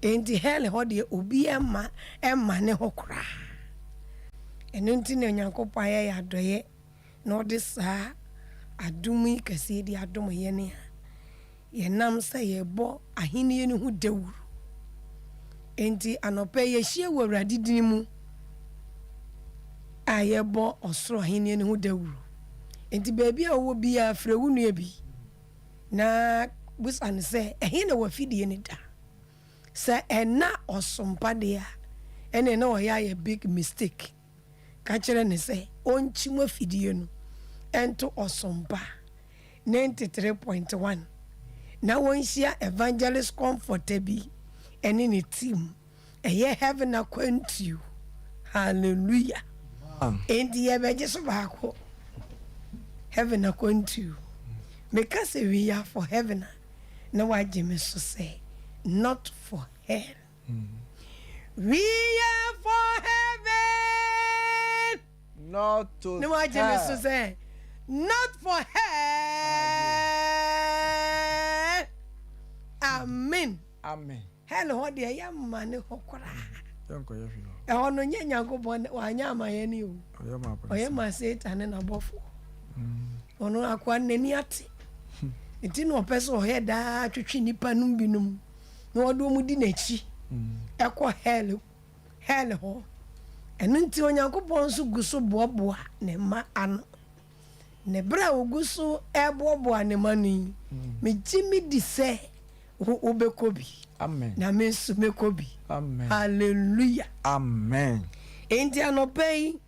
enti hell ho de obi emma ne hokra eno nti na Onyankopɔn ayɛ adoye na ɔde saa adumi kɛse di adom yɛ ne a yɛnam sɛ yɛbɔ ahenie no ho dawuru enti anɔpɛ yɛhyia wɔ Awurade din mu a yɛbɔ ɔsoro ahenie no ho dawuru enti baabi a wɔwɔ bia frɛ wo nua bi na busan sɛ ɛhe na wafidie ne da sɛ ɛna ɔsompa de a ɛne na ɔyɛ ayɛ big mistake ka kyerɛ ne sɛ ɔnkyi mu afidie no ɛnto ɔsompa 93.1 na wɔnhyia Evangelist Comfort Tabi ɛne ne team ɛyɛ heaven Akwantuo hallelujah enti yɛbɛgye so baako heaven Akwantuo meka sɛ we are for heaven na wagye me so say not for hell. We are for heaven. Not to no wagye me so say not for hell. Amen. Amen. Hello ho de ya mane hokora. Yanko yefi no. E ho no nya Nyankopɔn wanya amaye ni o. Oye ma Satan na bofo. Ono akwa nani ate. Enti no pese o he da twetwe nipa num binum. Na odo mu di nachi. Ekɔ hell ho. Eno nti Onyankopɔn so guso boaboa ne ma ano. Ne bra oguso eboaboa ne manu. Me gimi di se wo bekobi. Amen. Na me so mekobi. Amen. Hallelujah. Amen. Enti anɔpɛyi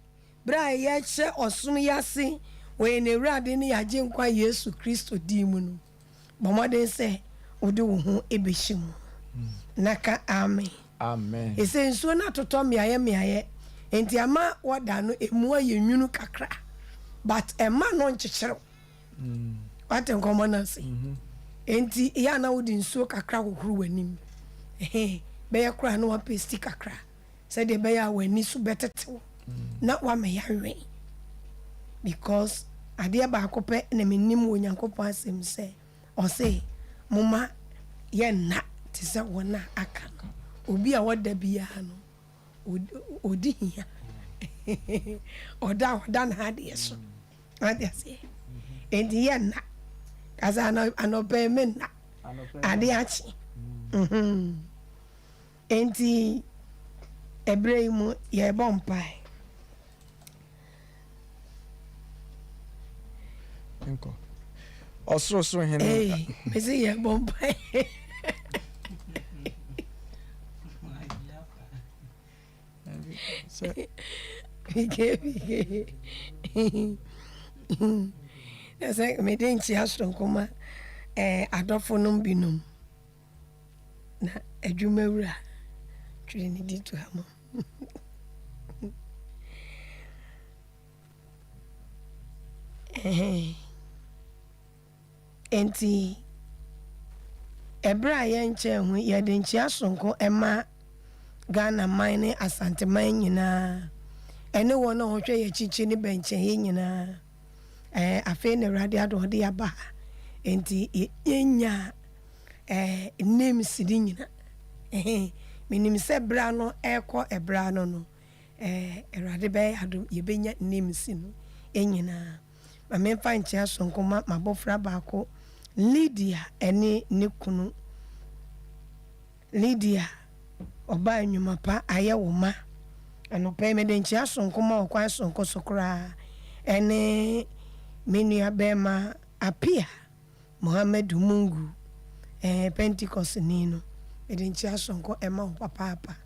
bra ye che osom yase we ne Awurade ne yagye nkwa Yesu Kristo di mu no. Bomode se ode wo ho ebehyimu. Naka amen. Amen. Ese nsuo na totɔ meaye enti ama woda no emu aye nwunu kakra but ema no nkyekyerew. What enkomo na se. Enti ya na wodi nsuo kakra kokuru wanim. Be ya kra no wa pesti kakra. Se de be ya wani so betetew. Na wa me ya hwen. Because ade ba akopɛ na menim Onyankopɔn asɛm sɛ ɔse moma ye na te sɛ wona aka obi a wada bia no odi hia oda na ade so ade ase enti ye na kaza anɔpɛ me na ade achi enti ebrei mu ye bompai Enko. Osro hen. Me say ye bompai. Ese me den chi aso nkoma adofo no binum na adwumawura twere ne di to hamo. Enti ebra ye nche hu ye de nchi asonko ema Ghana mine asante man nyina ene wona hotwe ye chichi ne benche ye nyina afi ne Awurade ado de aba enti yenya names di nyina minim se bra no ekọ ebra no Awurade be ado ye benya names no enyina ma me fa nchi asonko ma bofra baako Lydia ene ne kunu Lydia oba nyuma pa aye wo ma anope me de nchi asonko ma okwa asonko sokra ene menua bema apia Muhammad Mungu Pentecost nino me de nchi asonko ema papa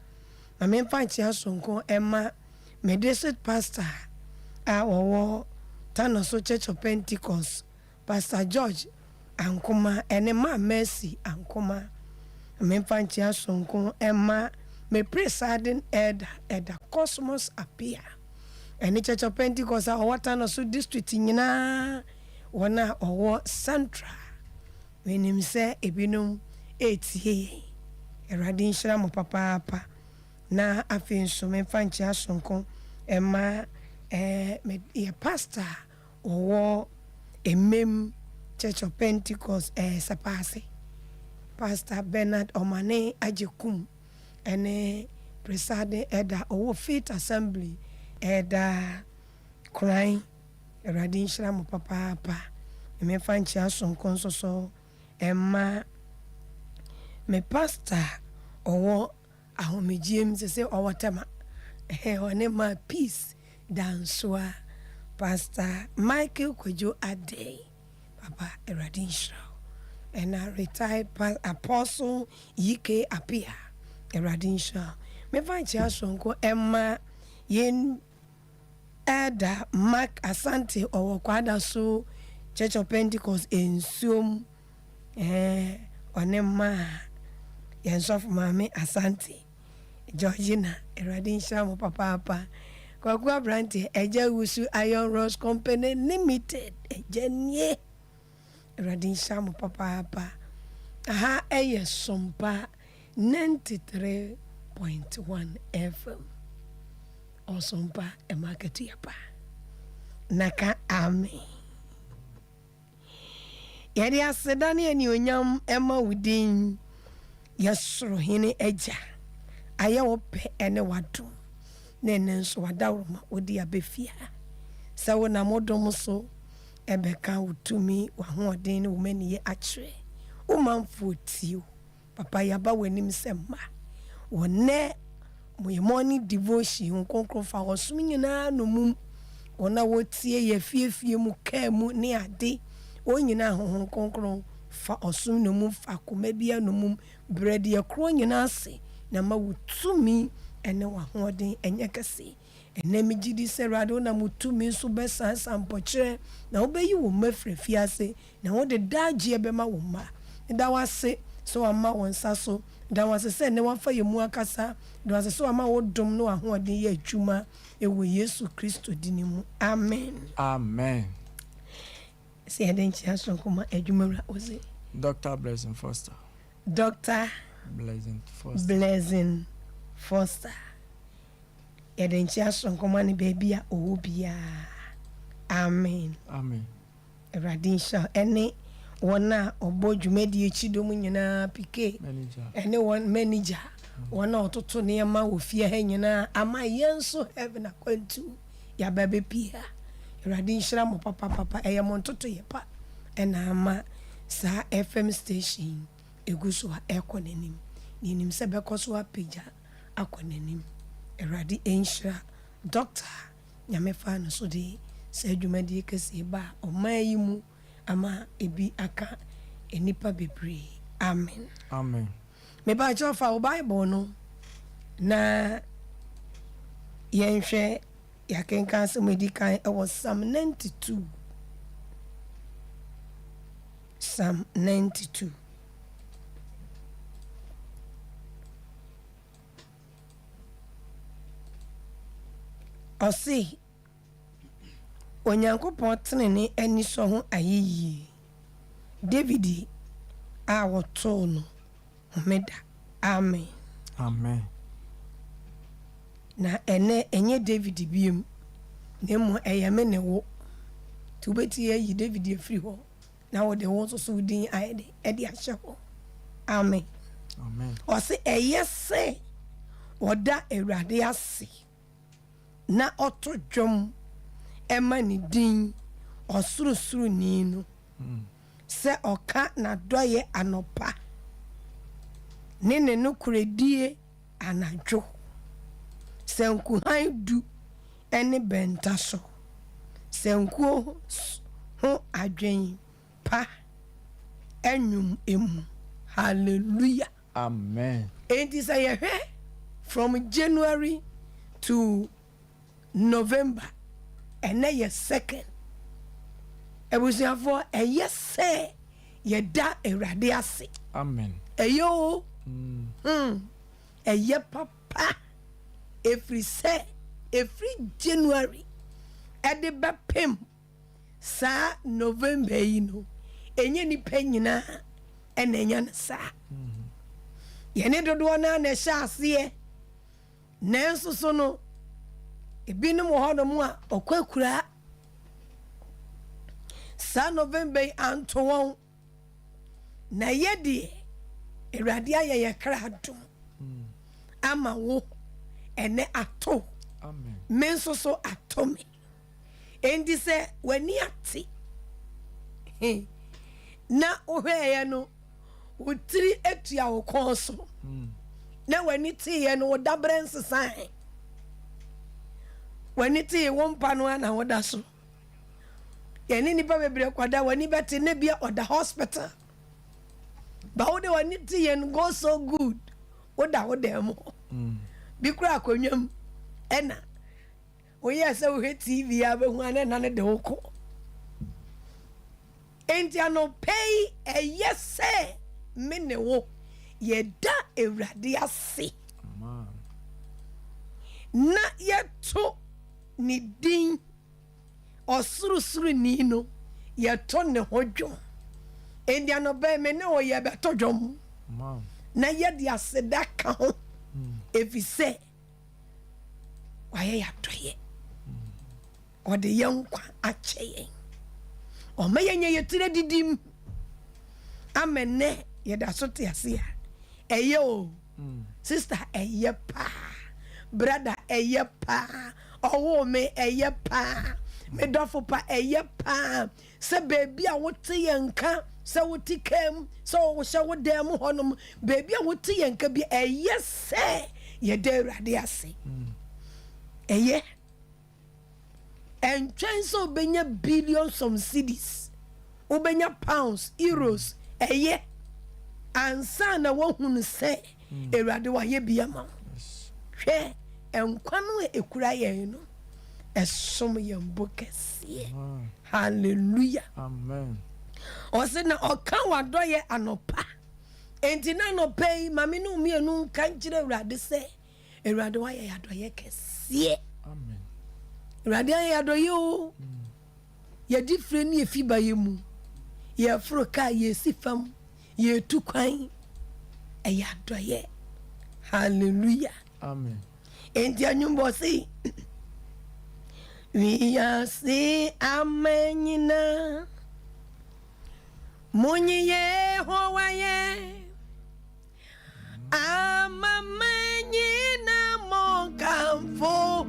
ma me fa nchi asonko ema me district pastor a wo Tanoso Church of Pentecost Pastor George ankoma ene ma Mercy ankoma me fanchi asonko emma me presiding elder Cosmos appear ene Church of Pentecost a Tanoso district nyina wona owo central wenim se ebinum etie Awurade nhyira mo papa na afenso me fanchi asonko emma me ye pastor owo emem Church of Pentecost sapase Pastor Bernard Omane Ajekum ene presiding elder owo faith assembly elder Kran Eradi nhyira mo papa me fanchi asonko nso so emma me pastor owo ahomegiem se owo tema one ma peace danswa pastor Michael Kwejo Ade papa Eradi nhyira and a retired apostle Yike Apia Eradi nhyira me fanchi asonko emma yen Elder Mark Asante or Kwada so Church of Pentecost in Sum Onema Yansof Mame Asante Georgina Eradi nhyira mo papa Kwakwa Branti Eja Wusu Iron Rods Company Limited Ejenye Eradi nhyira mo papa aha eye SOMPA 93.1 FM SOMPA e market yapa naka amen yari asedane ani onyam ema wudin yesoro hene eja aya wo pe ene wado na ene nso wadawroma wodi abefia sa wona modom so ebeka wutumi wa hoden wo mani ye akire wo manfo tio papa yaba wanim semma wonne mo morning devotion konkro fa osum nyina no mum ona wotie ye fiefie mu ka mu ne ade o nyina honhon konkro fa osum no mum fa koma bia no mum bread ye kro nyina ase na ma wutumi ene wa hoden enye kase ene migidi serado na mutumi so besa sampokire na obeyi wo mafre fiase na wo de dagie be ma wo ma da wase so ama wonsa so da wase se ne wafa ye mu akasa da wase so ama wo dom no ahoden ye adwuma ewo Yesu Kristo dinimu amen Amen. se eden chia so kuma adwuma ra oze Dr. Blessing Foster. Dr. Blessing Foster eden chia so kuma ne baby a owo bia amen Amen. Radisha ene wona obo dwumadi echidomu nyina pike Manager. ene one manager wona ototo ne ma ofie ha nyina ama yenso heaven Akwantuo ya babe pia Eradi nhyira mo papa eye mo ntoto ye pa ena ama sa FM station eguso ha ekonanim ninim se bekoso apija akonanim Eradi nhyira doctor nyamefa no so de sa dwumadi kese ba omayimu ama ebi aka enipa bebre amen Amen. me ba cho fa Bible no na yenhwe yakenka se medical e was Psalm 92 Psalm 92 osi onyankopon tenene ani so ho ayeyi David a woto no homeda amen Amen. na ene enye David biem na mo eyeme ne wo tubeti yi David efiri ho na wo de wo so din ayede e de ahye ho amen Amen. o se eyese oda Awurade ase na oto dwom ema ni din osurusuru ni no se oka na doye anopa ne no kuredie anadwo senku han du ene benta so senku ho adwen pa enum emu hallelujah Amen. it is a year from January to November and a second ebusiafo eyese yeda Awurade ase Amen. eyo eye papa every January ede bepem sa November yi no enye ni penyina ena enya na sa yene dodo na na sha ase nanso so no ebinum hodom a okwakura sa November anto na yedi Awurade ayeye kra dum ama wo ene ato Amen. men so ato me endi se wani ate na ohweye no wotiri etua wo konso na wani tie no wodabren sesan wani tie wo mpa no na woda so yeni nipa bebre kwada wani beti ne bia oda hospital ba wode wani tie no go so good woda mo bi kura akonwam ena oye se wo TV ya be hu ane na ne de woko enti ano pay yese me ne wo ye da ewrade ase na ye to ni din osurusuru ni no ye to ne hodwo enti ano be me ne wo ye be to dwom na ye di aseda ka ho efise waye ya toye ode yankwa ache o meyenye yetire didim amene ye da so te ase a eye o sister eye pa brother eye pa owo me eye pa me dofo pa eye pa se baby a wote yanka se woti kem so wo hye wo dem honom baby a wote yanka bi eye se ye de urade ase eye and chance obenya billions of cedis obenya pounds euros eye ansa na wo hunu se erade wa ye bia ma hwe enkwa no ekura ye no esom ye mbokese hallelujah Amen. o se na oka wadoye anopa enti na no pay mame no mienu kan kire erade se erade wa ye adoye kese Amen. erade ye adoye o ye different ye fiba ye mu ye froka ye sifam ye tukwan e adoye hallelujah Amen. enti anyumbo si we are see amenyina munyi ye howa ye amamenyina mokamfo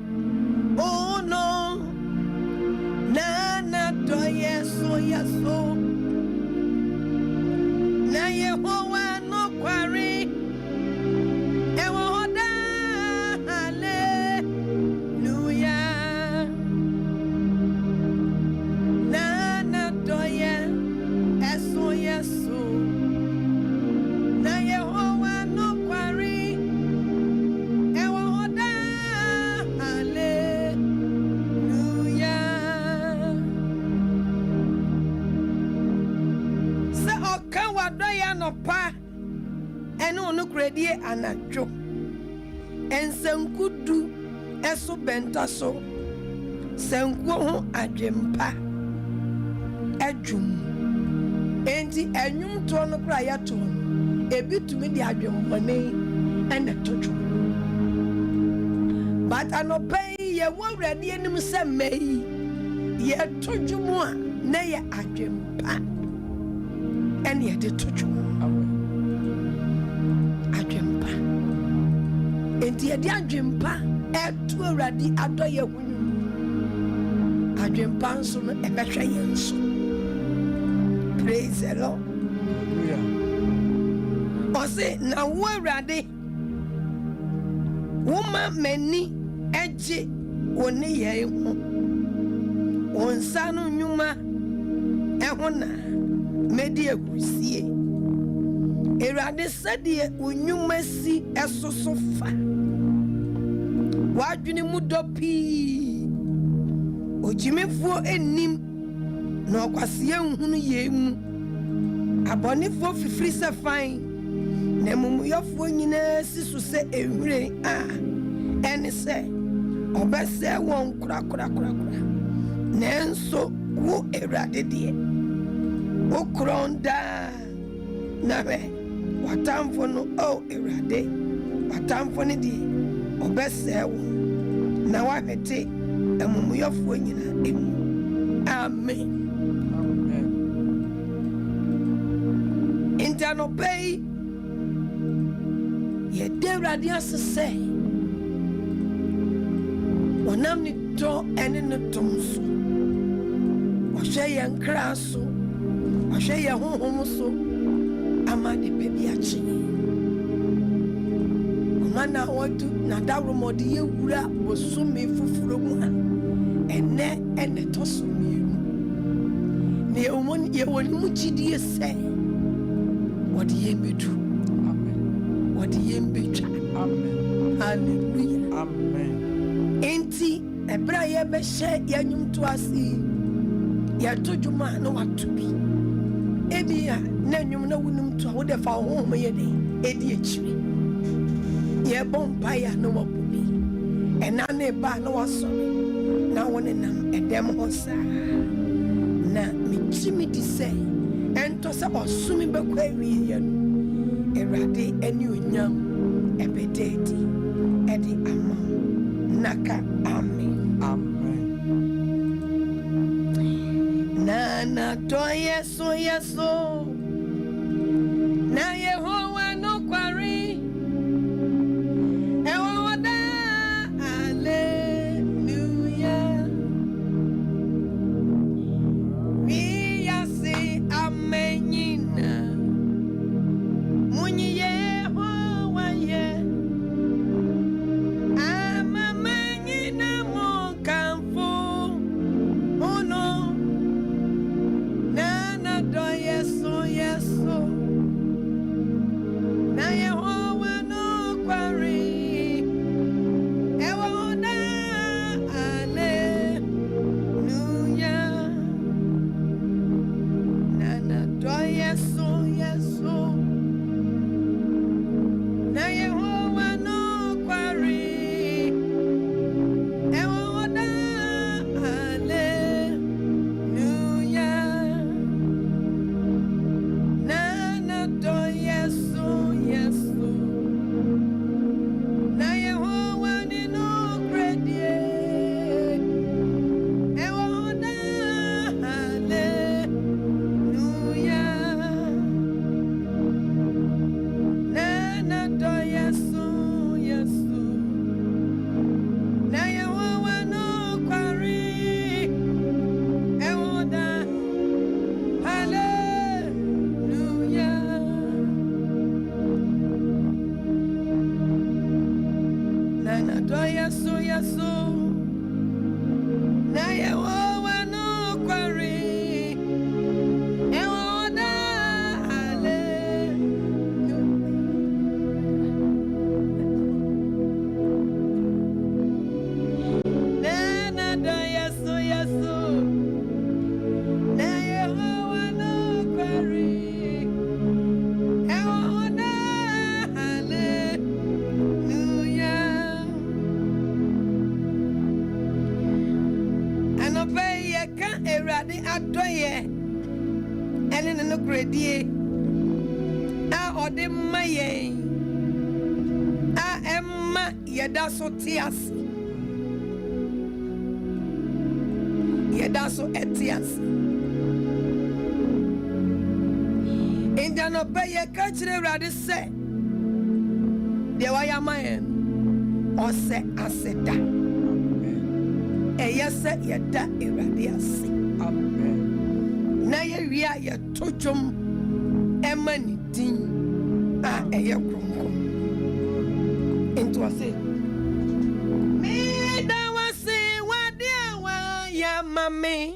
ono na doye so yaso na ye howa no kwari ewo hoda hallelujah na doye eso yeso na ye howa no kwari ewo hoda hallelujah se oka wadoya no pa ene onu kredie anadwo ensankudu eso benta so sanku ho adwempa adwum enti enwum to no kra ya to no ebitumi di adwempane ene tojo but anopai ye wawrade enim se mai ye tojo mu a na ye adwempa ene ye de tojo adwempa enti ye di adwempa etu awrade adoye hunu adwempa nso no ebehwe ye nso. Praise the Lord. Hallelujah. Ose na wawrade woma mani eje woni ye hu wonsa no nyuma ehuna medi akusie erade sede onyuma si esoso fa wadwene mu dopi ojimefo enim na okwase nhunu ye mu abonefo fifiri se fan na mumuyofo nyina sisu se ehwire a ene se obese won kura nenso wo erade de wo kronda na we watamfo no o erade watamfo ne de obese wo na wahwete amumuyofo nyina emu amen. Intano pay ye de radiance say onam ni do ene no tom so ohwe ye nkra so ohwe ye honhom so ama de bebi achi mana wadu na dawro mode ye wura bosome fufuro mu ha ene to so mienu ne omon ye woni mu gidie say wode ye medu amen wode ye mbetwa amen hallelujah amen enti ebra ye be hye yanyum to asi ye to djuma no watu bi ebia na nyum na wonum to wo de fa ho ho ye de edi echi ye bomba ya no wabubi ena na ba no wasori na woni nam edem ho sa na michimi di say ento se osumi bekwa wi ye no erade eni onyam ebededi edi ama naka amen amen na to yeso na Yehowa no kwari ewoda hallelujah we say amenina munyi Yehowa ye amamenina mo kamfu ono na do yeso na Yehowa no kwari ewoda hallelujah na do yeso na Yehowa no kwari ewoda hallelujah na do yeso na Yehowa ni no credit ewoda hallelujah na do yeso na Yehowa no kwari ewoda hallelujah na do yeso na Yehowa no kwari ewoda hallelujah na do yeso na Yehowa no kwari ewoda hallelujah anope ye ka erade adoye ene no kredie a ode maye a emma yeda so tias yeda so etias indano pe ye ka chire erade se de waya mayen ose aseda eyese yeda erade ase amen na ye wia ye tojom emani din a eye kronkom into ase me da wase wade awa ya mame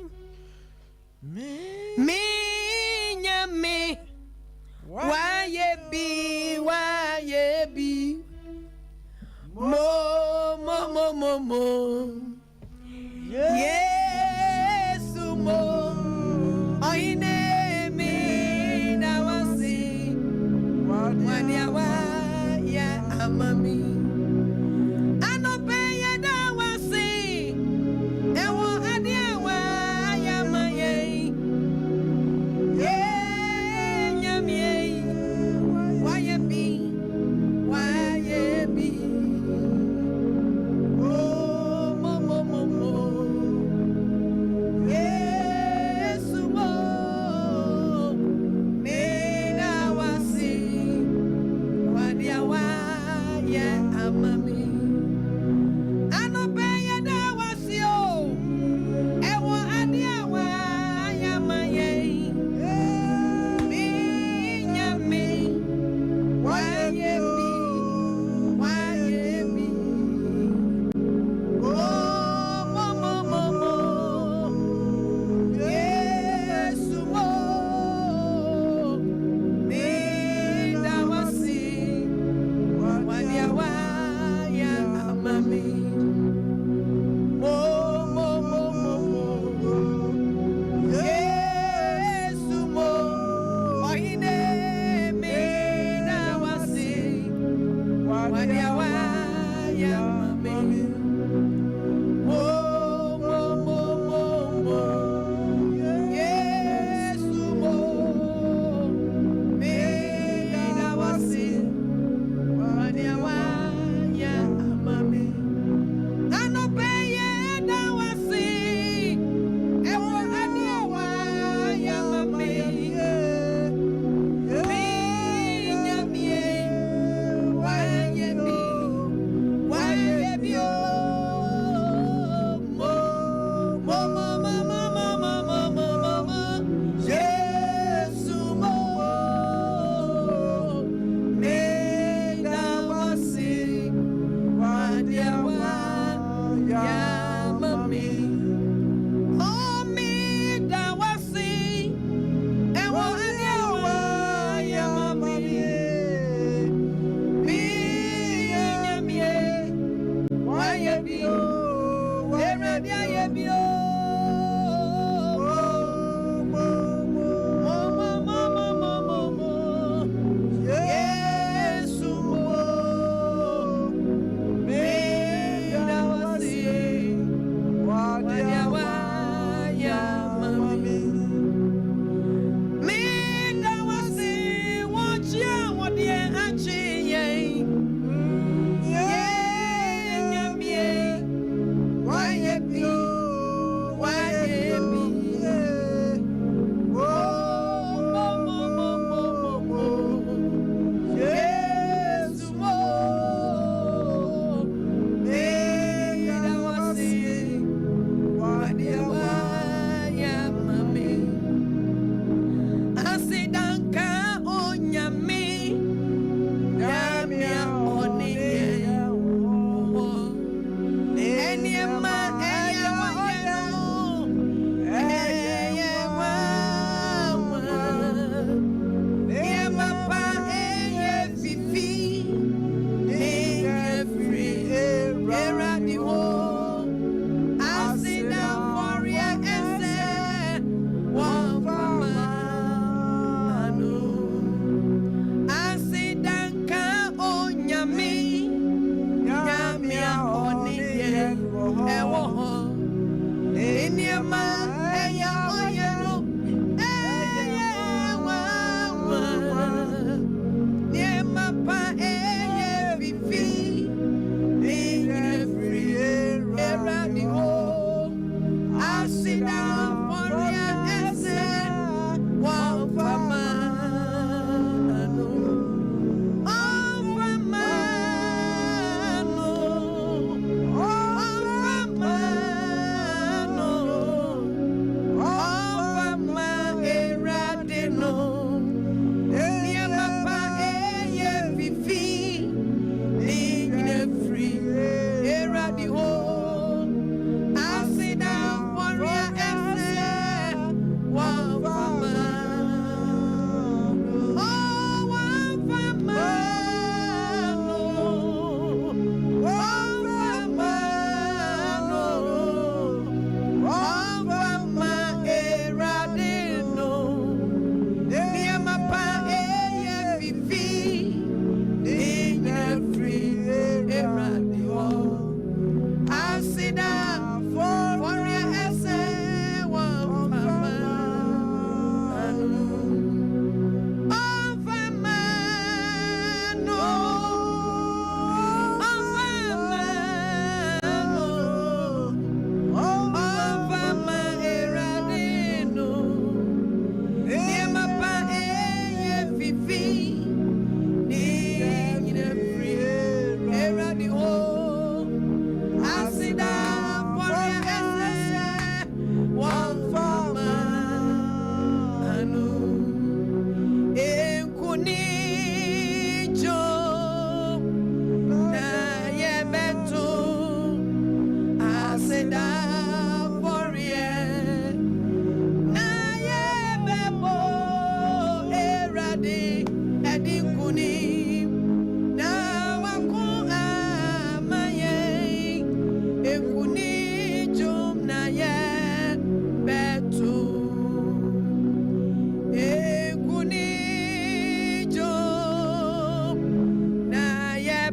me nyame waye bi mo Yesu mo oine mi na wasi waniawa ya amami anope ya da wasi ewo adiawa ya maye nyami waye bi Yes,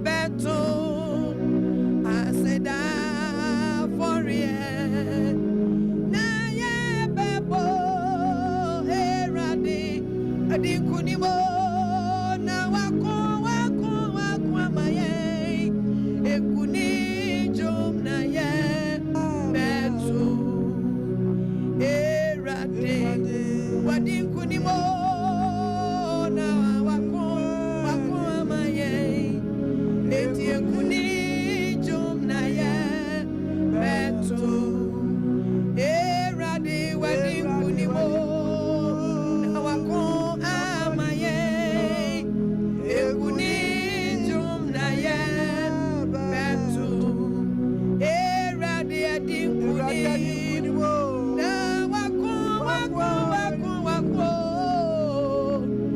beto aseda for ye na ye bebo erade adinkunimo na wako amaye ekuni jom na ye beto erade wadinkunimo na wako amaye eti ekuni jom na ye beto erade wadinkunimo na wako amaye ekuni jom na ye beto erade adinkunimo na wako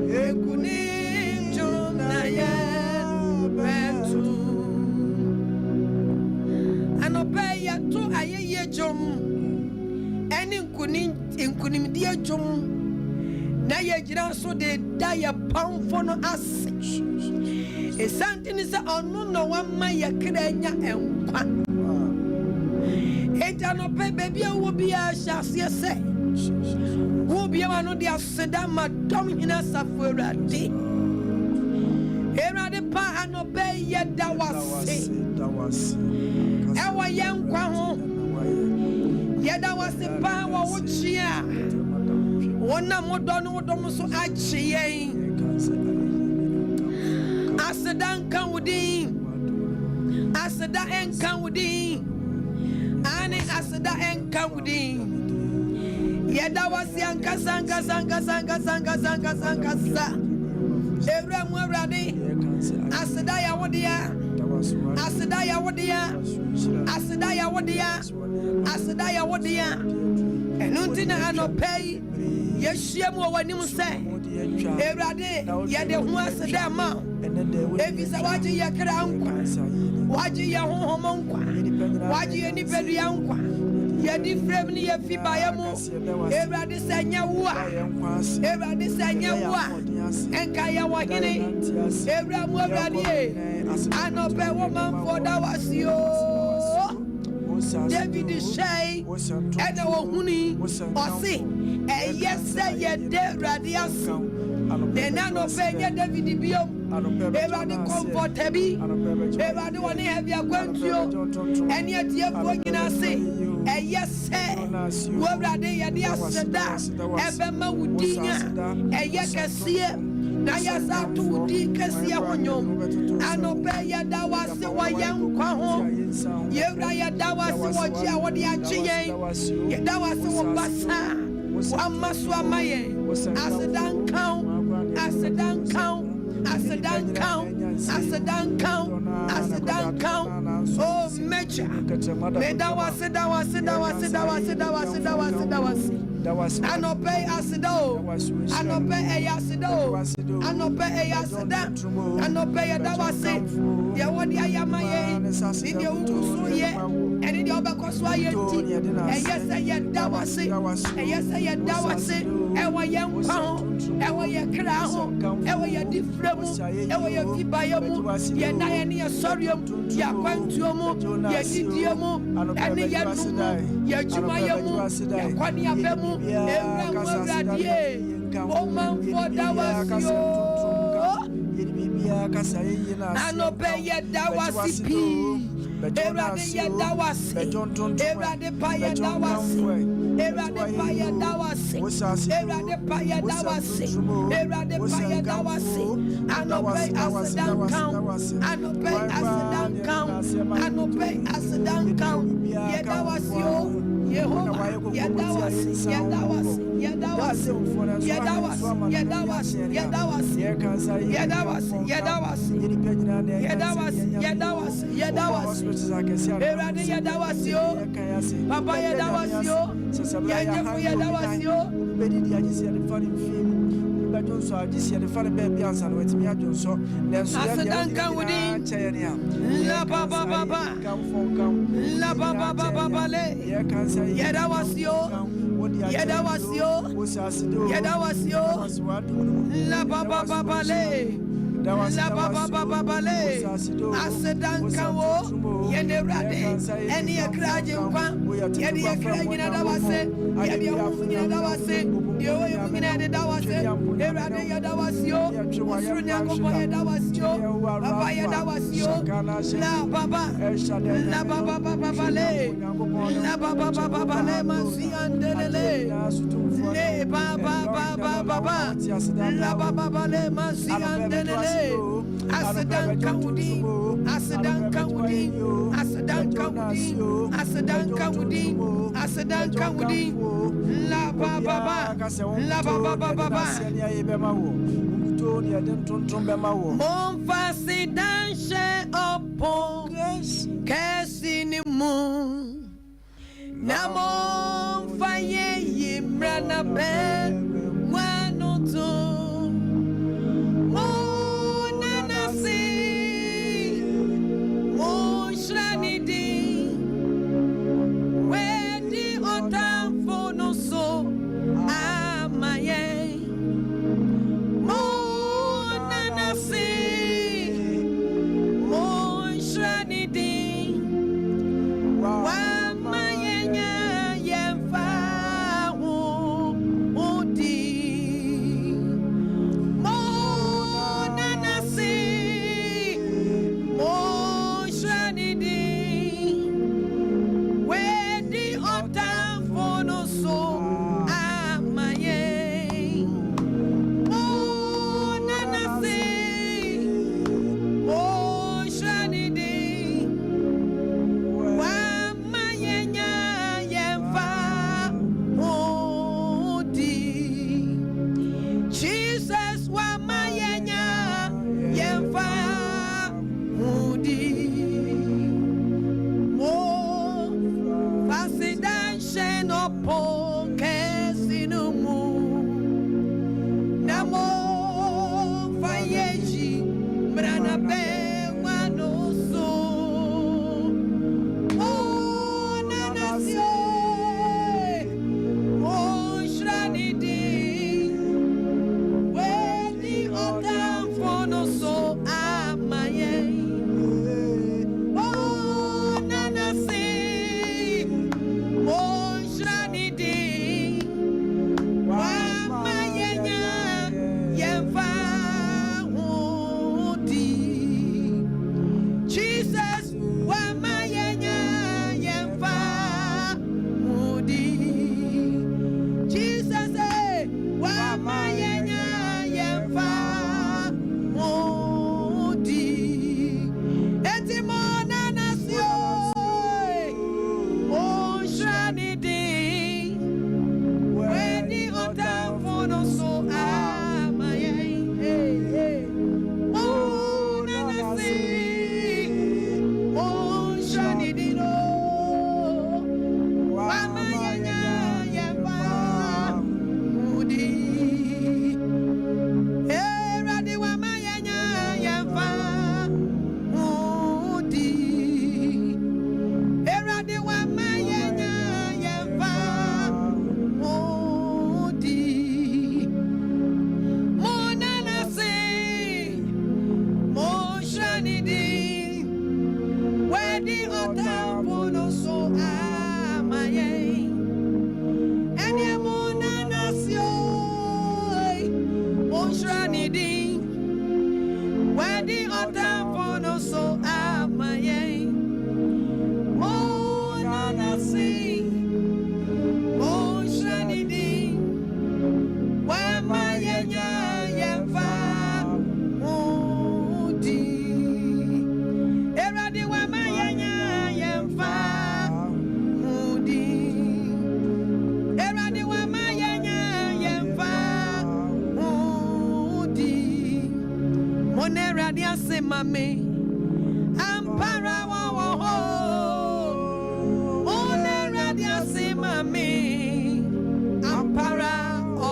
ekuni jom na ye beto anope ya to ayeye jom eni nkunim die jom na ye gira so de da ya pamfo no ase esanti ni se onu no wa ma ye kra nya enkwa eta no pe bebi wo bia hyase se wo bia ma no de aseda ma dom hina safo erade pa anope ye da wase ewa ye nkwa ho ye da wase pa wo wochia wona modo no dom so achi yen aseda nkan wudi aseda enkan wudi ani aseda enkan wudi ye da wase ankasa Ewra mu awrade aseda ya wodia aseda ya wodia aseda ya wodia aseda ya wodia enunti na anopei yehia mu wanim se ewrade ye de hu aseda ma evisa waje ye kra nkwa waje ye honhom nkwa waje ye nipedu ya nkwa ye di frame ni ye fi ba ye mu ewrade se nya wo a ewrade se nya wo a enka ya wagene ewra mu awrade anope woman for that was you David shay ena wo huni osi eyese ye de radias de nano pe ye David biom ewrade comfort Tabi ewrade woni heavy Akwantuo eni atie fo nyina se eyese wo awrade ye de aseda ebe ma wudinya eye kese na ya sa tu di kese honyom anope ye da wase wo ye nkwa ho ye wra ye da wase wo ji a wo de achiyen ye da wase wo basa wa maso amaye asedan count oh mecha me da wase anope asido anope eyasido anope eyasida anope yadawase ye wodi ayamaye ni de ukuso ye eni de obekoso ayenti eyese ye dawase ewa ye nkwa ewa ye kra ho ewa ye difremu ewa ye fibaye mu ye na ye ne sorium ye Akwantuo mu ye didie mu eni ye numu ye jumaye mu ye kwani abemu ewra mu awradie woman for that was you anope ye dawasi pi erade ye dawasi erade pa ye dawasi erade pa ye dawasi erade pa ye dawasi erade pa ye dawasi anope asedan count anope asedan count anope asedan count ye dawasi o Yehovah yadawasi erade yadawasi o papa yadawasi o yejefu yadawasi o bedidi ajisi ya defani film badonso ajisi ya defani baby ansa no wetimi adonso nenso ya dankan wudi la baba le yadawasi o la baba le La baba baba bale. Asedanka wo. Yene rade. Eni ekraje nkwa. Yedi ekra nyina da wase. Yedi ewu nyina da wase. Yo ewu nyina da wase. Erade ya da wasio. Usuru nyakopo ya da wasio. Baba ya da wasio. La baba. La baba baba bale. La baba baba bale masi andelele. Le baba baba baba. La baba bale masi andelele. Asedanka wudi. Asedanka wudi. Asedanka wudi. Asedanka wudi. Asedanka wudi. La baba baba. La baba baba. Mon fasidanche opo. Kesi ni mu. Namo faye yimrana be wanoto mo nanasi mo shranidi wedi otamfo no so amaye mo nanasi mo shranidi Mami, ampara wa wo, one radia si mami, ampara wo,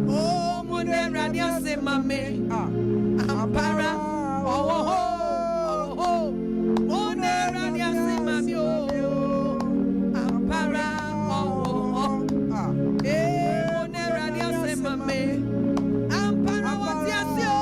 oh one radia si mami, ampara wo, one radia si mami, oh, ampara wo, one radia si mami, ampara wo tiasio.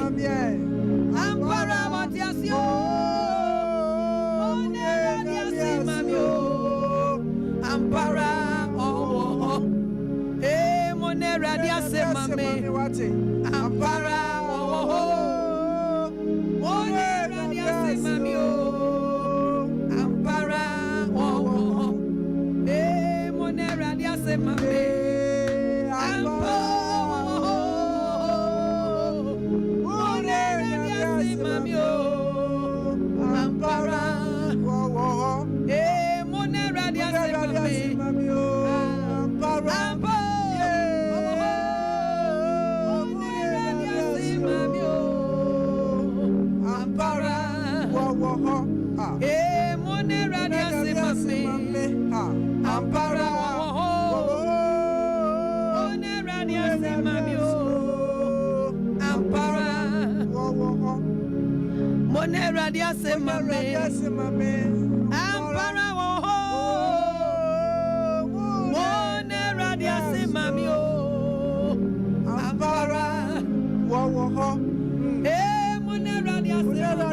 Ampara watiasio. Monera diase mamio. Ampara oh. Monera diase mame. Ampara oh. Monera diase mamio. Ampara oh. Monera diase mame. Monera diase mame. Ampara wo. Monera diase mame o. Ampara wo. Monera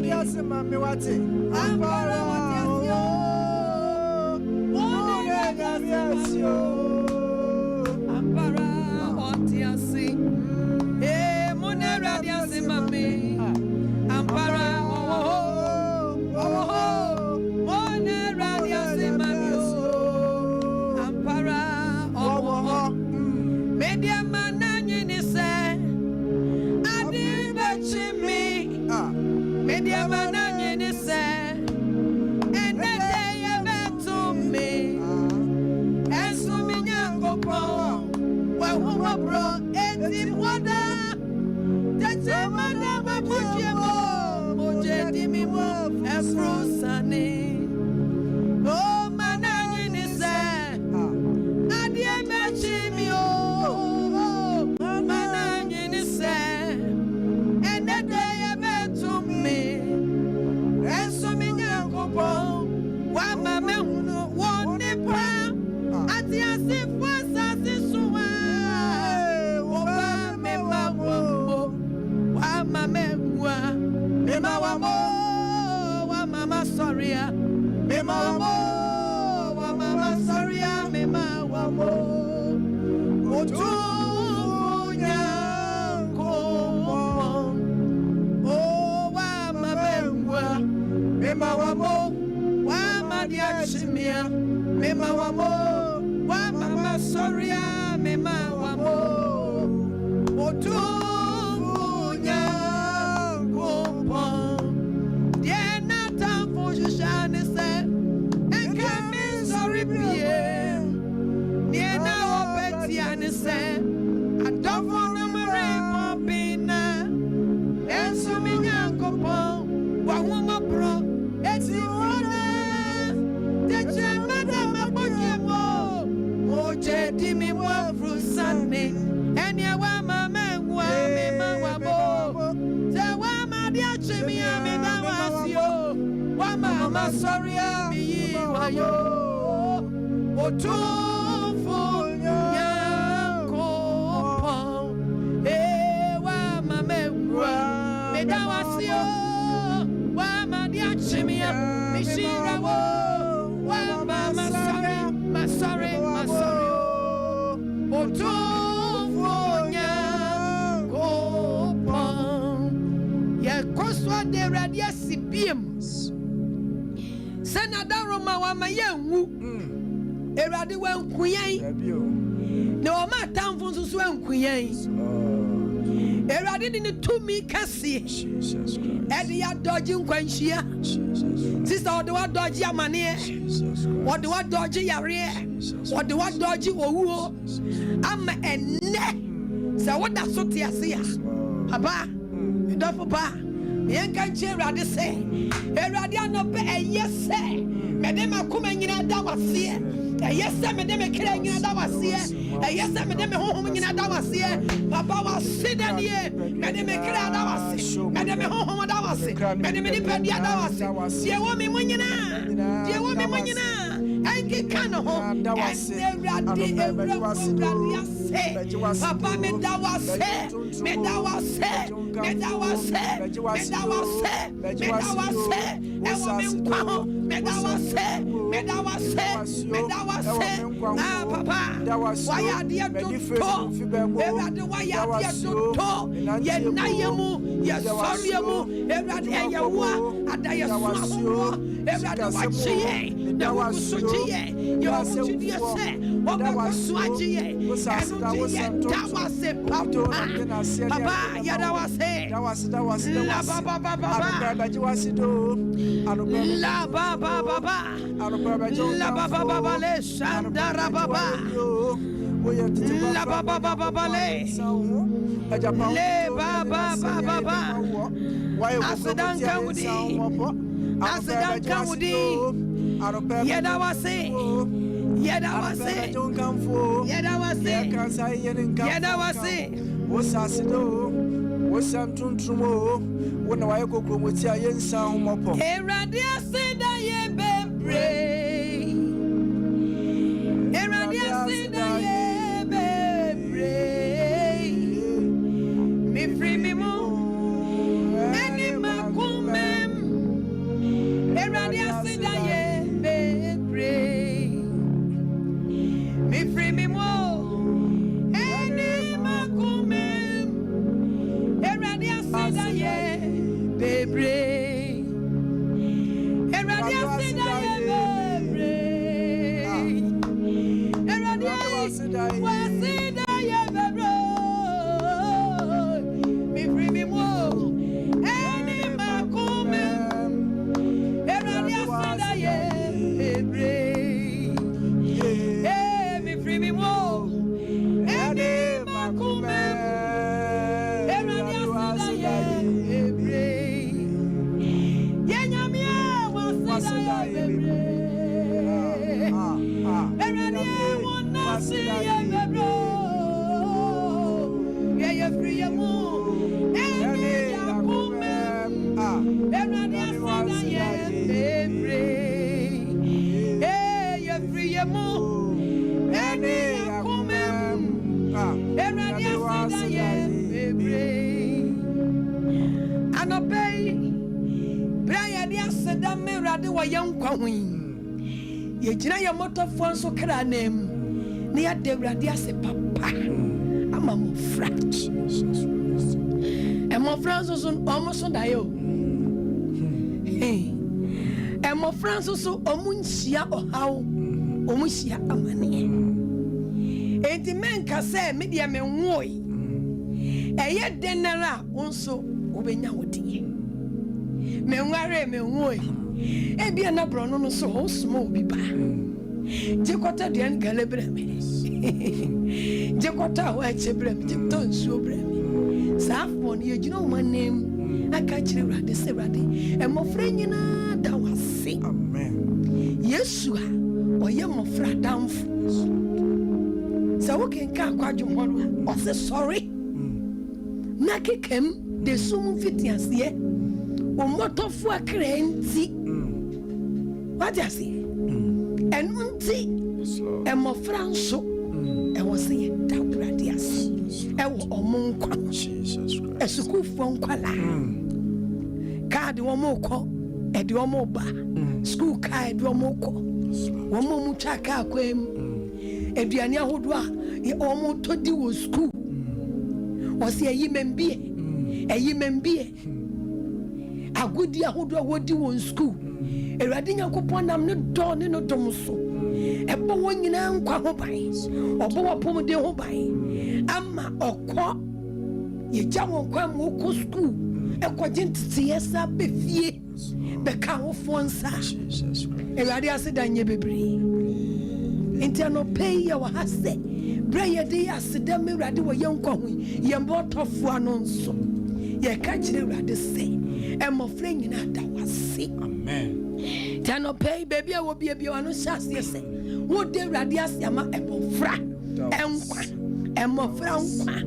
diase mame wate. Ampara wate o. Monera diase o. Ampara wate asi. Monera diase mame. Ampara Eradi wa nkuyen na o ma tamfo nso so nkuyen Eradi di ne tumi kase Jesus Christ edi ya doji nkwanhia sister o de wa doji amane o de wa doji yare o de wa doji owuo ama enne se wo da so te ase ya baba idofo ba yen kan che Eradi se Eradi anope eyese mede makoma nyina da wase yes, I'm a democrat. Yes, I'm a democrat. Papa was sitting here. Madame Cradavas, Madame Homadavas, Madame Pendiadavas. Dear woman, when you know, enki kana ho papa me da wase ah papa why are dia to everade why are dia to ye na yemu ye sorry yemu everade eyewa adaya so everade wachiye na wusuchiye yo wuchiye se wabasuachiye enu ye dawase papa ya dawase la baba le shandara baba la baba le baba asidan kawudi yedawase Osasido Osantuntumo wona waye kokromoti ayensa homopo Erade asida ye bebre mi free me mo eni makumem Erade asida ye bebre mi free me mo eni makumem Erade asida ye bebre Erade asida ye bebre Erade asida ye bebre mi free me mo eni makumem Erade asida ye bebre mi free me mo eni makumem Erade asida ye bebre yenyamia wasida ye bebre Erade wonasi ye bebre ye free mo eni makumem Erade asida ye bebre ye free mo eni makumem Erade asida ye bebre anobei braya dia seda me rade wa yankwa hwin ye gina ye motofo nso kra nam ne ya de rade ase papa ama mo fract e mo franso so omo so dayo e mo franso so omo nsia ohaw omo hia amane enti menka se me dia me nwoi eye denara wonso obenya wodi me nware me nwoi e bia na bro no so ho smo obi ba jekota de an galebre me jekota ho echebre me jekota nsu obre me safo ne yegino manem aka kire rade se rade e mofra nyina da wase amen yesu a oye mofra damfo sa wo kenka akwadwo ho o se sorry na kekem de sumu fitiasie o motofo akrenti what you say enunti e mofra nso e wo se da radias e wo omonkwa Jesus Christ esukufo nkwala card wo moko e de wo moba school card wo moko wo mu chaka akwem eduane ahodo a wo mo todi wo school wo se yi membie agudi ahodo a wodi wo school erade nyakopon nam ne do ne no dom so ebo wonyina nkwa ho ban obo wopom de ho ban ama okọ ye jawo nkwa mo ko school ekwaje ntiti yesa befie be ka ho fonsa erade asedanye bebre enti ano pay ya wa hase breye de aseda me erade wo ye nkwa ho ye mbotofo anonso ye ka kire erade se emofre nyina da wase amen tano pay baby I will be no chance yes wo de radias yama emofra enkwa emofra nkwa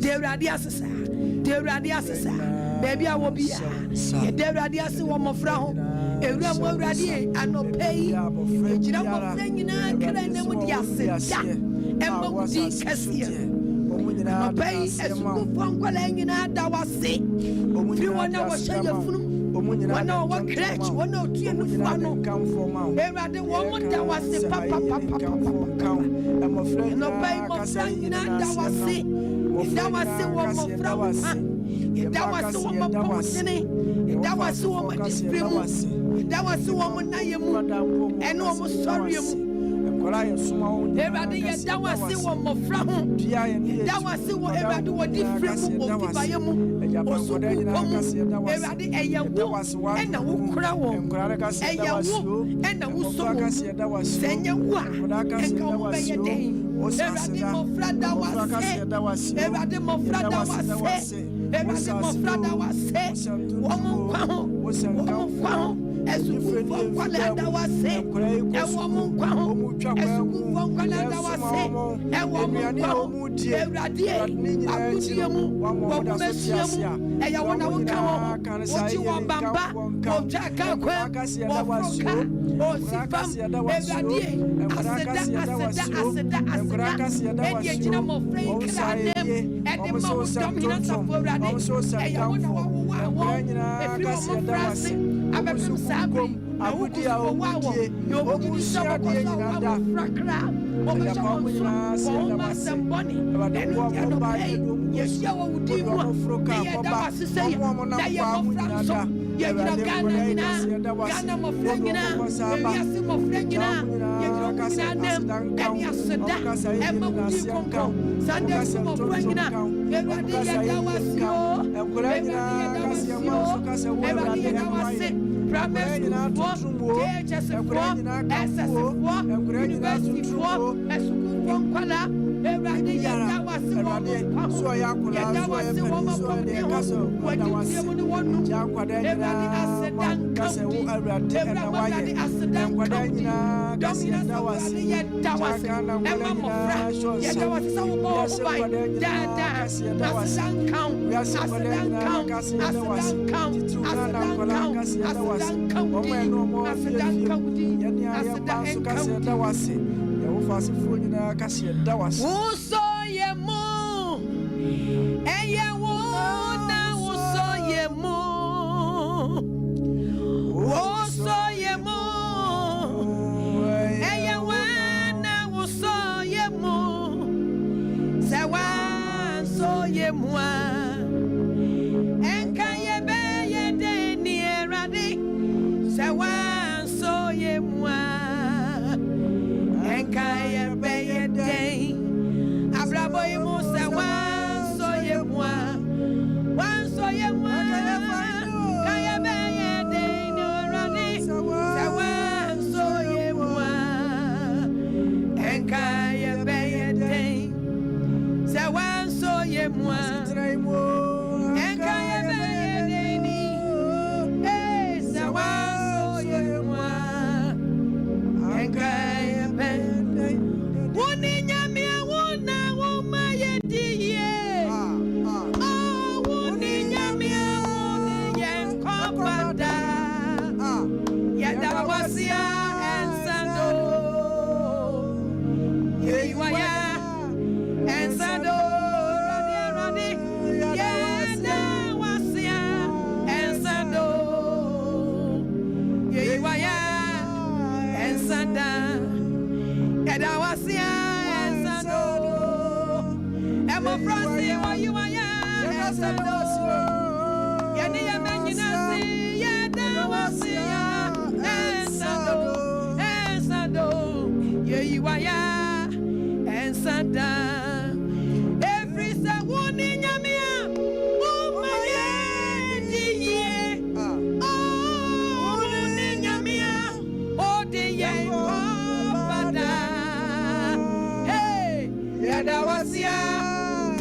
de radias sa baby I will be ye de radias wo mofra ho ewura mo awurade anɔpa yi egyina mmɔfra nyinaa kra na mu de aseda ɛma wo din kɛseɛ anɔpa yi asukufoɔ nkwadaa nyinaa da wase firi wɔn a wɔhyɛ yɛfunu wɔn a wɔwɔ krɛkyi wɔn a otua nufoɔ no ewurade wɔn mo da wase papapapapa anɔpa yi mmɔfra nyinaa da wase da wase wɔ mmɔfra wo ha da wase wɔ mmɔpɔwotene da wase wɔ mmɔdisipire mu da wase wɔ mo nayɛ mu ɛne wɔ mo sɔreɛ mu Ewurade yɛ da wase wɔ mmɔfra ho da wase wɔ Ewurade wɔ di fire mu ofibayɛ mu osukukɔ mu Ewurade ɛyɛ wo ɛna wo kora wɔn ɛyɛ wo ɛna wo so wɔn sɛ nyɛ wo a ɛnka wo bɛyɛ dɛn Ewurade mmɔfra da wase Ewurade mmɔfra da wase Ewurade mmɔfra da wase wɔn nkwa ho ɛsukufoɔ nkwalaa da wase ɛwɔ mo nkwa ho ɛsukufoɔ nkwalaa da wase ɛwɔ mo nkwa ho Ewurade agodie mu wɔ mo mɛsua mu ɛyɛ wɔn a woka wɔn wɔkyi wɔn bamba wɔtwa kakwa wɔfɔka osi fam Ewurade aseda ɛdi egyina mmɔfra yi kra nem ɛdi ma wo dɔm nyina safo Ewurade ɛyɛ wɔn a wɔwɔ wɔn efiri wɔn mmɔfra ase abɛfim saabiri na wokɔ so wɔwɔ awɔ na obugidi sɛ wɔkɔ so wɔwɔ awɔ frakra wɔbɛhyɛ wɔn so wɔn ma asɛm bɔne ɛno ntia no pɛi yɛhyia wɔ wo din mu a na yɛda wɔ ase sɛ yɛ na yɛ mmɔfra nso yɛgyina Ghana nyinaa Ghana mmɔfra nyinaa ewiase mmɔfra nyinaa yɛgyina wo nyinaa nam ɛne aseda ɛma wo din kronkron Sunday school mmɔfra nyinaa Ewurade yɛda wɔ ase o Ewurade yɛda wɔ ase o Ewurade yɛda wɔ ase primary schoolfoɔ JHS-foɔ SS-foɔ universityfoɔ ɛsukuufoɔ nkwalaa Ewurade yɛda wɔ ase wɔ mo nkwa ho yɛda wɔ ase wɔ mo apɔmuden ho wɔadi tie mu ne wɔn nom Ewurade aseda nka wo din Ewurade aseda nka wo din dɔmina sɛ Ewurade yɛda wɔ ase ɛma mmɔfra yɛda wɔ ase sɛ wobɔ wɔ mo ban daadaa aseda nka wo aseda nka wo aseda nka wo aseda nka wo aseda nka wo din aseda nka wo din aseda nka wo din Wuso ye mo, eye wo na wuso ye mo. Wuso ye mo, eye wo na wuso ye mo. Se wa so ye mo, enka ye be ye de ni Ewurade. Se wa so ye mo. Kaya beye day Abrabo imu se wan so ye mwa Kaya beye day no rani se wan so ye mwa En kaya beye day se wan so ye mwa En kaya beye day ni se wan so ye mwa En kaya Every someone in Yamia, oh my dear, oh Yamia, oh the young father, hey, Yada was ya,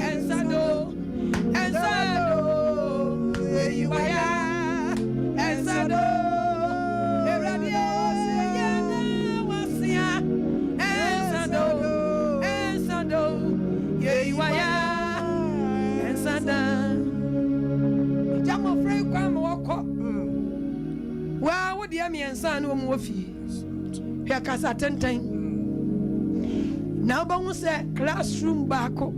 and Sado, where you are, and Sado. bɛyɛ miɛnsa ne wɔn wɔ fie hwɛ kasa tenten na wobɛhu sɛ classroom baako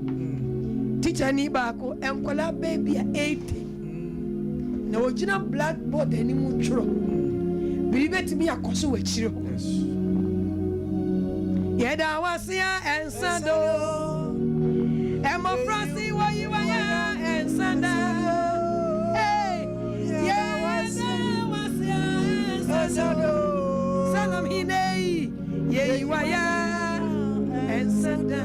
teacher ni baako nkɔla baby a 80 na ogyina blackboard anim twerɛ biribi betumi akɔ so wɔ akyire hɔ yɛda wasia ensado emofrasi wayiwaya ensanda Salam hinei yeyiwaya ensanda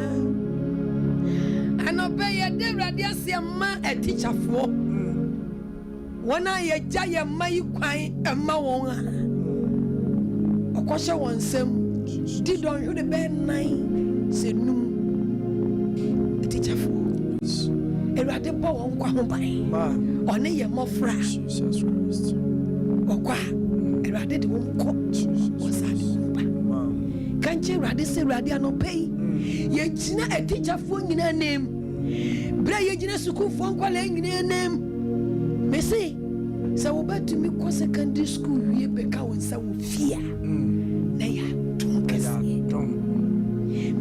anobe ye de radia siama e teacher fo wona ye gya ye mai kwan ema won a okɔhye won nsam di don hwe de be nine senum e teacher fo erade bo won kwa ho ban one ye mofra Jesus Christ okwa erade de won ko osade ba kanche erade se erade anopai ye gina e teacher fo nyina nem bra ye gina school fo nkwala nyina nem me say se wo batumi ko secondary school wie beka won sa wo fia na ya tunkasi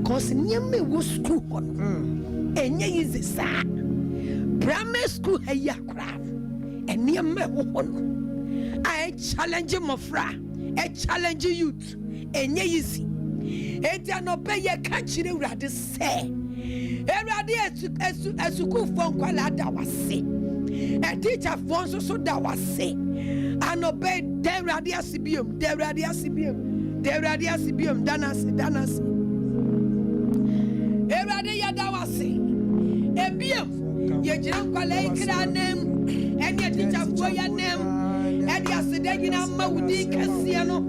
cause nyame wo school on enye yize sa primary school heya kra enye wo on I challenge mofra, I challenge youth. Enye easy. Eti no be ye ka chire urade se. Urade esuku fon kwala da wase. E teacher fon so da wase. Anobe de urade asibium, de urade asibium, de urade asibium danasi. Urade ya da wase. Ebium ye jira kwala ikra nem. Enye teacher fo ya nem. And yesterday, ma wudi kasiya no.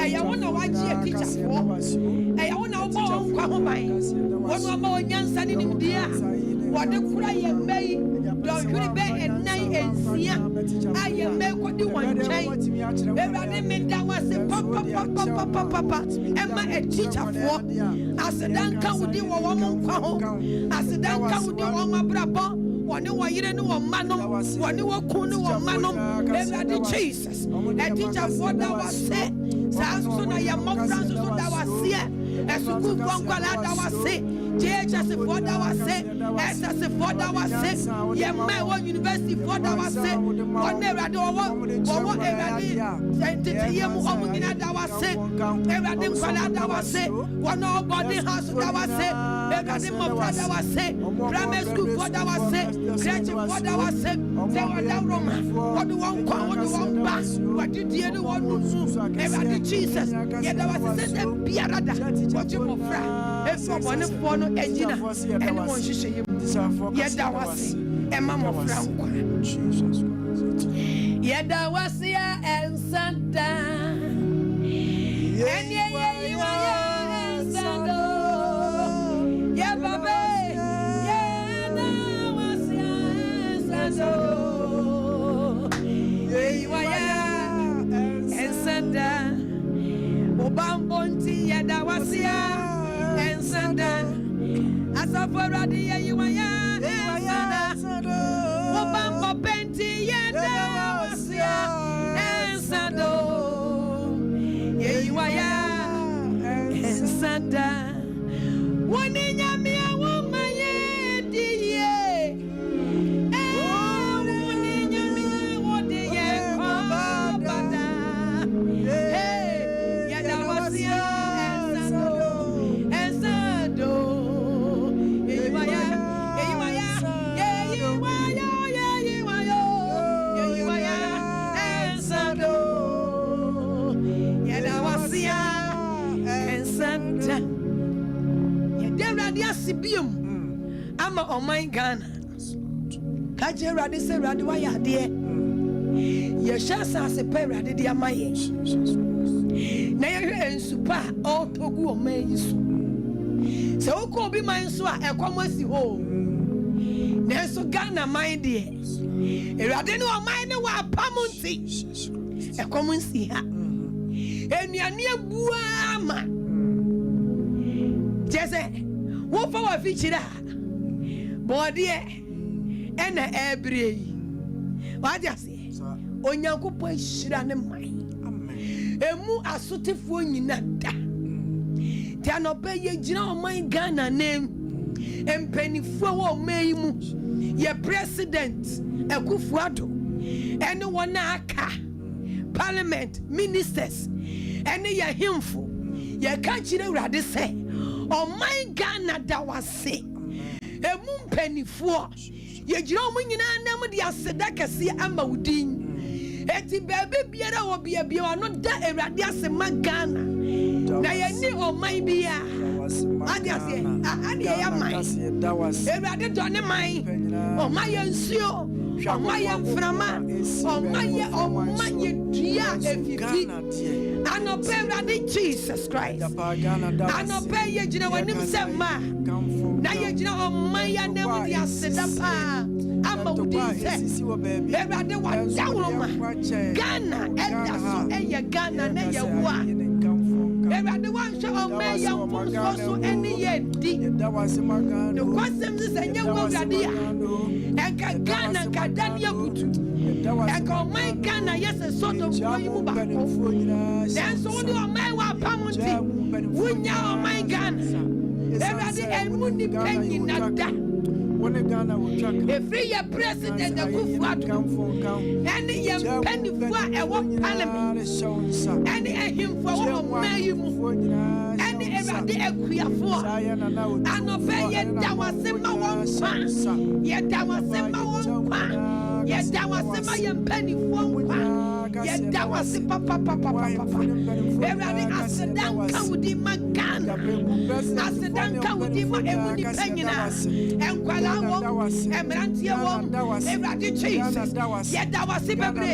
I wanna watch a teacher for. I wanna go on Kwahomai. What about Yansan in India? What the cry and may don't be and night and see. I am make what you want change. Everybody made that was a papa. Am I a teacher for? I said, Danka would do a woman Kwaho. I said, Danka would do a woman brabo. One who are you no manum, one who are cool no manum, every Jesus. A teacher for that was said, Samson, I am more Francis that was here, as a good one that was said, JHS for that was said, SS for that was said, Yamaha University for that was said, one never do what ever did, and to him that was said, everything that was said, one nobody house that was said, everything my brother was said, primary school for that was said. Creative what I was said, they were down Roma. What do one call, what do one pass? What did you do? One ever Jesus? Yet there was a set Piarada. What you for? If someone is born in Egina, anyone should say, yet there was a mamma Franco. Yet there was here and Santa. And yeah, you are Santa. Yeah, baby. Ensanda Obambonti yada wasia ensanda Asaforadi yiwaya ensanda Obambo penti yada wasia ensanda yiwaya ensanda Woni nyami awoma yediye Ama on my Ghana. Kaje radi se radi wa ya de. Ye shasa se pe radi de amaye. Na ye ensupa o togu o man yisu. Se o ko bi man so a ekwamasi ho. Na so Ghana man de. E radi no o man ne wa pamunti. Ekwamunsi ha. Enuane abua ama. Jese wo fa wa fichira. Body and every what you say? Onyanko shira ne mai. emu asotefoɔ nyina da ti anope ye gyina ɔman Ghana name empanifoɔ wɔ ɔman yi mu ye president Akwantuo ene wɔn aka parliament ministers ene ye himfo ye ka kyerɛ Awurade sɛ ɔman Ghana da wase emu mpanifoɔ ye gyina ɔmo nyina nam de aseda kɛse ama wudin eti bebe biara wo bia no da Awurade asema Ghana na ye ni ɔman bia ade ase ade ya man Awurade dɔne man ɔman ye nsuo ɔman ye mframa ɔman ye dua efifi anope Awurade Jesus Christ anope ye gyina wanim sɛ ma na ye gyina ɔman ya nam de aseda pa ama wudin sɛ Awurade wa dawroma Ghana ɛda so ɛyɛ Ghana na yɛ wa Awurade wa nhwɛ ɔma yɛ mfonso so ɛne yɛ di no kwasɛm sɛ nyɛ wo Awurade a ɛnka Ghana nka da ne abutu ɛnka ɔman Ghana yɛ sɛ Sodom kuro yi mu baako nanso wode ɔman wɔ apam nti wonya ɔman Ghana Awurade ɛmu nipa nyina da every year president Akwantuo and ye penifua ewo parliament and ehimfo wo mayimu and Awurade akuafo anope ye dawase ma won kwa ye dawase ma won kwa ye dawase ma ye penifo kwa ye dawase papa Awurade asedan kawudi magana asedan kawudi ma emuni penyina enkwala Emrantia wom, Awurade Jesus, yeda wase bebre,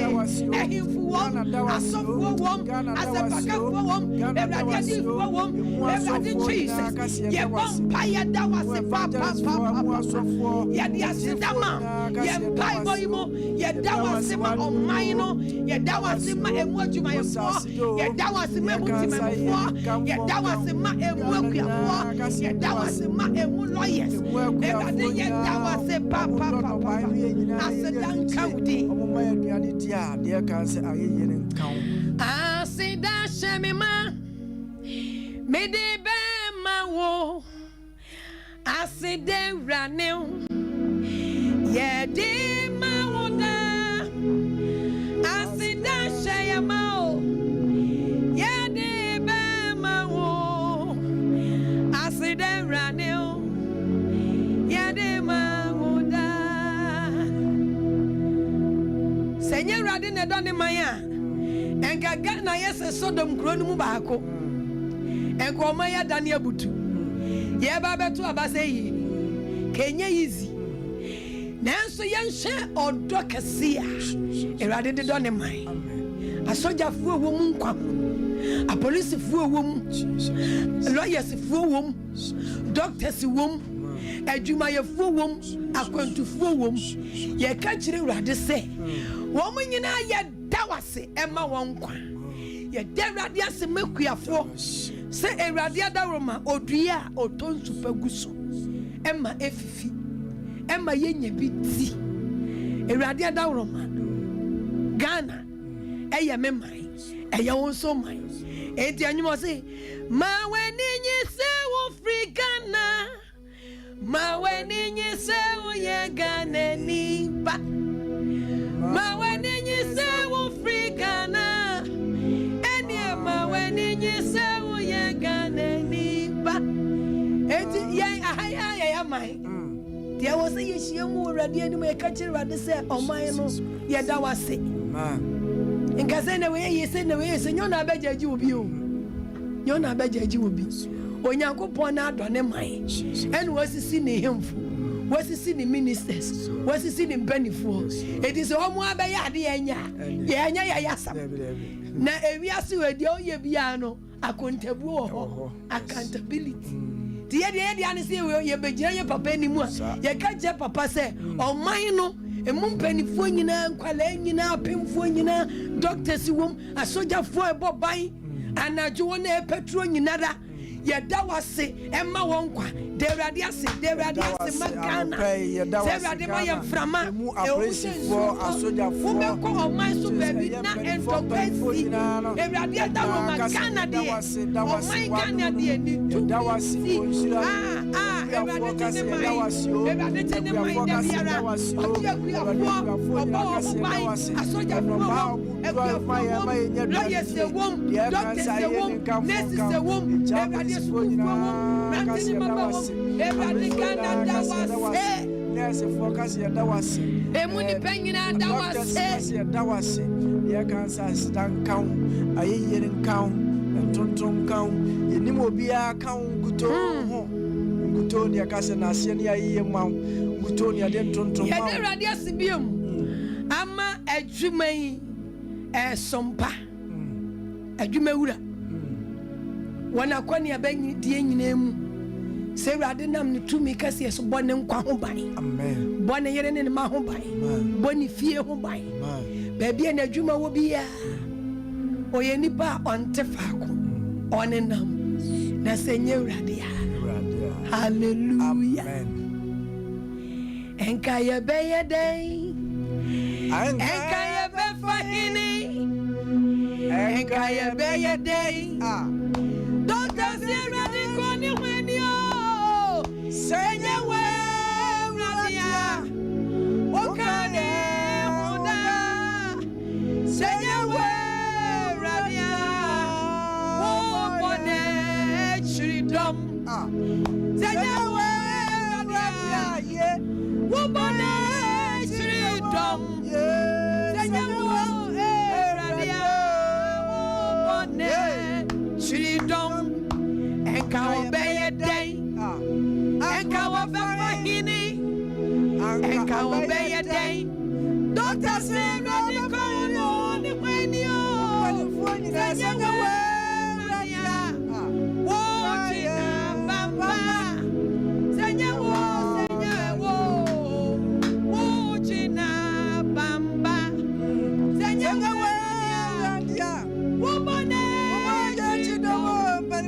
ehimfu wom, asofo wom, asepakafo wom, Awurade adifo wom, Awurade Jesus, yebom pa yeda wase papa, yedi asidama, yempai boyimo, yeda wase ma ɔman no, yeda wase ma emu adwumayɛfo, yeda wase ma emutimɛfo, yeda wase ma emu akuafo, yeda wase ma emu lawyers, Awurade yeda wase papa asedan kawdi aseda shemima mede be mawo asede ranel yede mawo da aseda sheyamao yede be mawo asede ranel Senye Awurade ne dɔne man a enka Ghana yɛ sɛ Sodom kuro no mu baako enka ɔman yɛ dane abutu yɛ ba beto abasɛ yi kenye easy nanso yɛnhwɛ ɔdɔ kɛse a Awurade de dɔne man asogyafoɔ wɔ mu nkwa apolisifoɔ wɔ mu lawyersfoɔ wɔ mu doctors wɔ mu adwumayɛfoɔ wɔ mu akwantufoɔ wɔ mu yɛka kyerɛ Awurade sɛ wɔn nyina yɛ dawase ɛma wɔn nkwa yɛ da Awurade ase makuafoɔ sɛ Awurade adawroma odua a otonsu pagu so ɛma efifi ɛma yɛnya bi ti Awurade adawroma Ghana ɛyɛ me man ɛyɛ wɔn so man enti anyumo se ma w'ani nye sɛ wo free Ghana ma w'ani nye sɛ wo yɛ Ghana nipa ma w'ani nye sɛ wo free Ghana ɛni ma w'ani nye sɛ wo yɛ Ghana nipa enti yɛn ahaya yɛ man deɛ wɔ sɛ yɛhyia mu Awurade anim yɛka kyerɛ Awurade sɛ ɔman no yɛda wase nka sɛ na wɔyɛ yɛ sɛ na wɔyɛ sɛ nyɛ na abɛgyaagye obi o nyɛ na abɛgyaagye obi Onyankopɔn na adɔne man ɛne wasisi ne hemfo wasisi ne ministers wasisi ne mpanifoɔ eti sɛ ɔmo abɛyɛ ade yɛnya yɛyasam na ewiase wɔ deɛ ɔyɛ biara no akontabuo wɔ hɔ accountability ti yɛde ane sɛ yɛbɛgyina yɛ papa anim a yɛka kyerɛ papa sɛ ɔman no emu mpanifoɔ nyinaa nkwalaa nyinaa apemfoɔ nyinaa doctors wom asogyafoɔ ɛbɔ ban anadwo wɔn a ɛpɛturo nyinara yɛda wase ɛma wɔn kwa de awurade ase ma Ghana sɛ awurade ma yɛ mframa wobɛkɔ ɔman so baabi na ɛntɔkwa si awurade ɛda wɔ ma Ghana deɛ ɔman Ghana deɛ ne tumi si awurade tene man da biara ɔte akuafoɔ ɔbɔ wɔ mo ban asogyafoɔ wɔ akuafoɔ wɔ lawyers wɔm doctors wɔm nurses wɔm awurade sukuufoɔ wɔm rantini mama wɔm awurade Ghana da wase emu nipa nyinaa da wase yɛ kansa aseda nkaw ayɛyɛ nkaw ntonton nkaw yɛnim obiara kaw nguto ho nguto ne yɛkasa na aseɛ ne ayɛyɛ maw nguto ne yɛde ntonton maw yɛde awurade ase biom ama adwuma yi SOMPA adwuma wura wɔn akɔne abɛnyi die nyinaa mu sɛ awurade nam ne tumi kɛseɛ so bɔ ne nkwa ho ban amen bɔ ne yere ne ma ho ban bɔ ne fie ho ban baabi a n'adwuma wɔ biara ɔyɛ nipa a ɔnte faako ɔne nam na sɛ nyɛ awurade a hallelujah ɛnka yɛbɛyɛ dɛn ɛnka yɛbɛfa hene ɛnka yɛbɛyɛ dɛn dɔkta sɛ awurade kɔ ne hwani o sɛ nyɛ wɔ awurade a wɔka ne ho da sɛ nyɛ wɔ awurade a wɔbɔ ne akyiri dɔm sɛ nyɛ wɔ awurade a wɔbɔ ne akyiri dɔm sɛ nyɛ wɔ awurade a wɔbɔ ne akyiri dɔm ɛnka wɔbɛyɛ dɛn ɛnka wɔbɛfa hene ɛnka wɔbɛyɛ dɛn dɔkta sɛ awurade kɔ ne hwani o sɛ nyɛ wɔ awurade a wɔgyina bamba sɛ nyɛ wɔ wɔgyina bamba sɛ nyɛ wɔ awurade a wɔbɔ ne akyiri dɔm sɛ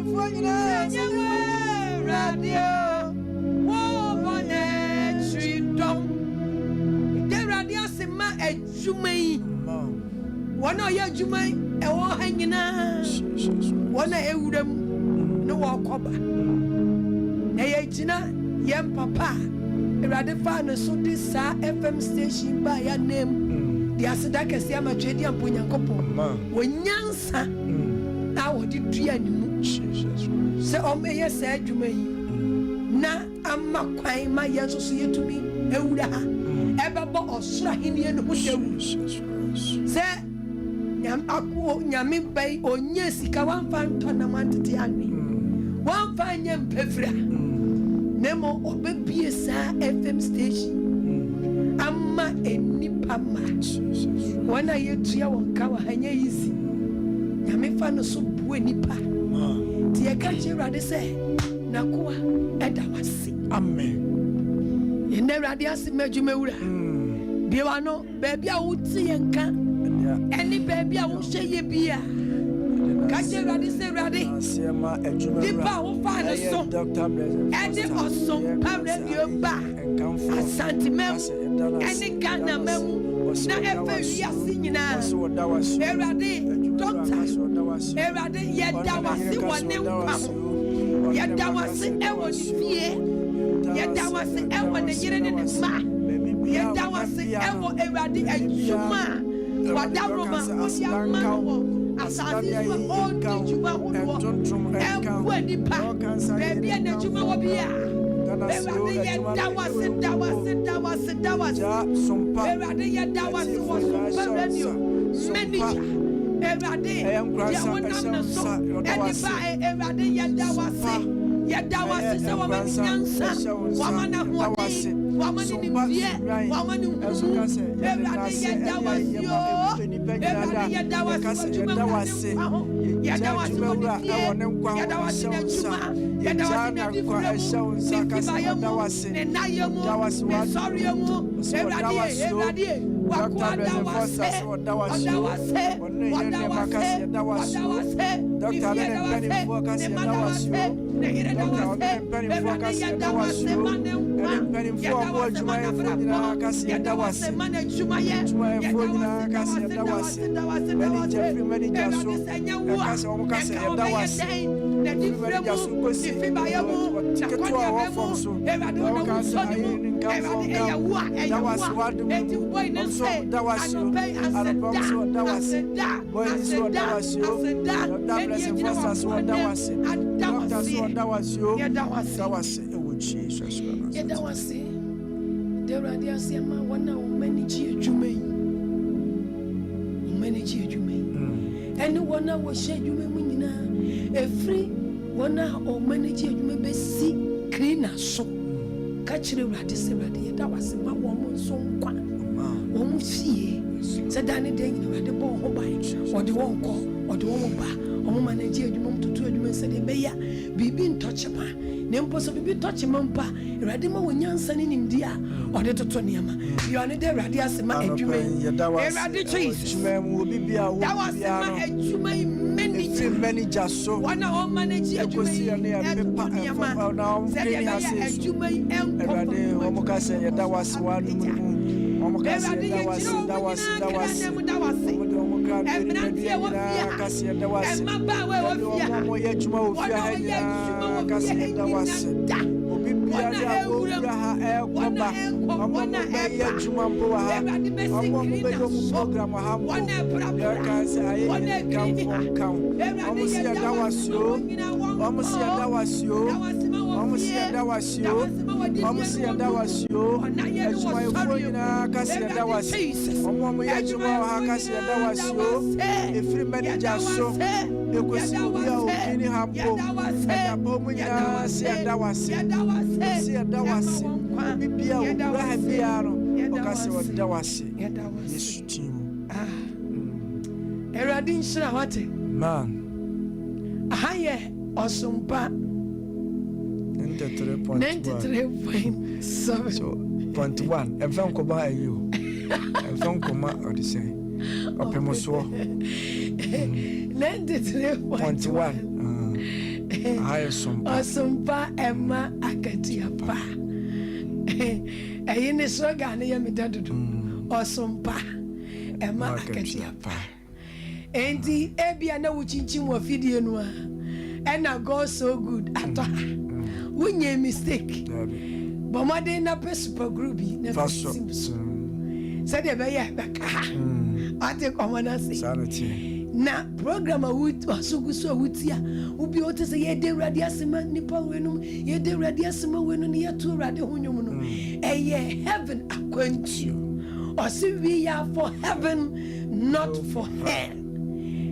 nyɛ wɔ awurade a wɔbɔ ne akyiri dɔm de awurade ase ma adwuma yi wɔn a ɔyɛ adwuma yi ɛwɔ ha nyinaa wɔn a ɛwura mu ne wɔkɔba na yɛgyina yɛn papa a awurade faa ne so de saa FM station ba yɛ anam de aseda kɛseɛ ama twɛdi ampo Nyankopɔn wɔnyansa a wɔde dua ne mu sɛ ɔmɛyɛ saa adwuma yi na ama kwan ma yɛn nso so yɛtumi awura ha ɛbɛbɔ ɔsoro ahenni no ho dawuro sɛ nyame bɛyi ɔnyɛ sika wamfa ntɔ nam antete anwe wamfa nyɛ mpɛfira na mmom ɔbɛbie saa FM station ama enipa ma wɔn a yɛtua wɔn ka wɔ ha nyɛ easy nyame fa no so bue nipa ti yɛka kyerɛ awurade sɛ nakoa ɛda wase amen yɛnna awurade ase ma adwuma wura biewa no baabi a wote yɛn ka ɛne baabi a wohyɛ yɛ bi a ka kyerɛ awurade sɛ awurade nipa a wofaa ne so ɛde ɔsompa radio ba asantemam ɛne Ghana mamu na ɛfɛ wiase nyinaa awurade dɔkta awurade yɛda wase wɔ ne nkwa ho yɛda wase ɛwɔ ne fie yɛda wase ɛwɔ ne yere ne ne mma yɛda wase ɛwɔ awurade adwuma a wadaroma wode ama no wɔ asase so ɔdi dwuma hodoɔ ɛmboa nipa baabi a n'adwuma wɔ bi a awurade yɛda wase awurade yɛda wase wɔ SOMPA radio manager awurade yɛ wonam ne so ɛde ba awurade yɛda wase sɛ wɔbɛne nyansa wɔama ne ahoɔden wɔama ne nimdeɛ wɔama ne nhumu awurade yɛda wase o awurade yɛda wase wɔ adwuma mu ne nkwa ho yɛda wase wɔ ne fie yɛda wase n'adwuma yɛda wase n'adifirɛ mu ne fibayɛ mu ne nayɛ mu ne sɔreɛ mu awurade wakoa da wase ɔda wase Doctor penny focus and that was you. Doctor penny focus and that was you. And penny for more Jumaya Cassia that was Jumaya for Cassia that was many Jeffrey, many Jasso, Casa Omcassa that was everybody just go see get to our folks. That was what that was you. That was boys, that was you. That blessing first as well. That was it. That was you. That was it. Jesus. That was it. There are the Asiama one now many Jumay. Many Jumay. And one now was shed you may a free one now or many Jumay be see cleaner so. Catch the radice. That was my woman so quick. Almost see. Said Danny Day, the ball by or the one call or the one bar or manager you mom to 2 you said the bear be been touch a man. Name possibly be touch a mumpa, Radimo when young son in India or the Totoniama. You are not there, Radias, my Jumay. That was many just so one of manager Jumay and that was one. That SOMPA 93.7 Everyone come by you. Everyone come out of the same. Opemoso 93.1 higher SOMPA Emma Akatiapa. Ayene slogan na yemi dadudu. SOMPA Emma Akatiapa. Enti ebia na wuchinchi mo fidie no a. And now God so good at we nye mistake. But my day na pe super groupie never seems. Said the beya beka. I take common sanity. Na program a wood or so good so wutia. Ubi ote say ye de radiasima nipa wenum ye de radiasima wenum ye to radi hunyum. Eye heaven Akwantuo. Or see we are for heaven, not for hell.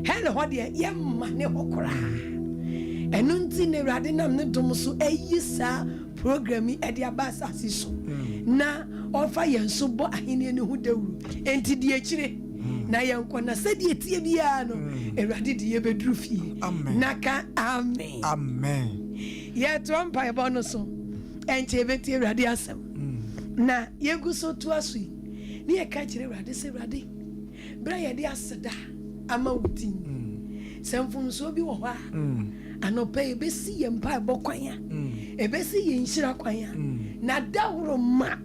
Hell what ye mane hokora. Enunti ne rade nam ne dom so eyisa program e de abasa asiso na ofa yenso bo ahene ne hu dawru enti de akire na yenko na sedi etie bia no erade de ye bedru fie naka amen amen ye trompa e bono so enti ebeti erade asem na yegu so to asui ne ye ka kire rade se rade bra ye de aseda ama wutin semfum so bi wo ho a anope ebesi ye mpa bokwanya ebesi ye nshira kwanya na dawro ma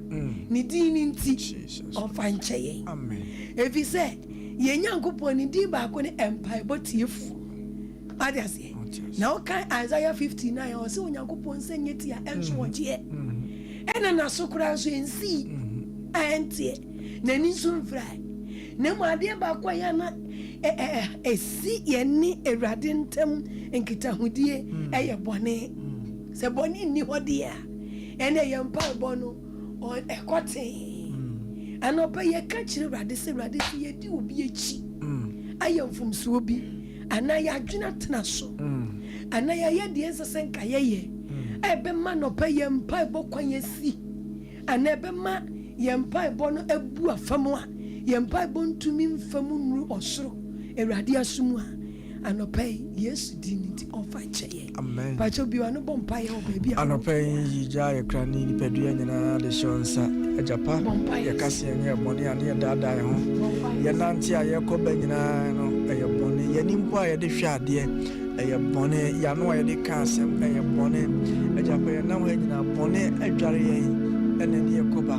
ni dini nti ofanche ye amen efi se ye nyankopon ni di ba ko ne empire botiefu adiase na okan Isaiah 59 o se onyankopon senye ti a enso woje ena na sokura so ensi antie na ni so mfrai na mu ade ba kwanya na esi ye ni erade ntem enkita hudie eye bone se bone ni hode a ene ye mpa bono on ekote anopa ye ka kire rade se ye di obi echi ayemfum so obi anaya adwena tena so anaya ye de ensese nka ye ebe ma no pa ye mpa bokwanye si anebe ma ye mpa bono ebu afamu a ye mpa bontumi mfamu nru osoro erade asumu a anopai Yesu diniti ofa cheye amen pacho biwa no bompa ye obebi anopai yija ye krani ni pedua nyina de shonsa ajapa ye kase ye boni ane ye dada ye ho ye nanti a ye koba nyina no ye boni ye nimpo a ye de hwe ade ɛyɛ bɔne yɛano a yɛde ka asɛm ɛyɛ bɔne agyapa yɛnam ha nyinaa bɔne adware yɛn ɛna ne yɛkɔba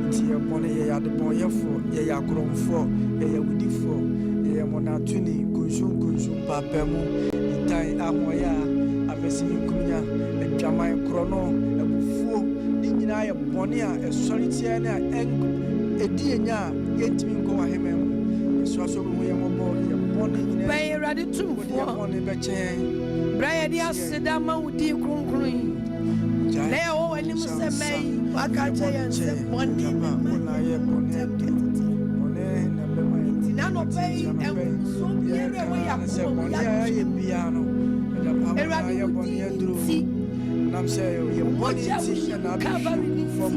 nti yɛ bɔne yɛyɛ adebɔnyɛfoɔ yɛyɛ akorɔmfoɔ yɛyɛ awudifoɔ yɛyɛ mɔnatoni kunsum papa mu ntan ahoɔyɛ a abɛsimi nkumnya adwaman korɔ no abufuo ne nyinaa yɛ bɔne a ɛsɔre tiɛ ne a ɛdi yɛnya a yɛntumi nkɔ wɔ ahema mu yɛsoa so bɛhu yɛ mmɔbɔ yɛ bɔne nyinaa bɛyɛ Awurade tumfoɔ bɔne bɛkyɛn bra yɛde aseda ma wo din kronkron yi na yɛwɔ w'anim sɛ bɛyi waka kyerɛ yɛn sɛ bɔne nti na nɔpɛ yi ɛnso biara ɛwɔ yɛ akoma mu yɛ biara no Awurade wo din nti nam sɛ yɛ bɔne nti na abɛhwɛ fam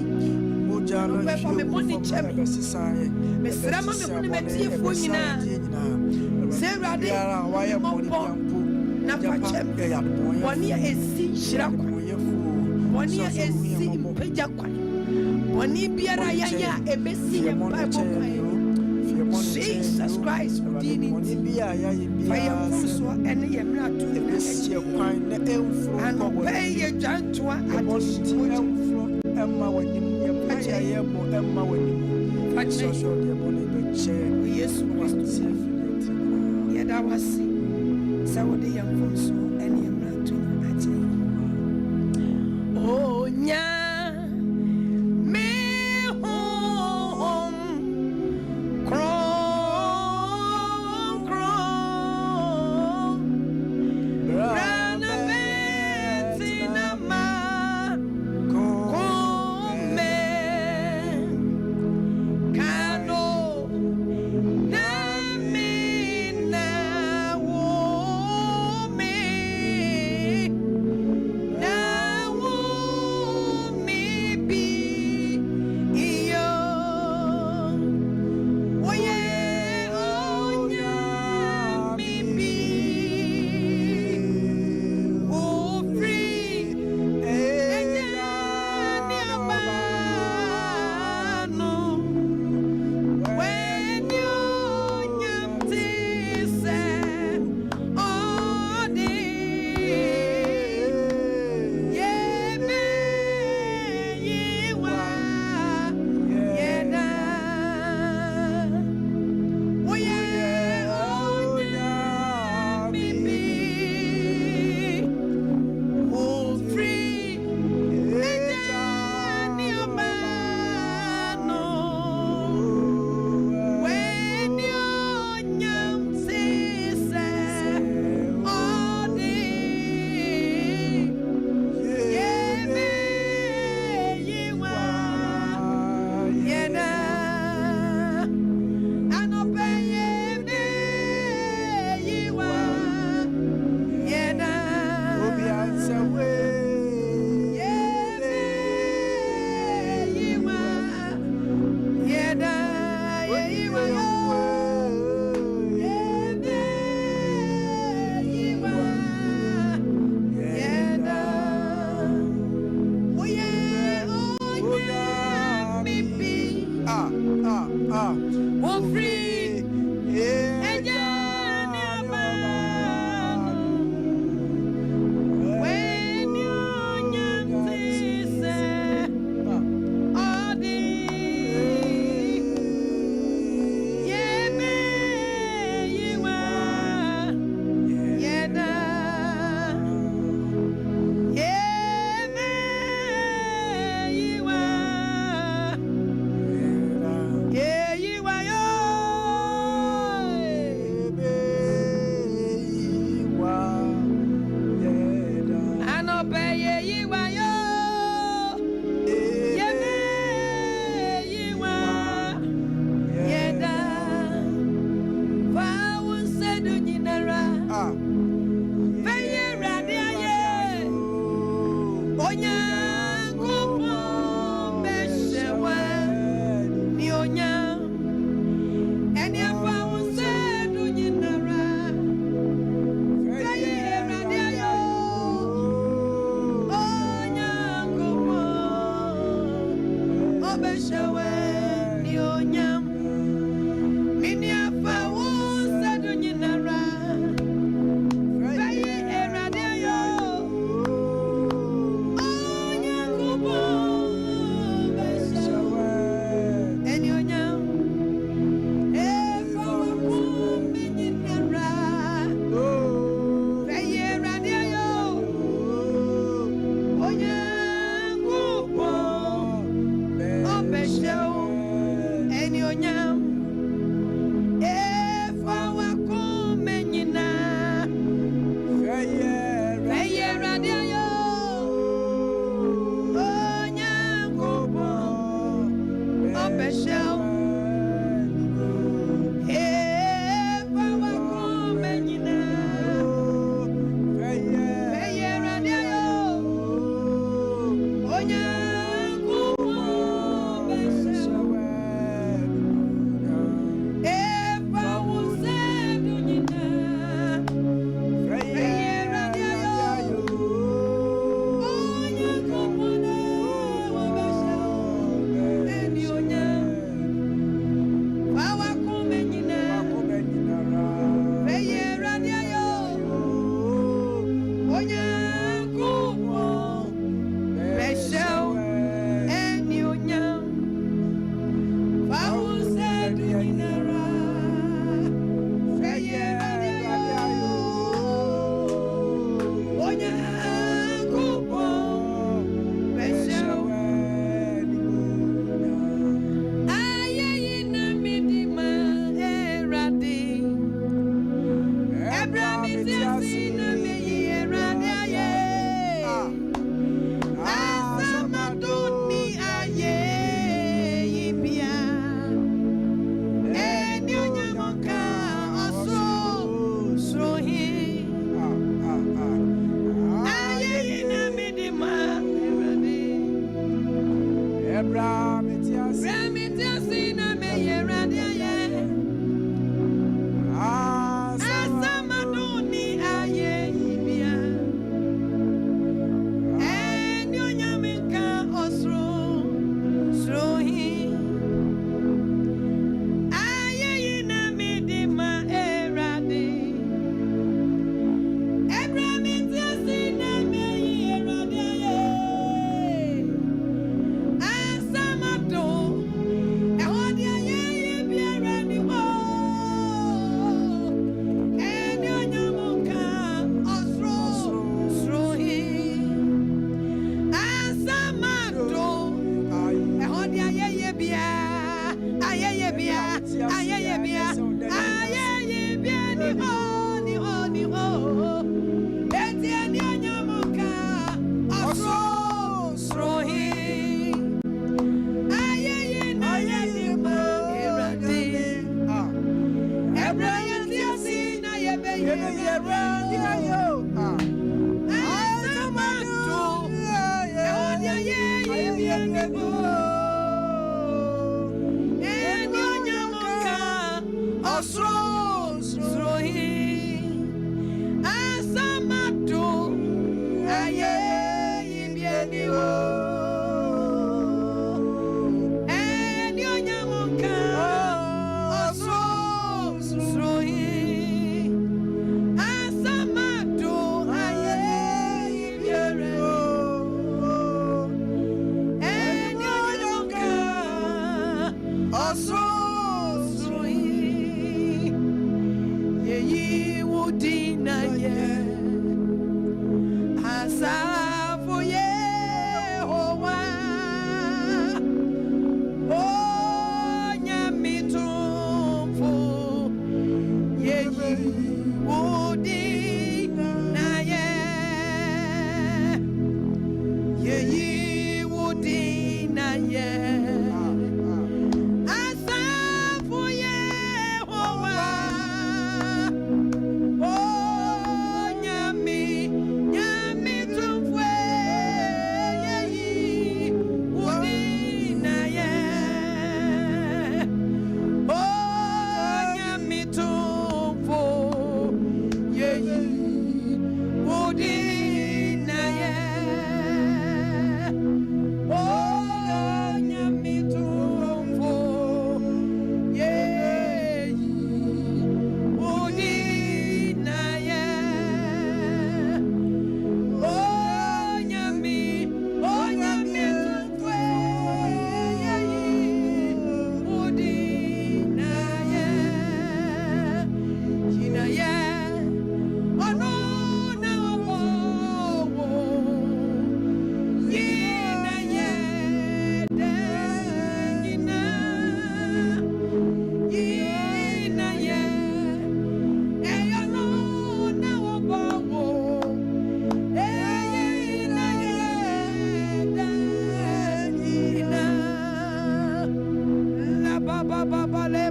mogya no bɛfa me bɔne kyɛ me bɛsesaeɛ mesrɛ ma me ho ne matiefoɔ nyinaa sɛ Awurade mmɔbɔ na fa kyɛ me bɔne a ɛsi hyira kwan bɔne a ɛsi mpagya kwan bɔne biara yɛyɛ a ɛbɛsi yɛ mpaebɔ kwan Jesus Christ wo din nti fa yɛ mforosoɔ ɛne yɛ mmarato nyinaa akyi anɔpɛ yɛ dwantoa adehyemogya Emma when you Emma when you social Yesu Kristo yɛda wase sɛ wode yɛ mfomsoɔ ɛne yɛ mmarato akyɛ onya me hom kron rana betina ma Obesho, and your yam. If I were Kumenina, Faye Radio, oh, Yam, Obesho.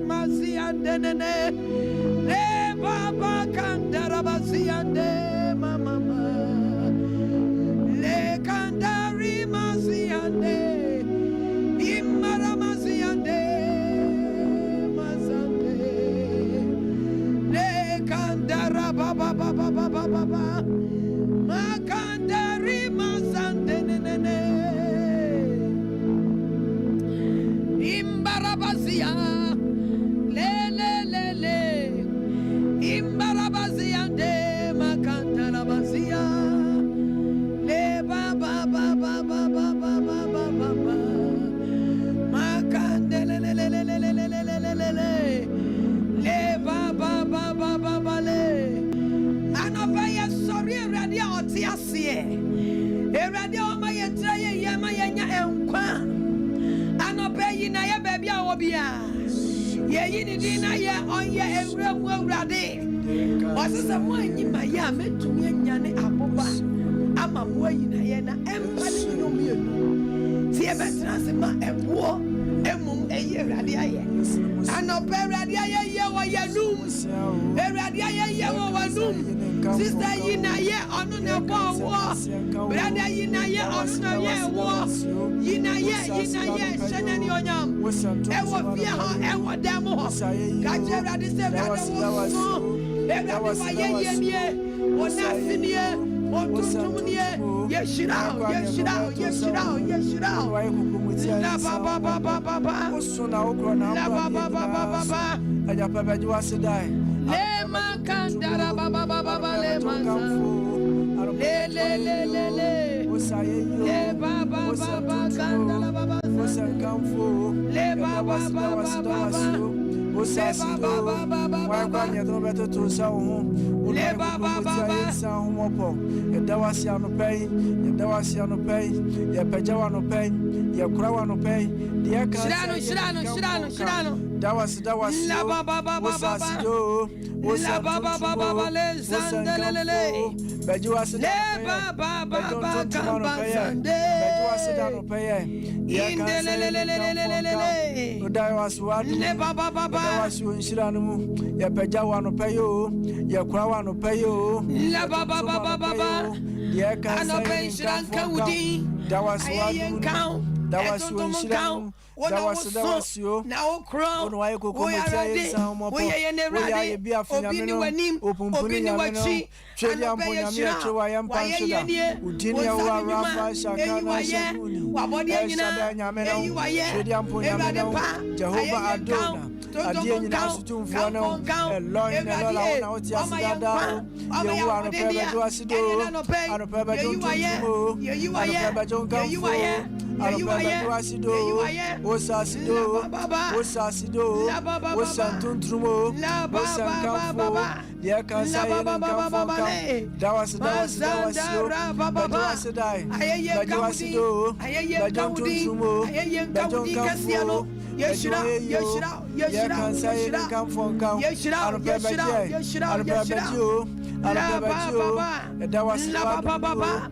maziande nene le baba kandara baziande mama le kandari maziande imara maziande mazande le kandara baba baba baba baba makandari mazande nene imbarabazia le imbarabazia de makantalabazia le baba baba baba baba baba makandele le baba baba baba le anobaya sorry radio otiasie radio maye traye yema yenya enkwa anopeyi na ye baby awobia ye yini di na ye onye ewrewu awrade osese mo anyi ma ye ametumi anyane aboba ama mo ayi na ye na empa ni no mienu ti e betra se ma ebuo emum eye awrade aye anope awrade aye ye wo ye num awrade aye ye wo wanum sister yi na ye onu na bo wo brother yi na ye onu na ye wo yina ye shenani onyam ewo fie ho ewo dem ho ka jerade se brother wo brother wa ye nie wona finie otuntumnie yeshira la baba osuna okro na baba aja papa ji wasidai le makandara baba le manza le le baba kandara baba le baba Osasido, why can't you better to sound home? Sound mopo, your dawasi no pay, your dawasi no pay, your pajawa no pay, your crow no pay, the Shirano, Dawas, la baba, Bajuas, was you in Shiranu, your pajawa no payo, your crow no payo, la baba, yeah, can't pay Shiran that was one count. That was you in Shiranu. That was you. Now, crown, why go come and some more? We are be a phenomenon. Open Puniwachi, Chilian Punamia, I am Panchia, Udinia, Rafa, Shakana, Chilian Punamia, Jehovah Adona. Adie nyina sutum fo na elon na la na oti asidada ye wu ano pebe do asido ano pebe do tumo ano pebe do kanfo ano pebe do asido osasido osantuntrumo osankanfo ye kansa ye kanfo kan dawasio bado asidai bado asido bado tuntrumo bado kanfo Yeshira, come from count. Yeshira, that was La Baba,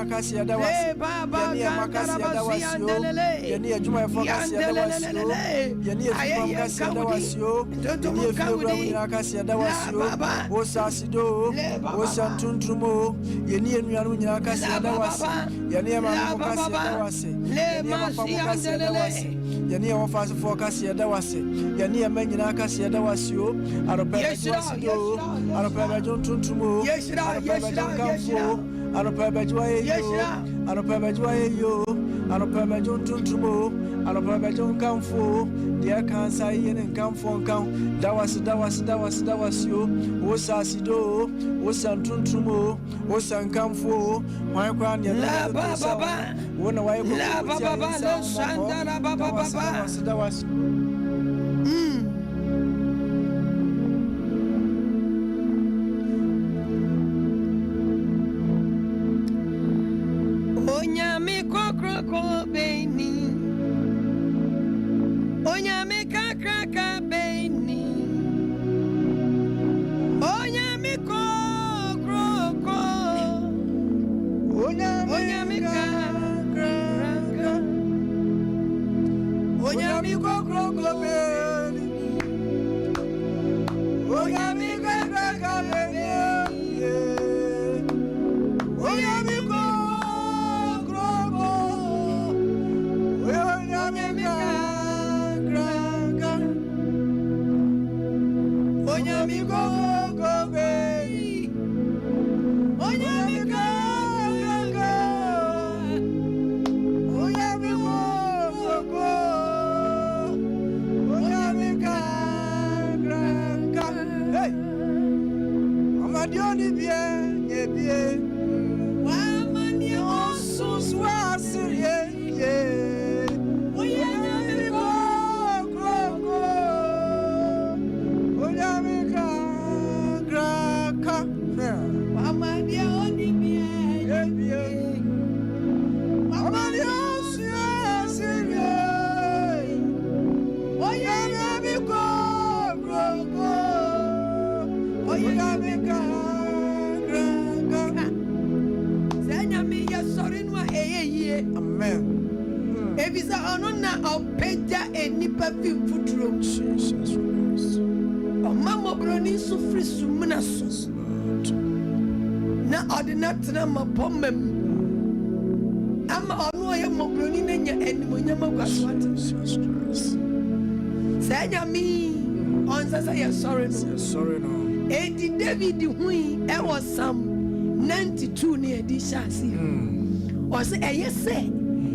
Casia, that was Macasia, that was you. Near Juma Focasia, that was you. Near Casia, that was you. Osasido, Osantuntrumo, Yenian Yanunacasia, that was Yaniama Focasia, that was it. Yania offers a focus here, that was it. Yania Manaka, that was you. I don't pay you. I don't pay John Tuntumo. Yes, I don't pay John Campo. I don't pay Joy. I don't pay Joy. I don't pay John Tuntumo. I don't pay John Campo. Dear cancer and come from count. That was you. Osasido, Osan Tuntumo, Osan Campo. My grand, La Baba. One away, La Baba, Sandra Baba. That was. Onyame kokro beni. Onyame kakra beni. Onyame kokro. Onyame kakra. Onyame kokro beni. Sorry no. Edi David hui was Psalm 92 near Dishasi. Or say yes say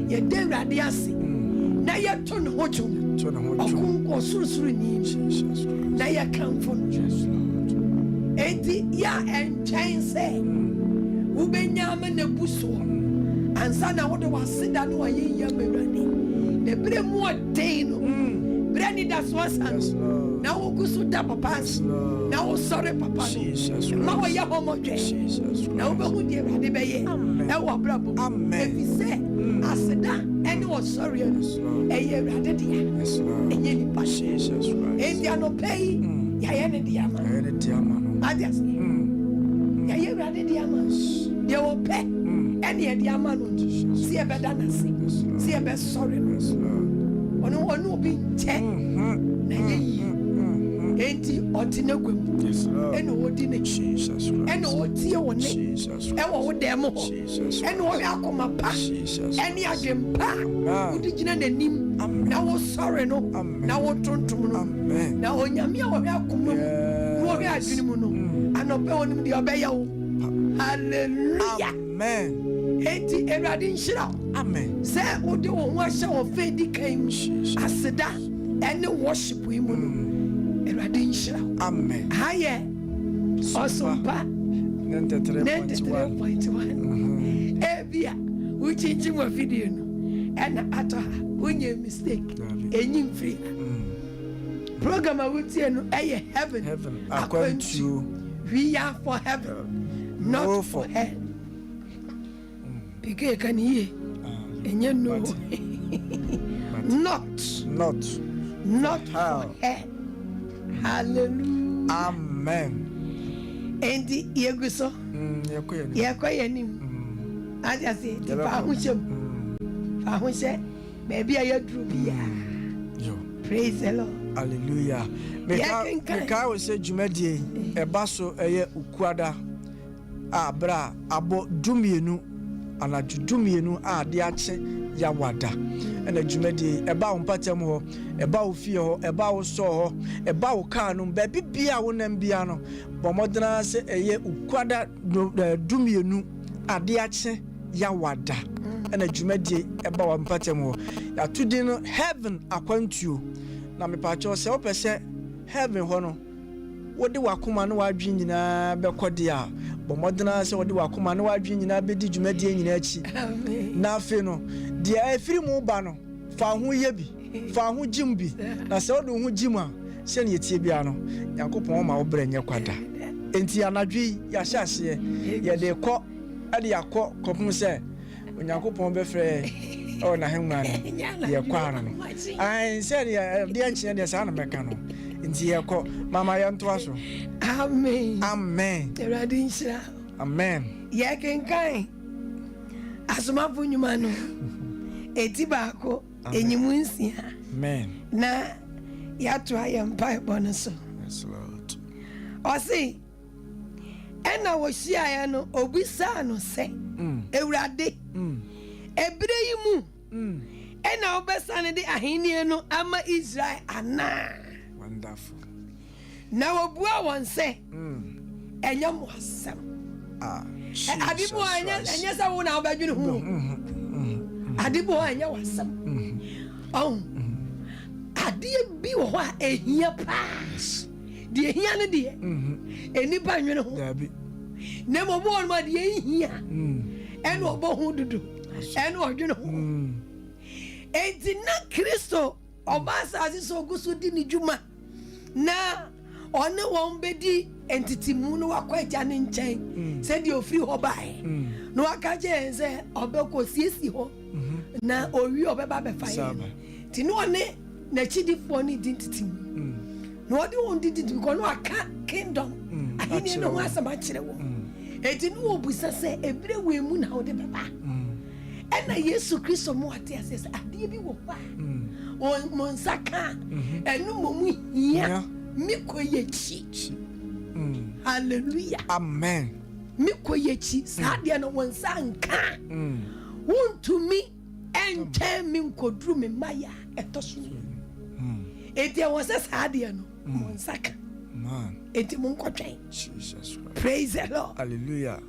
ye de radiasi. Na ya ton hocho. Okunko surusuru ni. Na ya kamfo. Edi ya enchain say. Ubenyama ne buso. Ansa na wode wasida no aye ya mewrani. Ne bre mu odeno. Brani that's what's now we go so da papa. Now sorry papa. Now we have homo Jesus. Now we who dey rade be ye. E wa brabo. If you say aseda any was sorry. E ye rade dia. Enye ni pa Jesus. E dia no pay. Ya ye ne dia ma. Ya ne dia ma no. Adias. Ya ye rade dia ma. Dia wo pay. Any ye dia ma no. See e be da na see. See e be sorry no. Ono bi che. Na ye enti otine gwem eno wodi ne Jesus eno wotie woni ewo wo dem ho eno wo akoma pa eni adwem pa wodi gina nanim na wo sorry no na wo tontom no na onyame wo akoma wo bi adwene mu no anope wonim de obeya wo hallelujah amen enti erade nshira amen se wodi wo ho ahye wo fe di kan aseda ene worship wi mu no amen. Haye. SOMPA 93.1. Ebia, we change my video no. And atoha, unye mistake. Enyim free. Program we tie no heaven. Akwantuo. We are for heaven, not for hell. Pike kan here. Enye no. Not for hell. Hallelujah. Amen. Endi yeguso. Yekoyenim. Aja say ti fa hunsem. Fa hunse baby ayadru bia. Yo. Praise the Lord. Hallelujah. Meka we say dwumadie eba so eye ukuada abra abo dumienu anaju dumienu ade ache ya wada ena dwumadie eba wo mpatem ho eba wo fie ho eba wo so ho eba wo kaa no ba bibia wo nam bia no bomodena se eye ukuada dumienu ade ache ya wada ena dwumadie eba wo mpatem ho ya tudi no heaven akwantuo na me pa cho se opese heaven ho no wodi wakoma no wadwe nyina bekode a bomodena se wodi wakoma no wadwe nyina bedi dwumadie nyina achi na afi no de afiri mu ba no fa ho yebi fa ho jimbi na se wodi ho jima se ne yetie bia no yakopon ma wo branye kwada enti anadwe ya hyase ye de kɔ ade yakɔ kopum se onyankopon be frɛ o na hemma no ye kwara no ai se de anchine de sa na meka no nti ye kɔ mama ye nto aso amen amen eradi nshira amen ye kenkan asoma vunyuma no eti baako enyimu nsia amen na ya to ayempa bono so yes lord osi ena wo hia ya no obisa no se ewrade ebire yi mu ena obesane de ahenie no ama Israel ana. Wonderful. Na obua won se enya mo asem. Adibo anya sa wo na obadwene hu. Adibo anya wasem. Adie bi wo ho a ehia pass. De ehia ne de. Enipa nwene ho. Tabi. Ne mo bo no de ehia. Ene obo ho dudu. Ene odwene ho. Enti na Kristo oba asase so gusu di ni dwuma. Na one won bedi entity mu no akwaja ne nchen. Se de ofri ho bae. No akaje se obeko siesi ho. Na owi obeba be faye. Ti no one na chidifo ni identity mu. No odi won identity because no aka kingdom. Ahini no ho asama kire wo. Eti no obusa se ebre we mu na ode baba. Ena Yesu Kristo mo ate ase ade bi wo ba. Mo nsaka. Enu mo mu hia. Mi koyechi. Hallelujah. Amen. Mi koyechi saade no wonsa nka. Wontu mi ente mi nkodru me maya etoso. Eti won se saade no wonsaka. Man. Eti mo nkotwen. Jesus Christ. Praise the Lord. Hallelujah.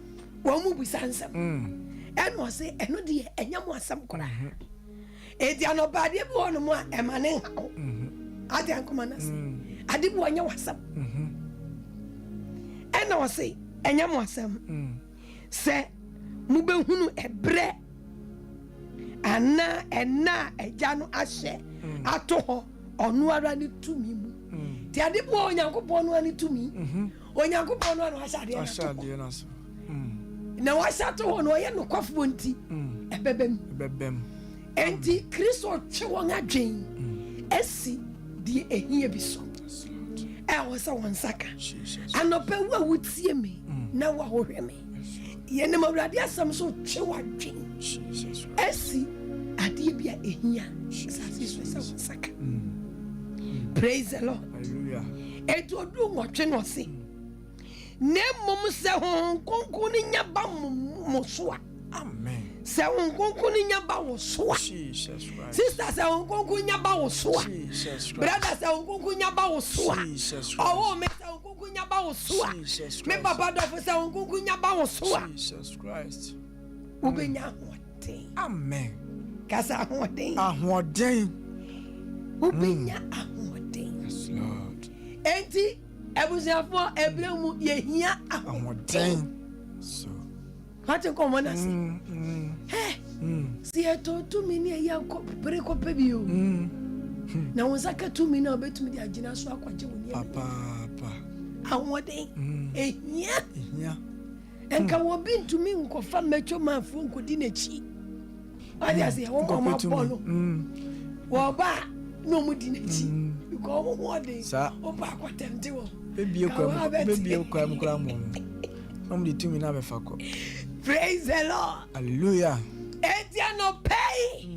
Wo mu busansam. Eno se eno de enya mo asam kora. Eti anobade bi wono mo emane hawo. Ade ankoma na se. Ade bi wonya wasam. Eno se enya mo asam. Se mu be hunu ebre ana ena eja no ahye ato ho onu ara ni tumi mu. Ti ade bi onyankopon no ani tumi. Onyankopon no ano asade na. Asade na so. Na wasato ho no ye no kwafo nti ebebem enti Kristo twe won adwen esi die ehie bi so wasa won saka anope wa wutie me na wa hohwe me ye ne mawrade asam so twe wadwen esi ade bi a ehia sase so won saka. Praise the Lord. Hallelujah. Eto du nwotwe no se ne mom se hon konko ni nya ba mo so a. Amen. Se hon konko ni nya ba wo so a. Jesus Christ. Sister se hon konko nya ba wo so a. Jesus Christ. Brother se hon konko nya ba wo so a. Jesus Christ. Oh me se hon konko nya ba wo so a. Jesus Christ. Me papa do se hon konko nya ba wo so a. Jesus Christ. Ubenya hoden. Amen. Kasa hoden. Ahoden. Ubenya ahoden. Yes Lord. Enti ebusiafo ebremu yehia ahoden. So Hati komo na se. Si eto tu mini ya ko bere ko pebi o. Na wonsaka tu mini obetumi di agina so akwaje woni. Papa. Ahoden. Ehia. Enka wo bi ntumi nkofa mecho manfo nkodi na chi. Ade ase wo ko ma bolo. Wo ba no mu di na chi. Because wo de. O ba kwatemte wo. Bebi ekwa mkura mo. Omdi tu mini abefa ko. Praise the Lord. Hallelujah. Etia no pay.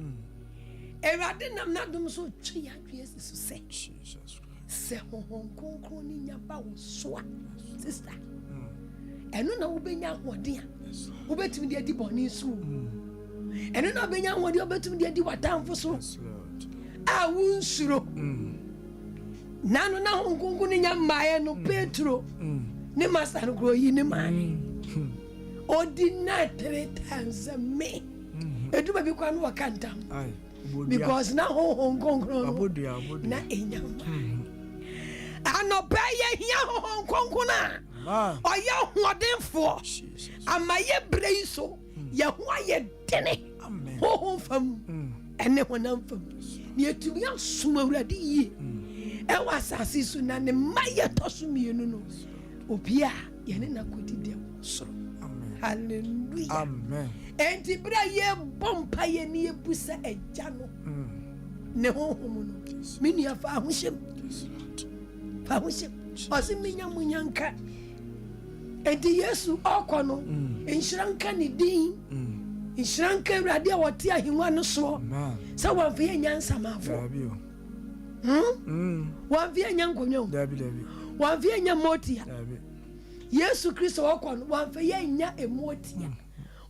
Erade nam na dum so twi ya Jesus so say. Jesus Christ. Se honhon konkron ni nya ba wo so a. Sister. Eno na wo benya hoden a. Wo betimi de adi boni so. Eno na benya hoden wo betimi de adi watamfo so. Yes Lord. A wo nsuro. Nano na honhon konkron ni nya maaye no Petro. Ne master no grow yi ne maame. Ordinary 3 times a me. Edu baby kwa no wakantam. Because na honhon konkron na enyamba. Anope ye hia honhon konkron na. Oya hodenfo. Amaye brei so. Ye ho aye dene. Amen. Honhon fam. Ene honam fam. Ni etumi asum awurade yi. E wasase so na ne maye tosumienu no. Obia ye ne na kodi de so. Hallelujah. Amen. Enti bra ye bompa ye ni ebusa eja no. Ne honhom no. Mini afa ahoshem. Fa ahoshem. Osi minya munyanka. Enti Yesu okono. Enhyiranka ni din. Enhyiranka Awurade a wote ahengua no so. Sa wanfa ye nyansa mafo. Wanfa ye nyankonyo. Dabi. Wanfa ye nyamotia. Yesu Kristo wakono wanfa ye nya emotia.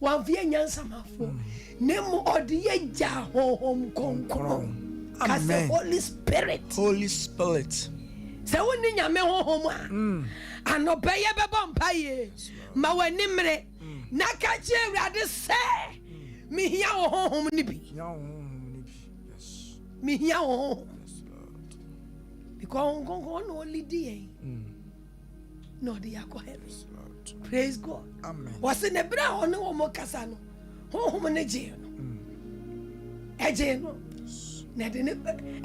One via Yansamafo. Nemo or the Yaja home concron. As the Holy Spirit. Holy Spirit. So when you me home, and obey a vampire. Mawa nimre. Nakache rather say. Me here home nibi. Yes. Me here home. Because on only day. No, they are heaven. Praise God. Amen. Was in a brown no more casano. Home in a jail. A jail. Nothing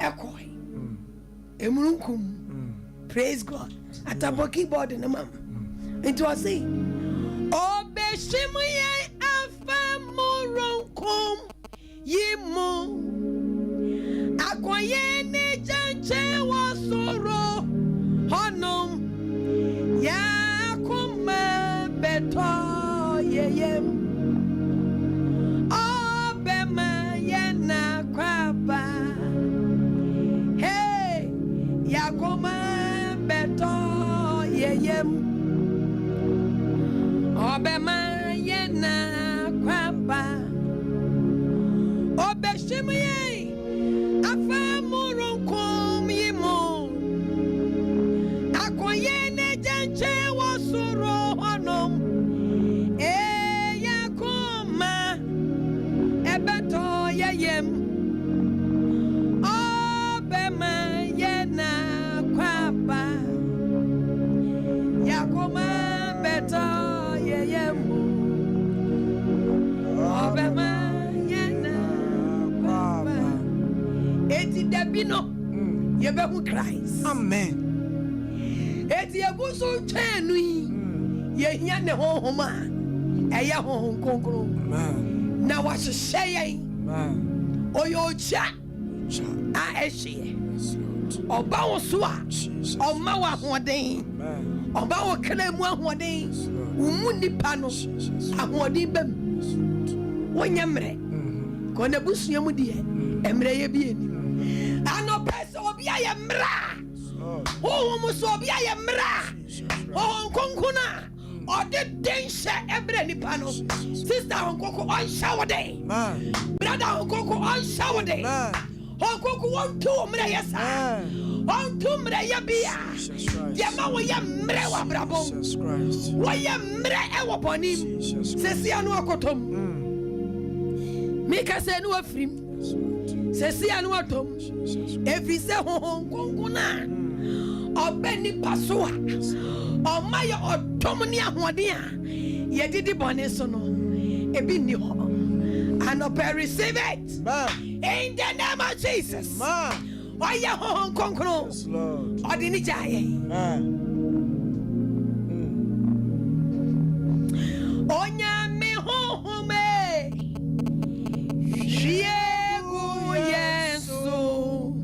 a coy. Emrunkum. Praise God. At a keyboard in a mum. It was a oh, Beshimuye Afamurunkum ye mo. Akoyene Janche was sorrow. Honum. Yakuma beto yeyem obema yena kwaba hey yakuma beto yeyem obema yena kwaba obeshimu ye afamurunkum yimo akoyene janche wasuro honom yakuma ebeto yeyem obema yena kwaba yakuma beto yeyem obema yena kwaba eti dabino yebehu Christ. Amen. Eti eguso twenu ye hia ne honhoma eye honhom konkro na wahyehyɛ yɛn oyocha a ehye oba wo so a ɔma wo ahoɔden ɔba wo kra mu ahoɔden wo mu nipa no ahoɔden bam wonya mmerɛ ko na busua mu deɛ mmerɛ yɛ bi ani anɔpɛ sɛ obi ayɛ mmerɛ oh, Musobia Yamra. Oh, Konkuna. Or the danger every nipano. Sister Coco on shower day. Brother Coco on shower day. Oh, Coco on 2 Mrayasa. On 2 Mrayabia. Yamawa Yamrewa Brabo. Why Yamre Ewa Ponim? Sesiano Akotom. Make us a new free. Sesiano Atom. If he said home Konkuna. Obeni pasua o maya odomni ahodia ye didi bone so no ebi ni ho and receive it in the name of Jesus oya ho konkro odini jaye onya mi ho me shiegu yesu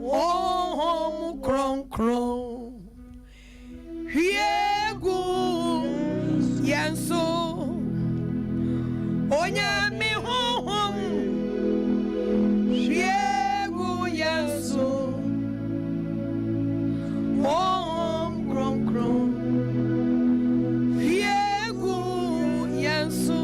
oh kron kron hiegu yanso onya mi honhom hiegu yanso oh kron kron hiegu yanso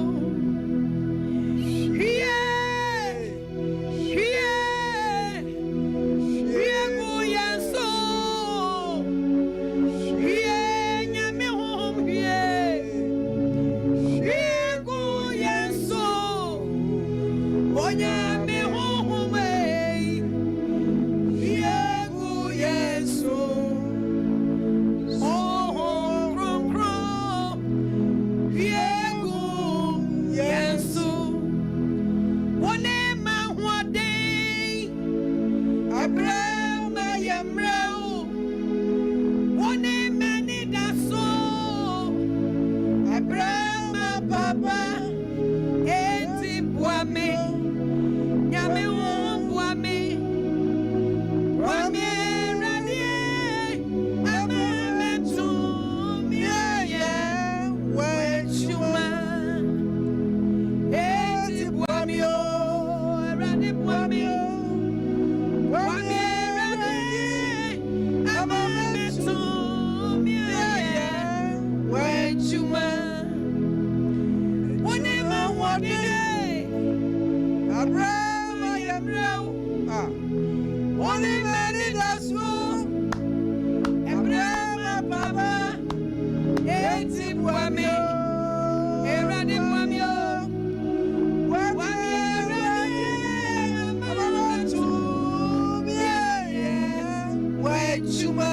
Wame Only many that's who Abraham Baba Eti Wami Eradi Wamio Wami Amatu Wait Chuma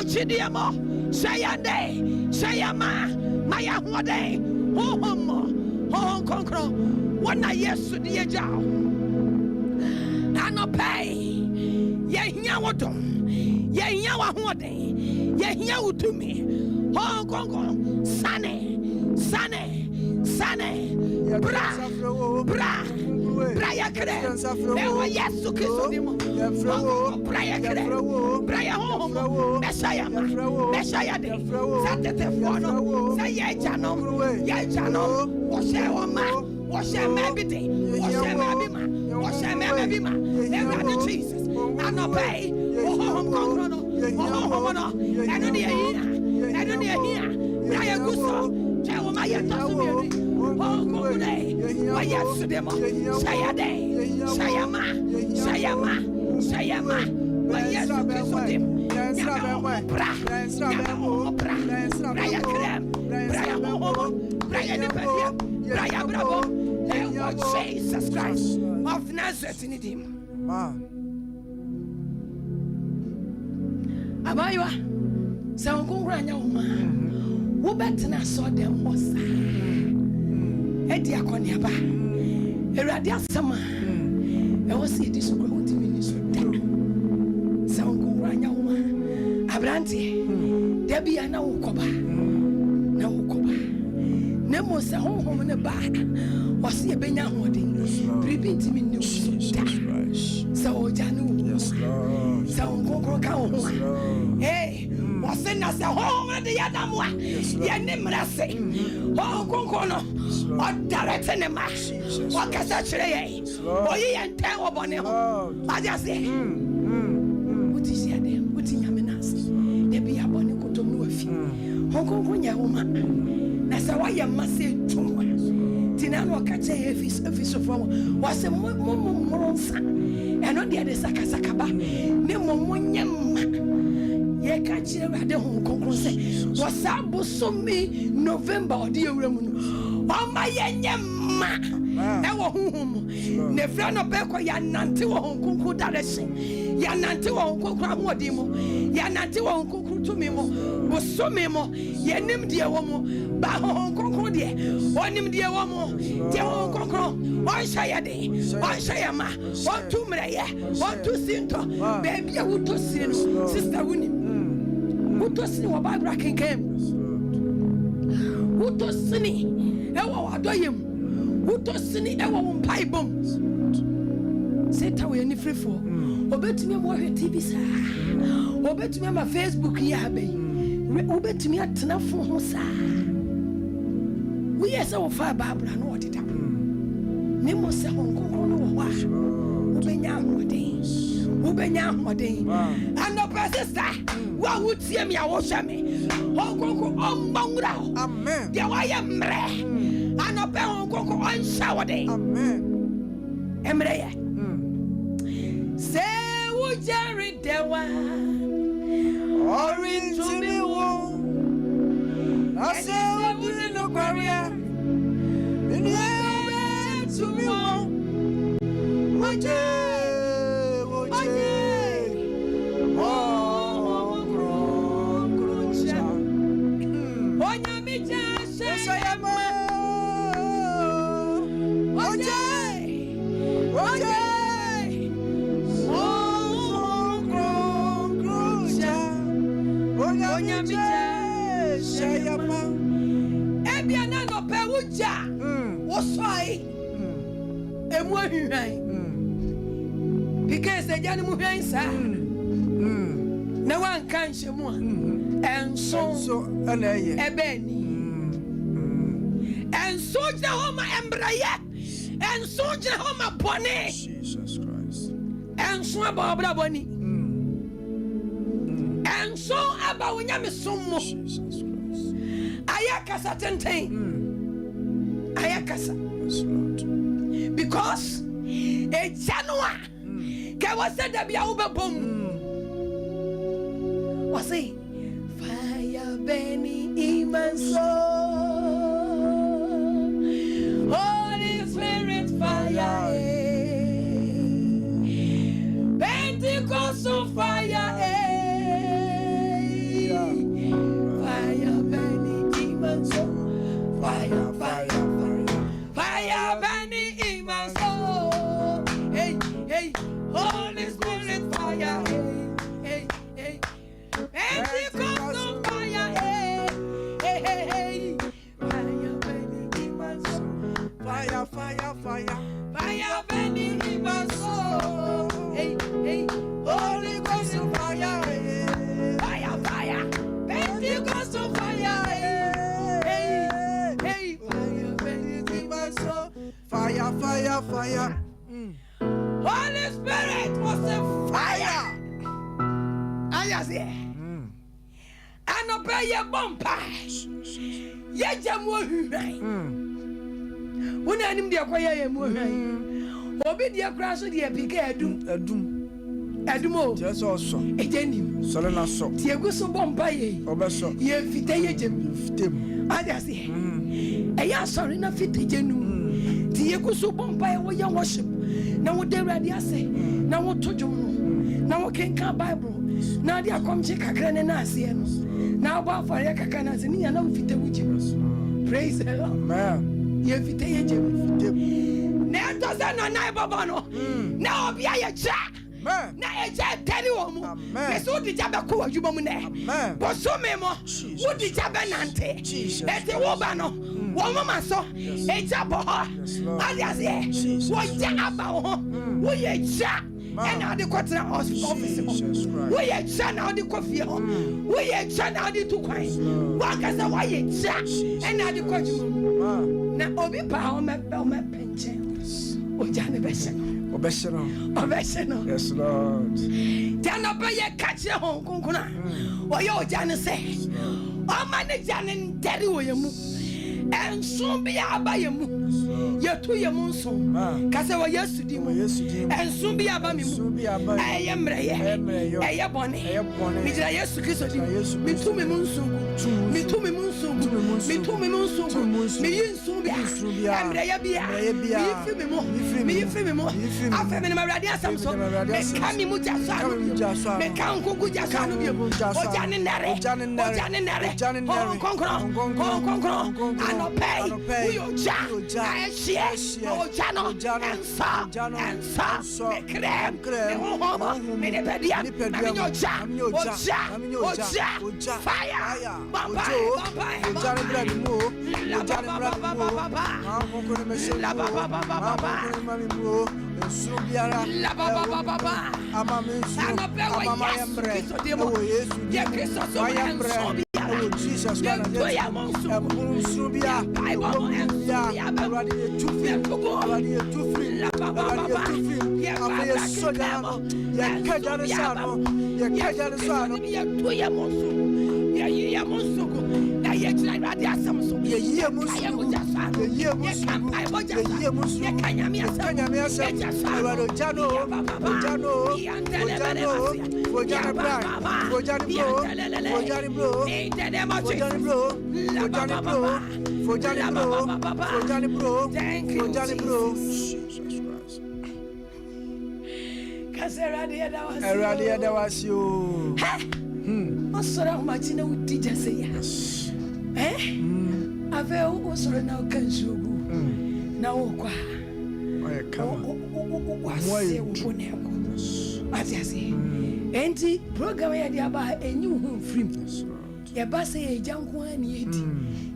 Chidiamo, Sayande, Sayama, Maya Hode, Homo, Hong Concro, one I yes to the Jao. Ano pay, Yawatum, Yawa Hode, Yahu to me, Hong Congo, Sane, Bra, Braya Kre, yes to kiss Braya Kre, Braya Home, Messiah, Satetefono, say Yajano, Washama, Washamabity, Washamabima, and Jesus, and obey, Home Congo, and on the here, Braya Gusso, Jawamaya Tasumi, Hong Kong, yes to them, Sayade, Sayama, yes to them. Jesus Christ of Nazareth in him. Abaywa, so go run your man. Who better saw them was Eddie Akoniaba. Eradia Sama. I was see this growing to ministry. Sound go run your man. Abranti, Debbie, and now Koba. Nemo sa home in the back. Was see a benya holding. Repeat me new. So Janu. Sound go count. Hey, was in us a home at the Adamwa. Yanimrase. Oh, Concono. Or directing a match. What can such a boy and tell about him? I just say, what is your name? What in your menace? There be a bonny coat of no few. Hong Kong, woman. That's why you must say too much. Tinano catch a fish of one was a moron son. And on the other Sakasakaba, chire ade ho konkron se was abosomi November odi ewura mu no o ma yenye ma e wo honhom ne fra no be ko ya nante wo ho konkron direction ya nante wo ho konkron ahodi mu ya nante wo ho konkron tumi mu bosomi mu yenim de wo mu ba ho konkron de onim de wo mu de ho konkron on shaya de on shaya ma on tu mreye on tu sinto baby ya wuto sinu sister wuni wuto sinu wa Bible kenkem wuto sini ewa wadoyem wuto sini ewa mpaibom seta we ni frefo obetumi mo hwe TV sa obetumi ma Facebook ya be obetumi atena fo ho sa we yes o fa Bible no odida nemo se honkonko no wo wa ubenya hoden and the sister wa wutie me awosha me honkonko ombongra amen dia wa ye mre and ope honkonko on shawode amen emre ye se wo jerry dewa orin to me wo ase wo no kwaria eni to me wo oje because the janimu hansa na wan kan shemu enso ebeni enso jina homa embraye enso jina homa boni Jesus Christ enso ababra boni enso aba wonya mesommo Jesus Christ ayakasa tenten ayakasa yes Lord because a Janua can was said to be a boom was say fire Benny even so Holy Spirit fire Pentecostal fire fire Benny even so fire Benny even so Holy Spirit fire, hey, Pentecostal fire, hey, fire, burning in my soul, fire, burning in my soul, hey, Holy Ghost fire, fire, Pentecostal fire, hey, fire, burning in my soul, fire. Holy Spirit was a fire. I say, and obey your bumper. Ye jamu hurai. When I nim the acquire hurai. Obi the crash of the epic Edumo. Just also a genuine Solana so. Tiaguso bumper ye. Obeso. Ye fite jem. I say, a ya sorry na fite genuine. Tiaguso bumper we your worship. Na wo de ready ase na wo tojo no na wo kenka Bible na dia komche kakra ne na ase no na wo afare kakra na ase ni ya na wo fite wuji praise the Lord amen ye fite ye je fite na to se no na baba no na obi aye cha na e cha teri wo mu be so di jabe ko adwuma mu ne bo so me mo wo di jabe nante e te wo ba no wo mama so e cha bo alias ye wo ja aba wo wo ye cha and now the quarter office wo ye cha na the coffee ho wo ye cha na the to kwan wa ka say wo ye cha and now the kwaju na obi pa o me penche o ja ne be se Obeseno. Yes, Lord. Jana be ye catch ye hon kunkuna. O ye o jana say. O man jana nderi wo ye mu. and soon be abayamu. Yatu yamunso. Kasa wa Yesu dimu. And soon be abamimu. I am Raya. I am Bonnie. Mitra Yesu Christo. Me to me munsungu. Me to me munsungu. Me to me munsungu. Me yinsubia. I'm Raya Bia. Me fimi mo. Afemi na radia samso. Me kami mujasa. Me kan kuku jasa no bi. Ojane nare. Konkro. Anopay. Uyoja. Aishie. Ojano. Ensa. Me krem. Me homo. Me nepedia. Me nyoja. Oja. Fire. Baba. That was you. Osora machina udija say yes. Ave osora na kansugu. Na okwa. Oya kama. Wase uboneko. Atiase. Enti program ya dia ba enyu hu frim. Ya ba say e janko ani edi.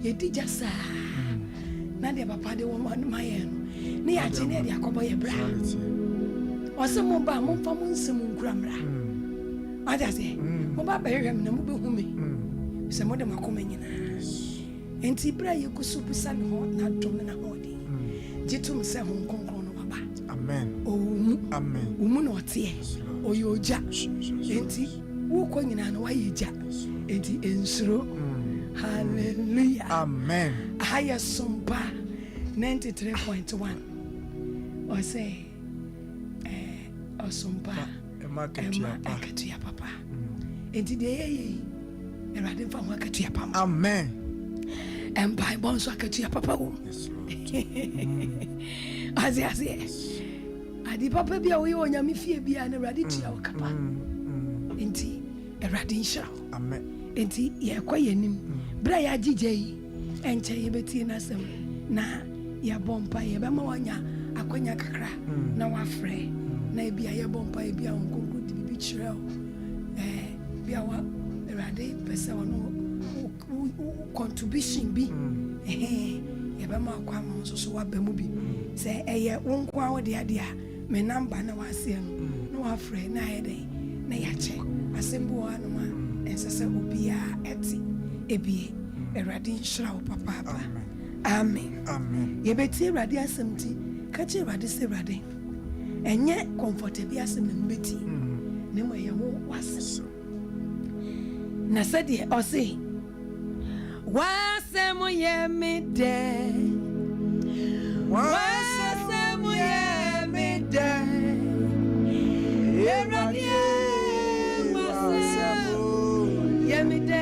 Yedija sa. Na de papa de woman maye no. Ne ya tene de akobo ye bra. Osemo ba mo fa mo nsem nkuramra. Atiase. Mo ba behwem na mo behu me. Se mo de makoma nyina. Enti bra ye kusubusa ne ho na dom na ho de. Jitum se ho nkonkon no baba. Amen. Amen. Umu no tie. Oyoja. Enti wo ko nyina no wa yeja. Enti ensuro. Hallelujah. Amen. Haya SOMPA 93.1. O say SOMPA Akatua papa. Enti de ye Erade fa ho akatua papa. Amen. And Bible so akatua papa wo. Yes, Lord. Azi. Adi papa bia wo onyame fie bia na Erade tia wo kapa. Enti Erade insha. Amen. Enti ye kwa yanim. Bra ya gigei enche ye betie na sem na ya bompa ye be ma wanya akwanya kakra na wafre na bia ye bompa ye bia onkonko di bibi chireo bia wa Erade pesa wono contribution bi ye be ma kwa mo so wa ba mu bi se eye wonko a wo de ade a me number na wase no na wafre na ye den na ya che asembu wa no ma ensese obia eti ebie Erade nshira wo papa. Amen. Ye beti Erade asemti ka che Erade se Erade enye comfortable asem na mbeti ne mo ye wo wase na sade o se wase mo ye me de wase mo ye me de Erade wase mo ye me de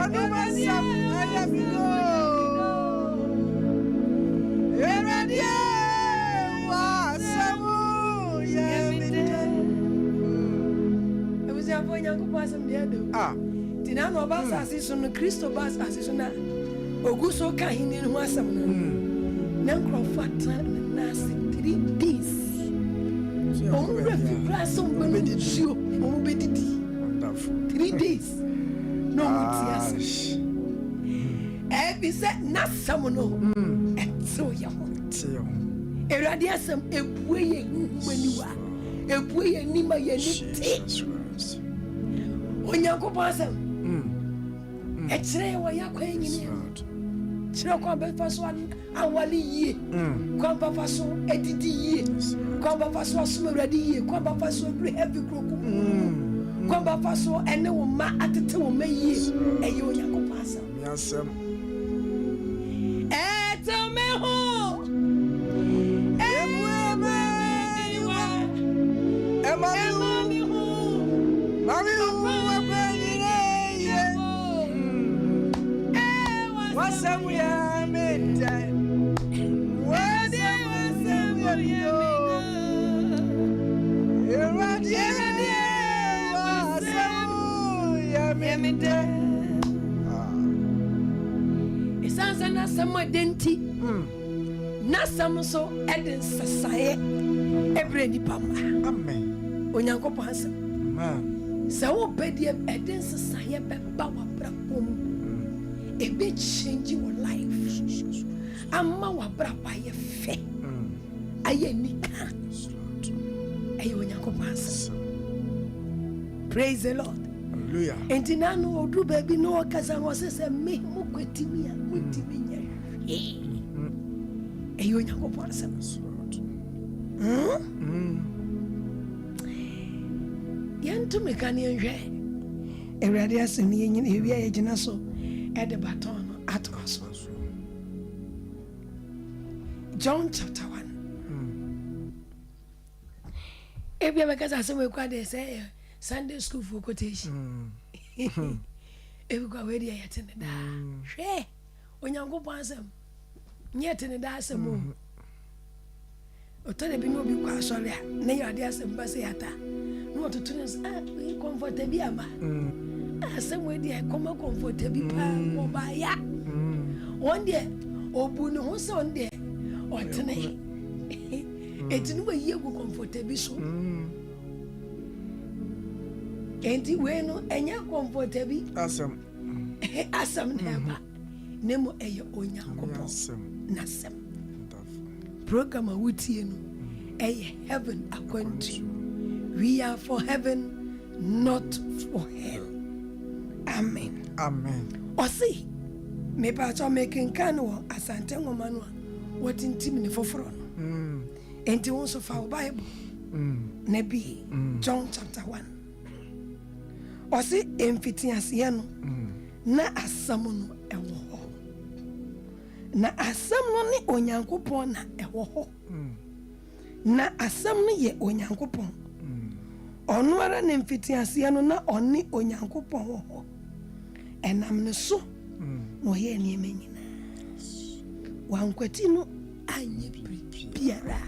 Onumasa ayamigo. Eradia wasamu yamide. Ebusi afọ Nyankopɔn asɛm deɛ do. Tina no ba asase so no Kristo ba asase so na ogu so ka hini no asɛm no. Na nkrɔfo atra na 3 days. Omu refi braso mbedidio, omu bedidi. 3 days. No mutias. Ebi se nasam no. Etso ya ho. Erade asem ebue ye humaniwa. Ebue ye nima ye nite. Onyankopɔn asem. Ekyere wo yakwa nyini. Kyerɛ kwa befa so awali yie. Kwa befa so edidi yie. Kwa befa so asoma erade yie. Kwa befa so ebre heavy kroku. Kwa befa so ene wo ma atete wo ma yie. Eye Onyankopɔn asem. Yasem. Eto me ho. Mami hu wapenye wasamu ya menta wasamu ya menta Isansa na sama denti na sam so eden sasaye ebre ni pamba. Amen. Onyankopɔn asɛm. Sɛ wo bɛdeɛ ɛde nsesaeɛ bɛba w'abrabɔ mu ebe change your life ama w'abrabɔ ayɛ fɛ ayɛ nika ɛyɛ Onyankopɔn asɛm. Praise the Lord. Hallelujah. Enti na no odu baabi no ɔkasa no ɔsɛ sɛ me mo kwatimi a mutimi nya ɛyɛ Onyankopɔn asɛm. Yantu mekani enhwe Ewurade asem ni nyina ewi a yegyina so ede baton no atwas. John chapter 1. Ebi abeka asem we kwa de say Sunday school for quotation. Ebi kwa we dia yetene da. Hwe Onyankopɔn asem nyetene da asem o. Otore bi no bi kwa asɔre a na Ewurade asem ba se yata. No to turns we comfortable ama. Asem dey come comfortable pa oba ya. One day obu no ho so dey otene. Etinu ba ye go comfortable so. Enti we no enya comfortable asem na ba. Nemo eye Onyankopɔn nasem. Program a wutie no eye heaven Akwantuo. We are for heaven, not for hell. Amen. Amen. Osi, me pa cho making kanwa asante ngomanu what intimini foforo no. Enti won so fa Bible. Nebi John chapter 1. Osi emfiti ase no na asam no ewo ho. Na asam no ni Onyankopɔn na ewo ho. Na asam no ye Onyankopɔn. Ono ara ne mfiti ase no na oni Onyankopɔn ho. Enam ne so no ye niema nyina. Wankwati no anye biara.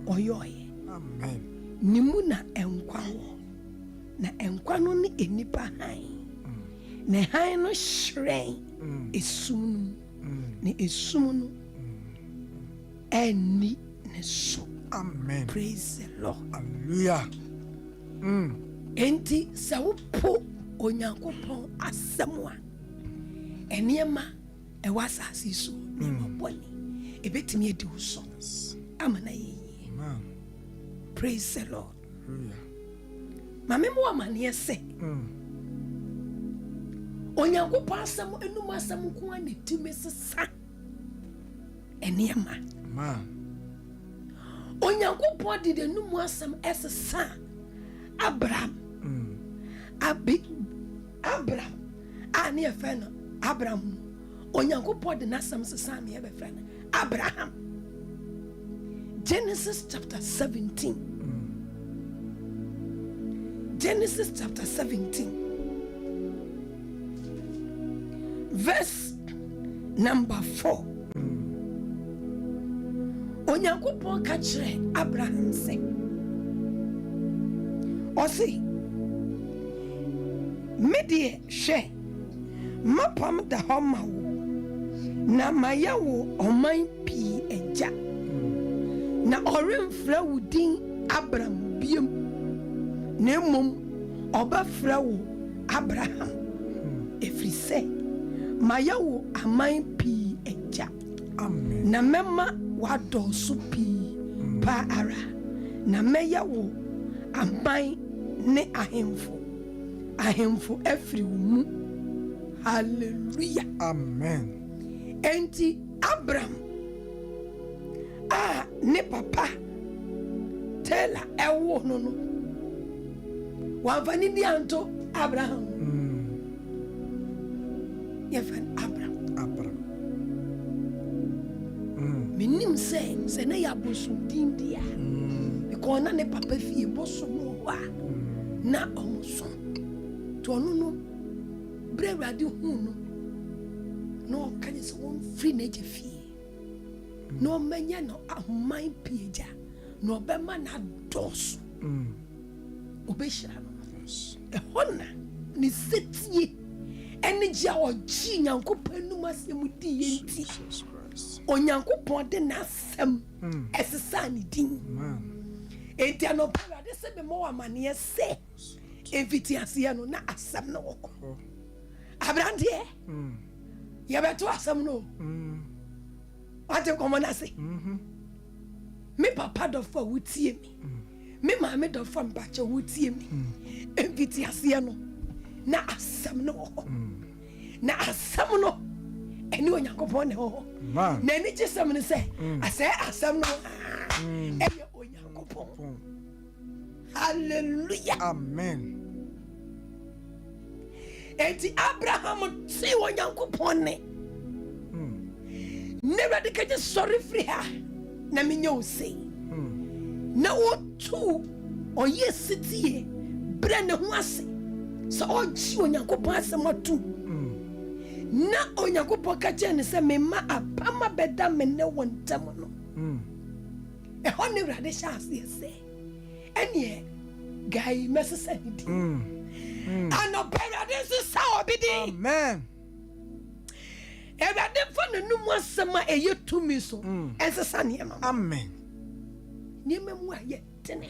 Oyoye. Amen. Nimu na enkwa wo. Na enkwa no ni enipa han. Na han no hyen esum ne esum no eni ne so. Amen. Praise the Lord. Hallelujah. Enti sa wo po Onyankopɔn asɛm a eniema ɛwɔ asase so ne mabɔne ebetimi edi wo so amana ye. Praise the Lord. Mame mo amane se Onyankopɔn asɛm enum asɛm ko an etime sesa eniema Onyankopɔn de enum asɛm esesa Abraham Abraham ani efe no Abraham Onyankopɔn de nasam sesa me ebe fe no Abraham. Genesis chapter 17. Genesis chapter 17. verse number 4. Onyankopɔn ka kyerɛ Abraham sɛ ɔse medie hwɛ mapam da hɔ ma wo na maya wo ɔman pii agya na ɔremfrɛ wo din Abraham biom na mmom ɔbɛfrɛ wo Abraham ɛfiri sɛ maya wo aman pii agya na mɛma wadɔɔso pii paa ara na mɛyɛ wo aman ne ahemfo afiri wo mu. Hallelujah. Amen. Enti Abraham ne papa Tela ɛwo no wamfani di anto Abraham. Yɛfan Abraham. Menim sɛ na yɛ abosomdin dia because na ne papa fie bosom wɔ hɔ a na ɔmosom to ɔno no brɛ Awurade hu no na ɔka ne sɛ wɔmfiri n'agya fie na ɔmɛnyɛ no ahoman pii agya na ɔbɛma no adɔɔso ɔbɛhyira no ɛhɔ na ne sɛtie ɛne gye a ɔgye Nyankopɔn anom asɛm di yɛ nti Onyankopɔn de n'asɛm ɛsesa ne din. Enti anɔpa Awurade sɛ mema wo amanneɛ sɛ ɛmfiti aseɛ no na asɛm no wɔ hɔ. Aberanteɛ yɛbɛto asɛm no wate nkɔmmɔ no ase. Me papa dɔfo a wotie me me maame dɔfo a mpakyɛ wotie me ɛmfiti aseɛ no na asɛm no wɔ hɔ. Na asɛm no ɛne Onyankopɔn ne hɔ. Na ɛne gye sɛm no sɛ asɛ asɛm no ɛyɛ Onyankopɔn. Hallelujah. Amen. Enti Abraham see Onyankopɔn ne Awurade ka gye sɔre firi ha na menyɛ wo sei na wotu ɔyɛ sitie brɛ ne ho ase sɛ ɔgye Onyankopɔn asɛm atu na Onyankopɔn ka kyerɛ ne sɛ mema apam abɛda me ne wo ntam no ɛhɔ ne Awurade hyɛ aseɛ sɛ ɛneɛ gai mɛsesa ne din anɔpa Awurade nsesa obi din. Amen. Awurade fa n'anum asɛm a ɛyɛ tumi so ɛnsesa nneɛma. Amen. Nneɛma mu a yɛ tene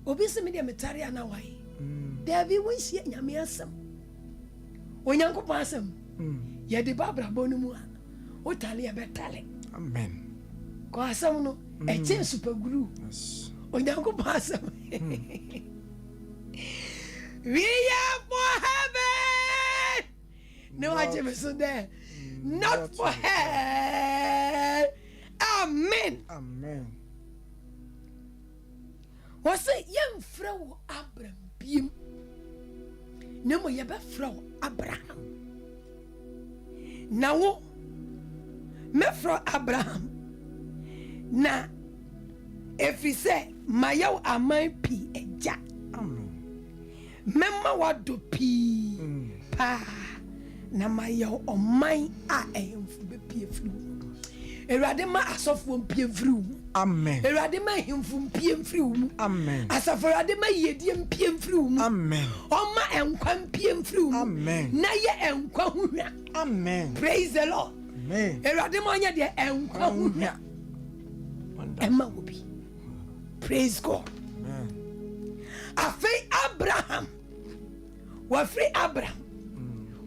obi sɛ me deɛ metare ana wae daabi wonhyia Nyame asɛm Onyankopɔn asɛm yɛde ba abrabɔ no mu a wotale yɛbɛtale. Amen. Kɔ asɛm no ɛkyɛ supaguru Onyankopɔn asɛm we are for heaven no agye me so there not for hell. Amen. Amen. Wɔsɛ yɛmfrɛ wo Abraham biem na mo yɛbɛfrɛ wo Abraham na wo mɛfrɛ Abraham na ɛfiri sɛ mayɛ wo aman pii agya mɛma wadɔ pii paa na mayɛ wo ɔman a ɛyɛmfo bɛpie firi wo Awurade ma asɔfoɔ mpie mfiri wo mu. Amen. Awurade ma ahemfo mpie mfiri wo mu. Amen. Asafo Awurade ma yedie mpie mfiri wo mu. Amen. Ɔma ɛnkwa mpie mfiri wo mu. Amen. Na yɛ ɛnkwa ho hwa. Amen. Praise the Lord. Amen. Awurade ma ɔnyɛ deɛ ɛnkwa ho hwa. Ɛma wo bi. Praise God. Amen. Afei Abraham. Wafiri Abraham.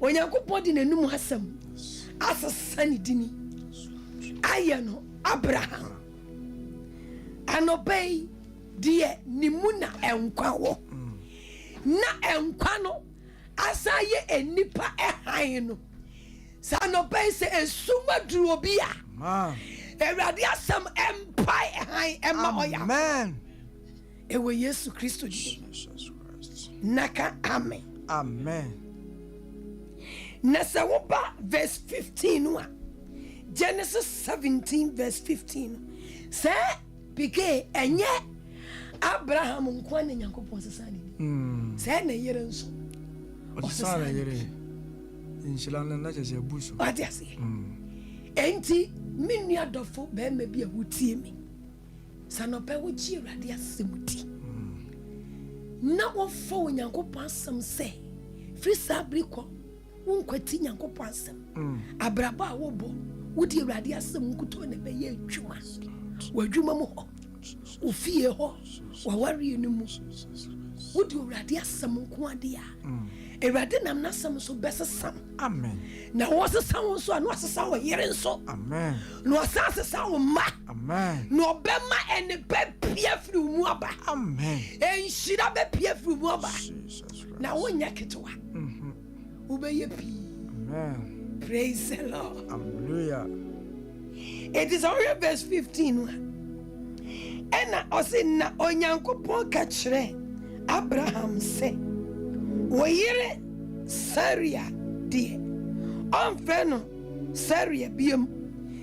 Onyankopɔn di n'anum asɛm. Asesa ne dini. Ayɛ no Abraham anɔpa yi deɛ ne mu na ɛnkwa wɔ na ɛnkwa no asa yɛ enipa ɛhan no saa anɔpa yi sɛ esuma duro bi a Awurade asɛm ɛmpae ɛhan ɛma ɔyɛ amen ɛwɔ Yesu Kristo di naka amen amen na sɛ woba verse 15 no a Genesis 17 verse 15 sɛ pike ɛnyɛ Abraham nkwa ne Nyankopɔn sesa ne sɛ na yere nso ɔsesa yere inhyira no na kyerɛ buso ɔte ase enti me nua dɔfo bɛrima bi a wotie me sanɔpɛ wogye Awurade asɛm ti na wɔfa Onyankopɔn asɛm sɛ firi saa bere kɔ wonkwati Nyankopɔn asɛm abrabɔ a wobɔ wodi Awurade asɛm nkutoo na bɛyɛ adwuma w'adwuma mu hɔ ofie hɔ w'awareɛ no mu wodi Awurade asɛm nko ade a Awurade nam n'asɛm so bɛsesam amen na wɔsesa wo nso a na wɔsesa wo yere nso amen na wɔsan asesa wo mma amen na ɔbɛma ɛne bɛpia firi wo mu aba amen ɛnhyira bɛpia firi wo mu aba na wonyɛ ketewa wobɛyɛ pii amen praise the Lord hallelujah. It is only verse 15 ɛna ɔse na Onyankopɔn ka kyerɛ Abraham sɛ wo yere Saria deɛ ɔmfrɛ no Saria biom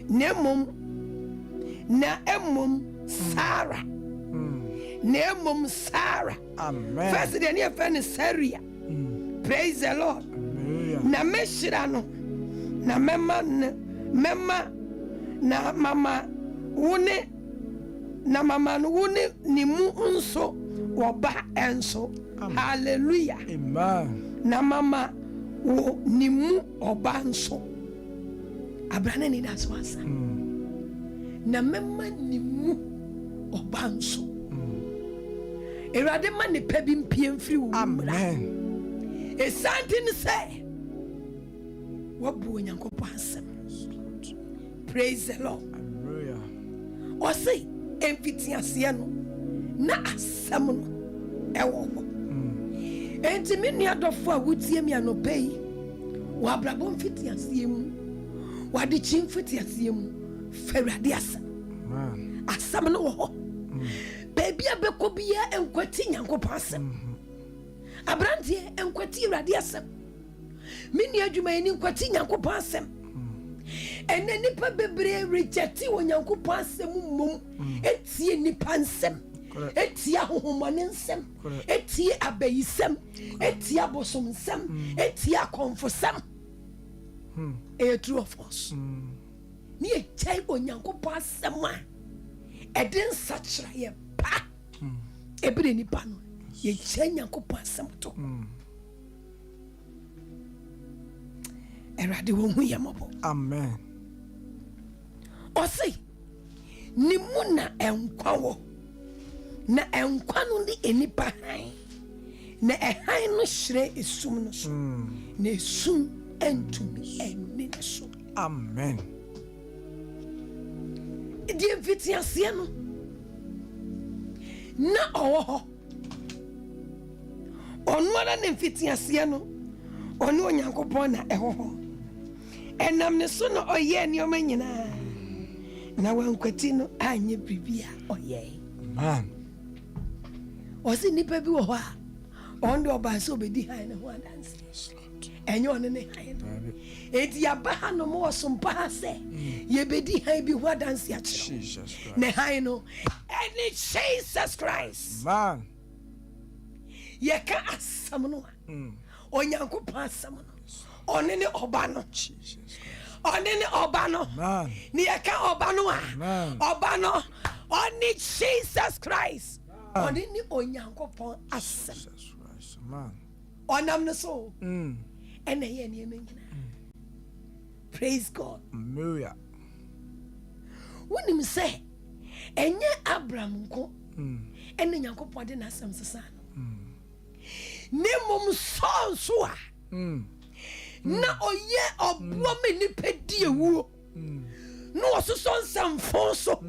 na mmom Sara na mmom Sara amen first deɛ ne yɛfrɛ no Saria praise the Lord na mɛhyira no na mɛma na mama wo ne na mama no wo ne ne mu nso wɔba enso hallelujah amen na mama wo ne mu ɔba nso abrane ne da so asa na mama ne mu ɔba nso Awurade ma ne pa bi mpie mfiri wo amen esanti ne sɛ wabu Onyankopɔn asɛm praise the Lord hallelujah ɔse ɛmfitiaseɛ no na asɛm no ɛwɔ hɔ enti me nua dɔfo a wotie mi anɔpɛ yi wɔabrabɔ mfitiaseɛ mu wɔadekyi mfitiaseɛ mu fa Awurade asɛm asɛm no wɔ hɔ baabi a bɛkɔ biara ɛnkwati Nyankopɔn asɛm aberanteɛ ɛnkwati Awurade asɛm me nua adwumayɛni nkwati Nyankopɔn asɛm ɛnɛ nipa bebree rejecti Onyankopɔn asɛm mmom etie nipa nsɛm etie ahohomɔne nsɛm etie abayisɛm etie abosom nsɛm etie akɔmfosɛm ɛyɛ true of us ne yɛkyɛe Onyankopɔn asɛm a ɛde nsakyera yɛ pa ebire nipa no yɛkyɛe Nyankopɔn asɛm to Awurade wɔn ho yɛ mmɔbɔ amen ɔse ne mu na ɛnkwa wɔ na ɛnkwa no de enipa han na ɛhan no hyerɛ esum no so na esum ɛntumi ɛnni ne so amen deɛ mfitiaseɛ no na ɔwɔ hɔ ɔno ara ne mfitiaseɛ no ɔne Onyankopɔn na ɛwɔ hɔ ɛnam ne so na ɔyɛ nneɛma nyinaa na wankwati no anyɛ biribi a ɔyɛ man ɔse nipa bi wɔ hɔ a ɔno de ɔbaa sɛ ɔbɛdi han ne ho adanse ɛnyɛ ɔne ne han no enti yɛaba ha no ma wɔ SOMPA ha sɛ yɛbɛdi han bi ho adanse akyerɛ ne han no ɛne Jesus Christ man yɛka asɛm no a Onyankopɔn asɛm no ɔne ne ɔba no ɔne ne ɔba no ne yɛka ɔba no a ɔba no ɔne Jesus Christ ɔne ne Onyankopɔn asɛm ɔnam no so ɛna ɛyɛ nneɛma nyinaa praise God wonim sɛ ɛnyɛ Abraham nko ɛne Nyankopɔn de n'asɛm sesa no ne mmom Saul nso a na ɔyɛ ɔboa ma nipa di ewuo na ɔsosɔ nsɛmfo so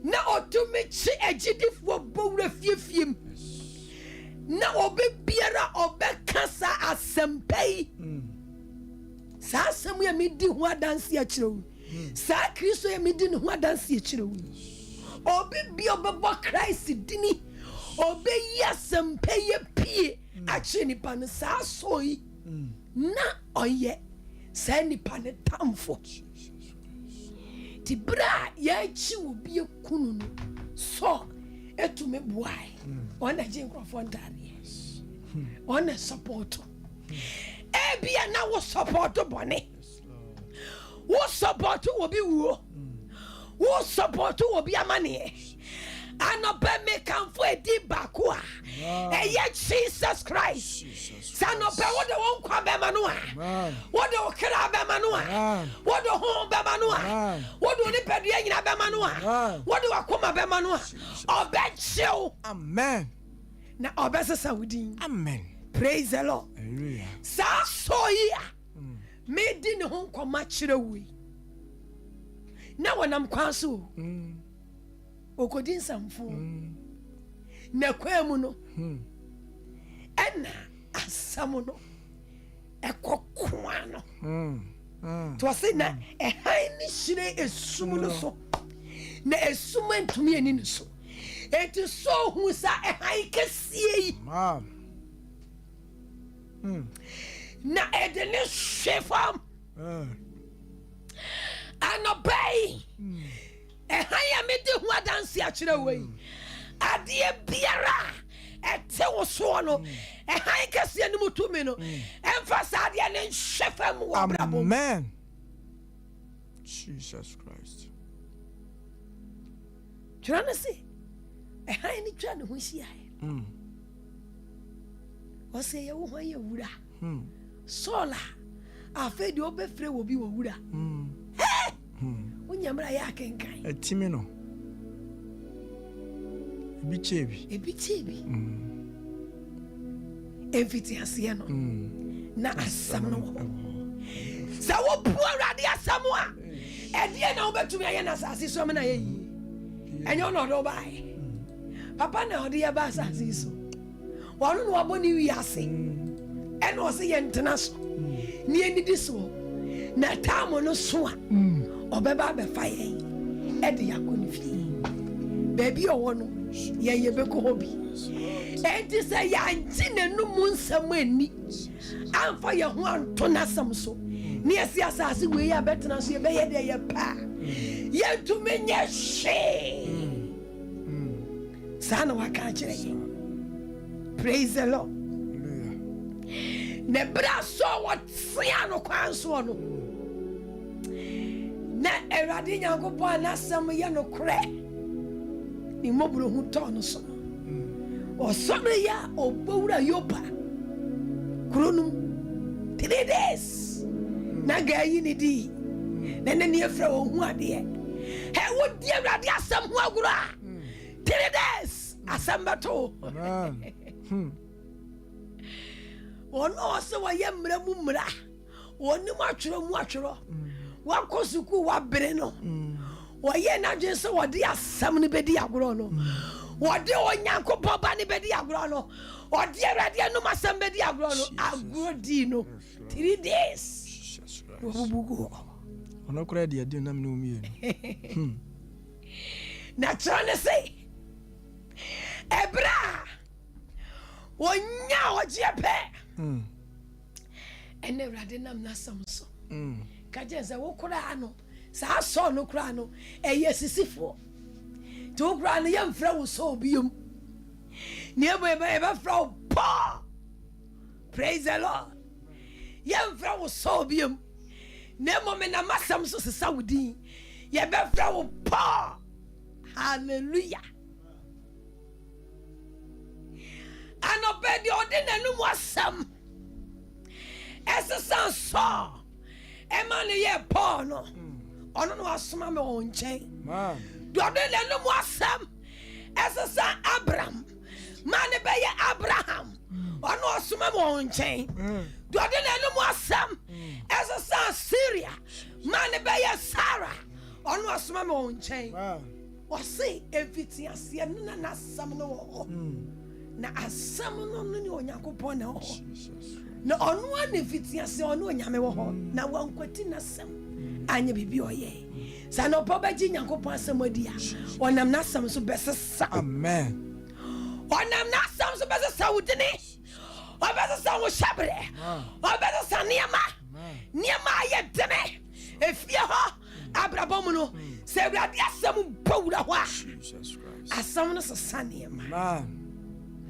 na ɔtumi kye agyidifoɔ bɔwura fiefiem na ɔbɛbiara ɔbɛka saa asɛmpa yi saa asɛm yɛ medi ho adanse akyerɛ wo saa Kristo yɛ medi ne ho adanse akyerɛ wo ɔbɛbia ɔbɛbɔ Christ dini ɔbɛyi asɛmpa yɛ pie akyerɛ nipa no saa sɔ yi na ɔyɛ saa nipa ne tamfo ti bere a yɛakyi wɔ bi ekunu no sɔ etumi boae ɔna gye nkurɔfoɔ ntaadeɛ ɔna support Ebia na wo support bone. Wo support wo bi wo. Wo support wo bi amane. Anobe me kan fo edi bakwa. Eye Jesus Christ. Sanobe wo de won kwa be manu a. Wo de okra be manu a. Wo de ho be manu a. Wo de ni pedua nyina be manu a. Wo de wakoma be manu a. Obe chill. Amen. Na obe se Saudi. Amen. Praise the Lord. Hallelujah. Sa so ya. Me di ne ho nkoma kire wi. Na wonam kwan so. Okodi nsamfo. Na kwemu no. Ena asam no. Ekokwa no. To say na han ni hire esum no so. Na esum antumi ani no so. Enti so hu sa han kesie yi. Na edene shefam. Anobey. Ehaya me de hu adanse a kire wei. Ade biara ete wo so no. Ehan kese ni mutumi no. Emphasize ade ne shefam wo brabo. Amen. Jesus Christ. Tryna say. Ehan ni twa ne ho hia. Wose ye wo ho ye wura. Sola. Afa de obefre wo bi wo wura. Unyamra ya kenkan. Etimi no. Ebi chebi. Emfiti ase no. Na asam no. Sa wo pu awrade asam a. Ede na obetumi aye na asase so me na ye yi. Enyo no do bai. Papa na ode ye ba asase so. Wanu no aboni wi ase. Eno se ye ntena so. Ni enidi so. Na tamo no so a. Obeba be faye. Ede yakoni fi. Baby owo no. Ye beko hobi. Enti se ya nti nanu mu nsam ani. Amfa ye ho anto nasam so. Ni esi asase we ya betena so ye be ye de ye pa. Ye tu menye she. Sana waka kire ye. Praise the Lord. Ne bra so what sia no kwan so no. Na erade nyankopɔ anasam ye no kre. Ni mobro hu to no so. Osome ya obowura yoba. Kronum 3 days. Na ga yi ni di. Na ne efra wo hu ade. He wo di erade asam hu agura. 3 days asam bato. Ono se wa ye mra mu mra. Oni mu atwero. Wa kosuku wa bere no. Wa ye na dwen se wo di asam ni bedi agoro no. Wo di onyankopɔ ba ni bedi agoro no. Wo di erade no masam bedi agoro no. Agoro di no. 3 days. Wo bugu. Ono kura di ade na me no mi. Na tryna say. Ebra. Wonya ojepe. Ene erade nam na sam so. Kaje se wo kura no. Sa so no kura no. Eye sisifo. To kura no ye mfra wo so biom. Ni ebe fra wo pa. Praise the Lord. Ye mfra wo so biom. Ne mo me na masam so se Saudi. Ye be fra wo pa. Hallelujah. Anobedi odinanu mu asam. Esa so. Emane ye Paul no. Ono no asoma me on chen. Man. Odinanu mu asam. Esa Abraham. Mane be ye Abraham. Ono asoma me on chen. Odinanu mu asam. Esa Syria. Mane be ye Sarah. Ono asoma me on chen. Wasi eviti asie na nasam no wo. Na asam no ni onyankopɔ na wo. Na ono an eviti asie ono onyame wo ho. Na wankwati nasam. Anya bibi oye. Sa no pobaji nyankopɔ asam odi a. Onam nasam so besesa. Amen. Onam nasam so besesa wudini. Obesesa wo shabre. Obesesa niema aye deme. Efie ho abrabom no. Se urade asam bawura ho a. Jesus Christ. Asam no sesa niema. Man.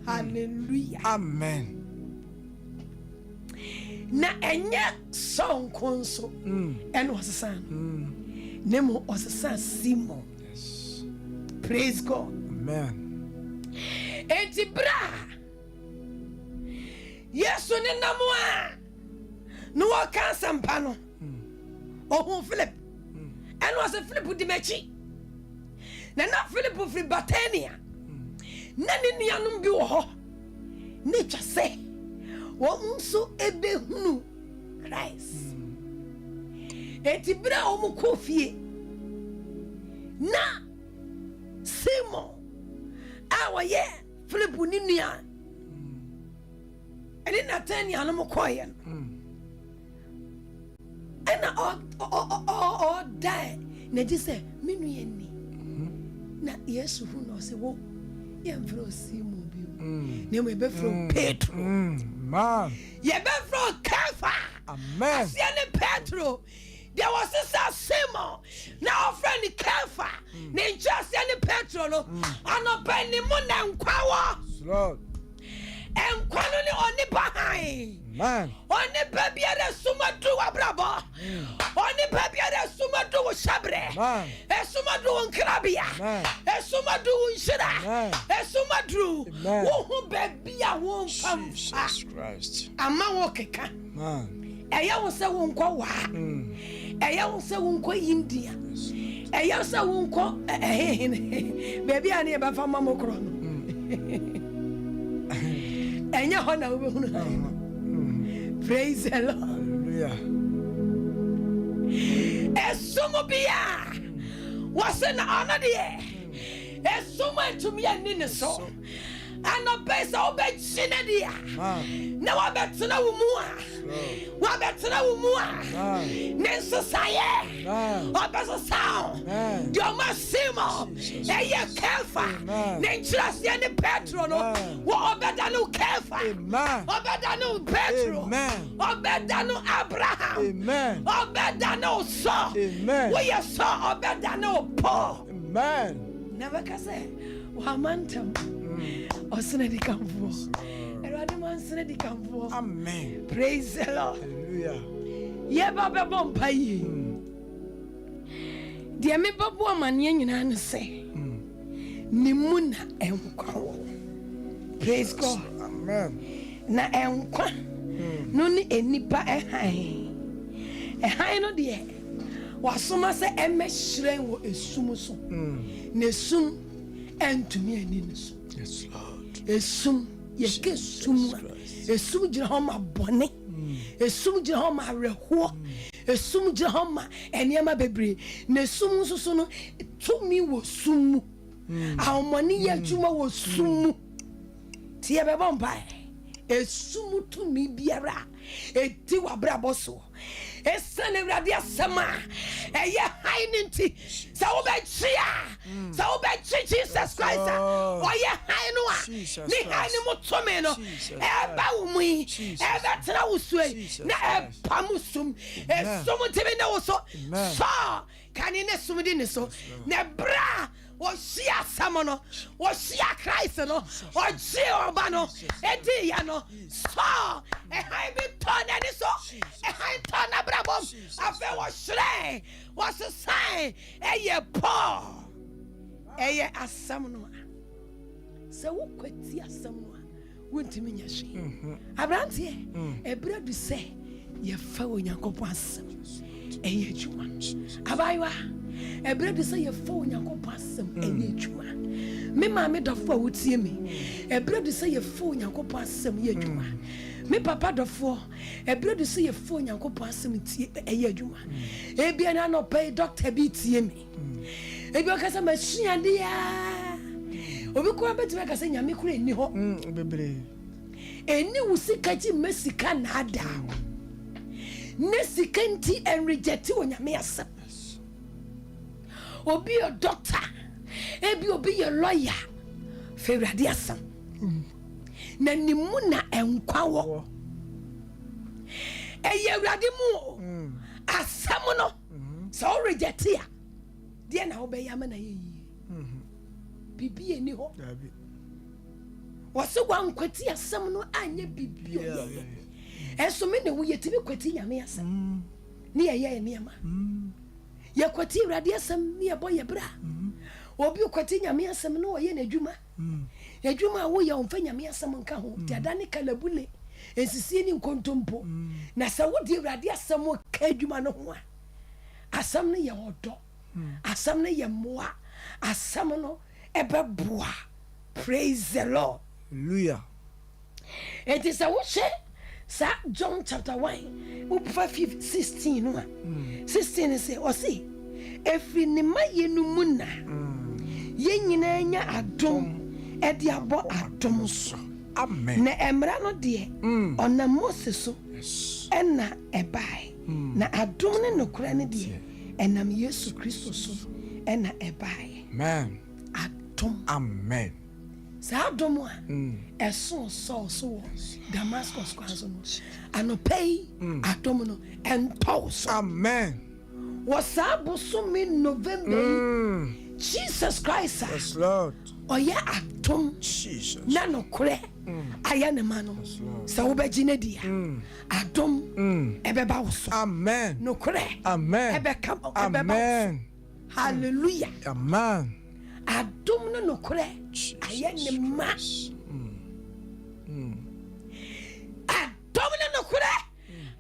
Hallelujah. Amen. na enye song konso eno osesa nemo osesa Simon. Yes. Praise God. Amen. Enti bra Yesu ne namwa no waka sampa no ohun Philip eno ose Philip di mechi na Philip fri Batania na ne nuanom bi wo ho ne twase wo nso ebehunu Christ. Enti bra o mu kofie na Simon awo ye Philip ni nua ene Nathaniel no koye ena o die na ji se menu ye ni na Yesu hu no se wo ye mfro Simon bi ne mo be from Petro Man. ye be from Kefa. Amen. Asiane Petro. There was this Simon. Now friend Kefa. Ne Asiane Petro no. Ano pe ni mo na nkwawo. Lord. Enkwano ni oni bahai. Man. Oni pe bia de sumadu abrabo. Oni pe bia de sumadu wo shabre. Man. Esumadu nkrabia. Esumadu nshira. Esumadu wo hu bebia wo mfam. Jesus Christ. Ama wo keka. Man. Eya wo se wo nkwa wa. Eya wo se wo nkwa India. Eya se wo nkwa baby ani e ba fa mamokro no. Enya ho na wo hunu. Praise the Lord. Hallelujah. Esumo bia. Wase na ana de. Esumo etumi ani ne so. Ano pesa obechine dia. Na wabetena wo mu a. Wabetena wo mu a. Ne sosaye. Obesa sound. Dio masimo. Eye Kefa. Ne nchirase ne Petro no. Wo obeda no Kefa. Obeda no Petro. Obeda no Abraham. Amen. Obeda no so. Amen. Wo ye so obeda no Paul. Amen. Never ka say wa mantam. Osuna di kamfo. Erade man sene di kamfo. Amen. Praise the Lord. Hallelujah. Ye ba be bom payi. De me babu amane nyina ne se. Ni mu na enkwa wo. Praise God. Amen. Na enkwa. No ni enipa ehan. Ehan no de wasoma se emehyiren wo esum so. Na esum entumi ani ne so. Yes, Lord. Esum yeke sum esum gina ho ma bone esum gina ho ma reho esum gina ho ma eniema bebre na esum so no tumi wo sum ahomani ya tuma wo sum tie be bomba esum tumi biara eti wa brabo so esane wrade asema eye haininti sa wo be chia sa wo be Jesus Christ oye hainu a ni hainu mutome no e ba wo mu e ba tena wo so na e pamusum esum tibi na wo so so kani ne sum di ne so na bra wo shia samono wo shia Christ no wo shia oba no edi ya no so e hai bi tona ni so e hai tona brabom afa wo shre wo sai e ye po e ye asam no se wo kwati asam no wontimi nya hwe abrante e bradu se ye fa wo nyankopon asam e ye adwuma abaywa ebredi say ye fo nyankopon asem enye adwuma me ma me dofo a wotie me ebredi say ye fo nyankopon asem ye adwuma me papa dofo ebredi say ye fo nyankopon asem tie eye adwuma ebia na no pay doctor bi tie me ebia ka say machine dia obi ko abeti ka say nyame kura eni ho bebre eni wusika ji mesika na ada ne sikanti en reject wo nyame asem obi a doctor obi a lawyer fewrade asam na nimu na enkwa wo eyewrade mu asam no so reject ya de na obeyama na yeyi bibi eni ho Tabi. wose gwa nkwati asam no anye bibi Eso me ne wo yetimi kwati nyame asem ne ye niema ye kwati urade asem ne ye boye bra obi kwati nyame asem no ye na adwuma adwuma wo ye onfa nyame asem nka ho ti adane kalabule ensisi ni nkontompo na sa wo di urade asem ka adwuma no ho a asem ne ye odo asem ne ye moa asem no ebeboa. Praise the Lord. Hallelujah. It is a watch John chapter 1 16 no 16 say o say every nima yenu muna ye nyina nya adom e de abo adom so. Amen. Na emra no de ona Moses so ena ebai na adom ne nokora ne de enam Yesu Kristo so ena ebai. Amen. Adom. Amen. Sa adom a eso so Damascus kwazo no anopei adom no entos. Amen. Wasabo so me November Jesus Christ. Yes, Lord. Oya adom Jesus. na no kure aya ne ma no sa wo begine dia adom ebeba wo so. Amen. No kure Amen. ebeka Amen. Hallelujah. Amen. Adom no kure aya ne ma adom no kure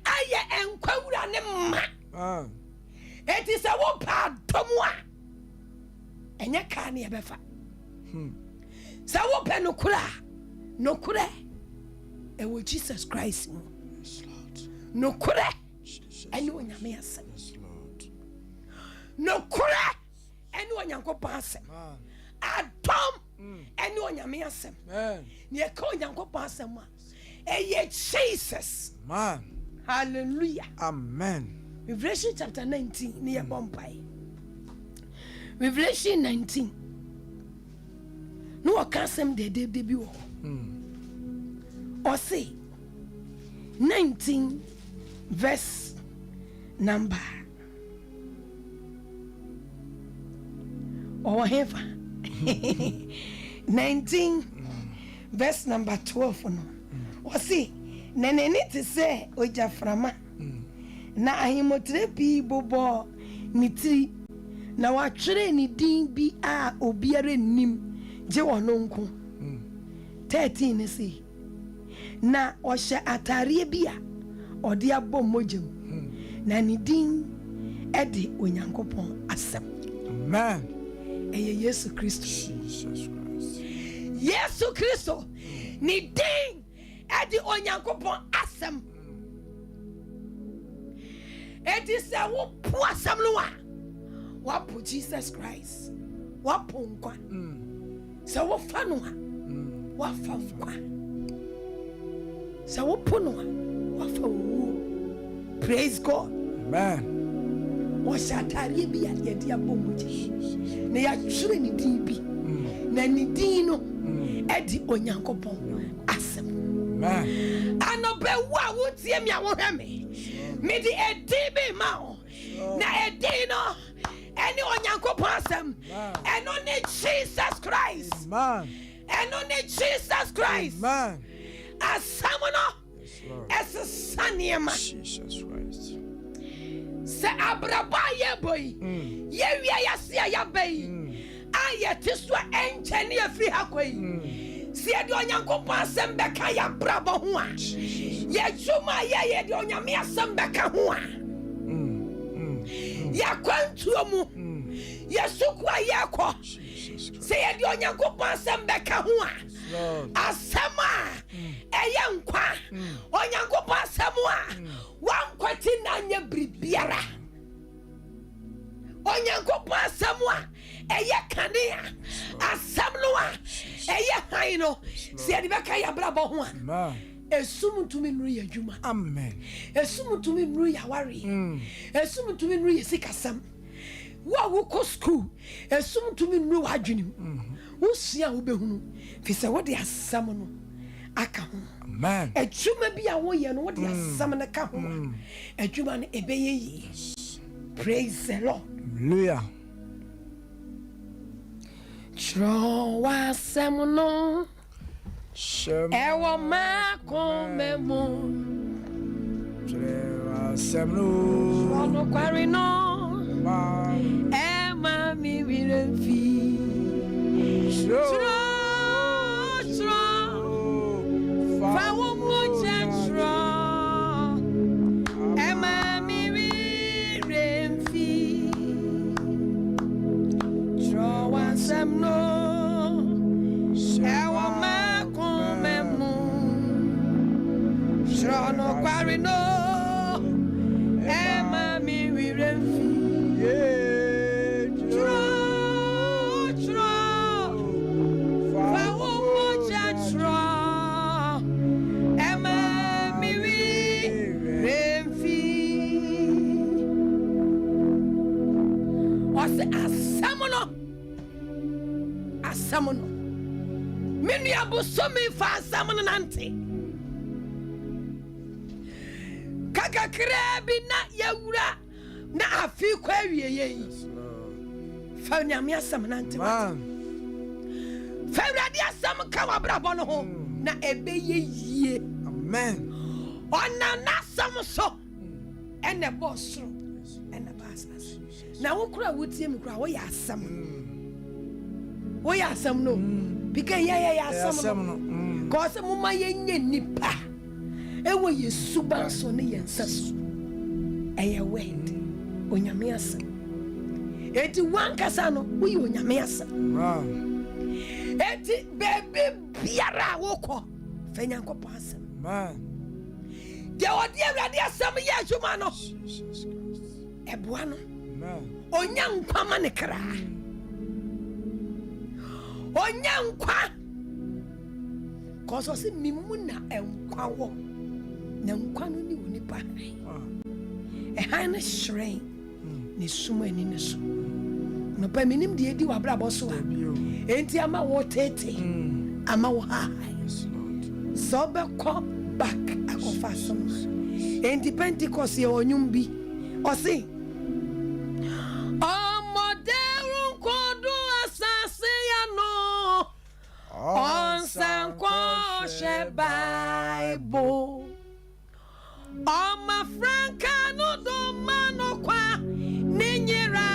aya enkwawura ne ma. It is a one part tomwa and ya can't ever fa. So open no kura and with Jesus Christ. No kura and you in your mess. No kura and you on your pass. I tom and you on your mess. Near call your pass. And yet Jesus. Man. Hallelujah. Amen. Revelation chapter 19 near Bombay. Revelation 19. No one can say the debut. Or say 19 verse number. Or whatever. 19 verse number 12. Or say, Nanny to say, Oja Frama. Na ahimotre bi bobo nitri na watwere ni din bi a obiare nim je wono nko 13 ne say na ohye atare bi a ode abom mogem na ni din e de onyankopon asem. Amen. Eye Yesu Kristo. Jesus Christ. Yesu Kristo ni din e de onyankopon asem. It is a poor Samuel. What put Jesus Christ? What punkwa? So what fanua? What fanwa? So what punua? What fawu? Praise God. Amen. What shatari bi ya dia bomuji. Na ya twere ni din bi. Na ni din no edi onyankopon asem. Amen. Anobe wa wo tie mi a wo hwe me. Me di edibi mao na edino any onyankopon asem and only Jesus Christ. Man. And only Jesus Christ. Man. Asamono as a saniema. Jesus Christ. Se abraba ye boy. Ye wi ya ya bay. Aye tiswa encheni afri hakoi. Si edi onyankopon asem beka ya brabo ho a. Ye juma ye di onyame asem beka ho a. Ya Akwantuo mu. Ye sukwa ye ko. Se ye di onyankopon asem beka ho a. Asem a eye nkwa. Onyankopon asem a wankwati na nya bribiara. Onyankopon asem a eye kanea. Asem no a eye han no. Se ye di beka ya brabo ho a. Esum tumi nru ya dwuma. Amen. Esum tumi nru ya ware. Esum tumi nru ya sikasam. Wa wo ko school. Esum tumi nru wa adwenim. Wo sia wo behunu. Fi se wo de asam no aka ho. Amen. Adwuma bi a wo ye no wo de asam na ka ho. Adwuma no ebeye yi. Praise the Lord. Hallelujah. Tro wa asam no. Ewa ma komemo Ono kwari no. Emma mi wirenfi. Tro. Fa wo mo jatro. Emma mi wirenfi. Tro wansem no. Ewo ma kumemu. Tro no kwari no. Emma mi wirenfi. Asamono menu abusomi fa asamono nante kaka krebi na yawura na afi kwa wieye fa nyame asam nante fa wrade asam ka wabrabo no ho na ebeye yie amen ona nasam so ene bosro ene basas na wo kura wotie mi kura wo ya asam wo ya asam no because ya asam no cause mama yenye nipa ewo yesu banso ne yensaso eye word onyame asam eti wankasa no wo ye onyame asam eti bebe biara woko fenya nkopo asam de odi awrade asam ye adwuma no eboa no onya nkwama ne kra onya nkwa koso se mimu na enkwa wo na nkwa no ni wonipa han na shrine ni sumo ani ne so no pa minim de edi wabrabo so a enti ama wo tete ama wo high so be ko back akofa so enti Pentecost ye onyum bi o se on sanko she Bible on my franka no do mano kwa ninyira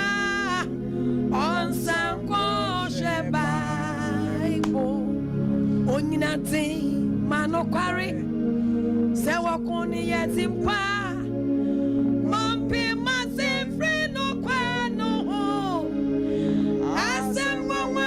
on sanko she Bible onyina tin mano kware se wakoni yetimpa mompi masifri no kwa no asem mama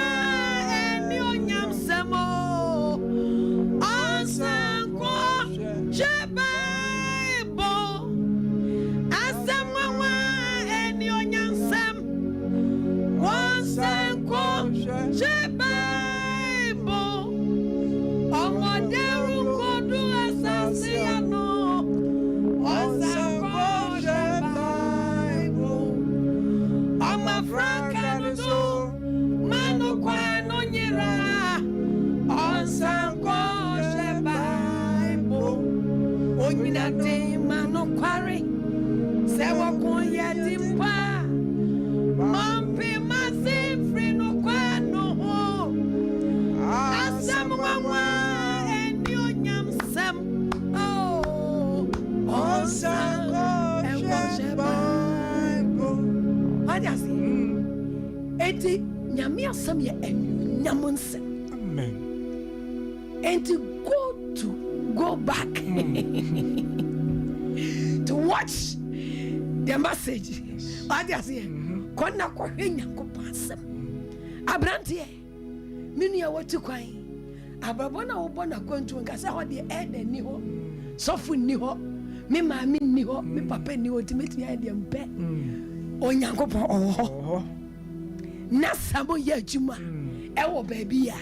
mano kware se wakon yetimpa mompi masifri no kwano ho asam mama eni onyam sam oh onsango sheba adasi eti nyame asam ye enu nyamonse amen enti go back to watch the message. What you say? Kona kwa nyanko pasem. Abrante minu ya watu kwai. Ababona obona Akwantuo nkasa ho de ede ni ho. Sofu ni ho. Me maami ni ho, me papa ni ho timeti ya de mpe. Onyanko po oho. Na samo ya adwuma. Ewo baabi ya.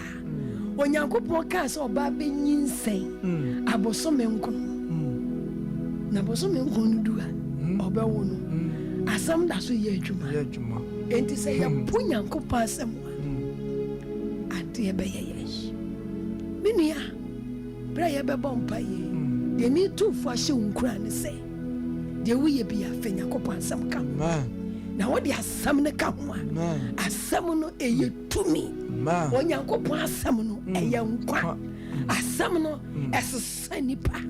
Onyankopon ka se oba be nyinsen abosome nkono na bosome nkono duwa oba wo no asam da so ye adwuma enti se ya punyankopon asem ade be ye minia bra ye be bompa ye de mi tu fo ahye nkura ne se de wo ye bia fenyankopon asem ka na wo de asam ne ka ho asam no eye tumi onyankopon asam no eye nkwa asam no esesa nipa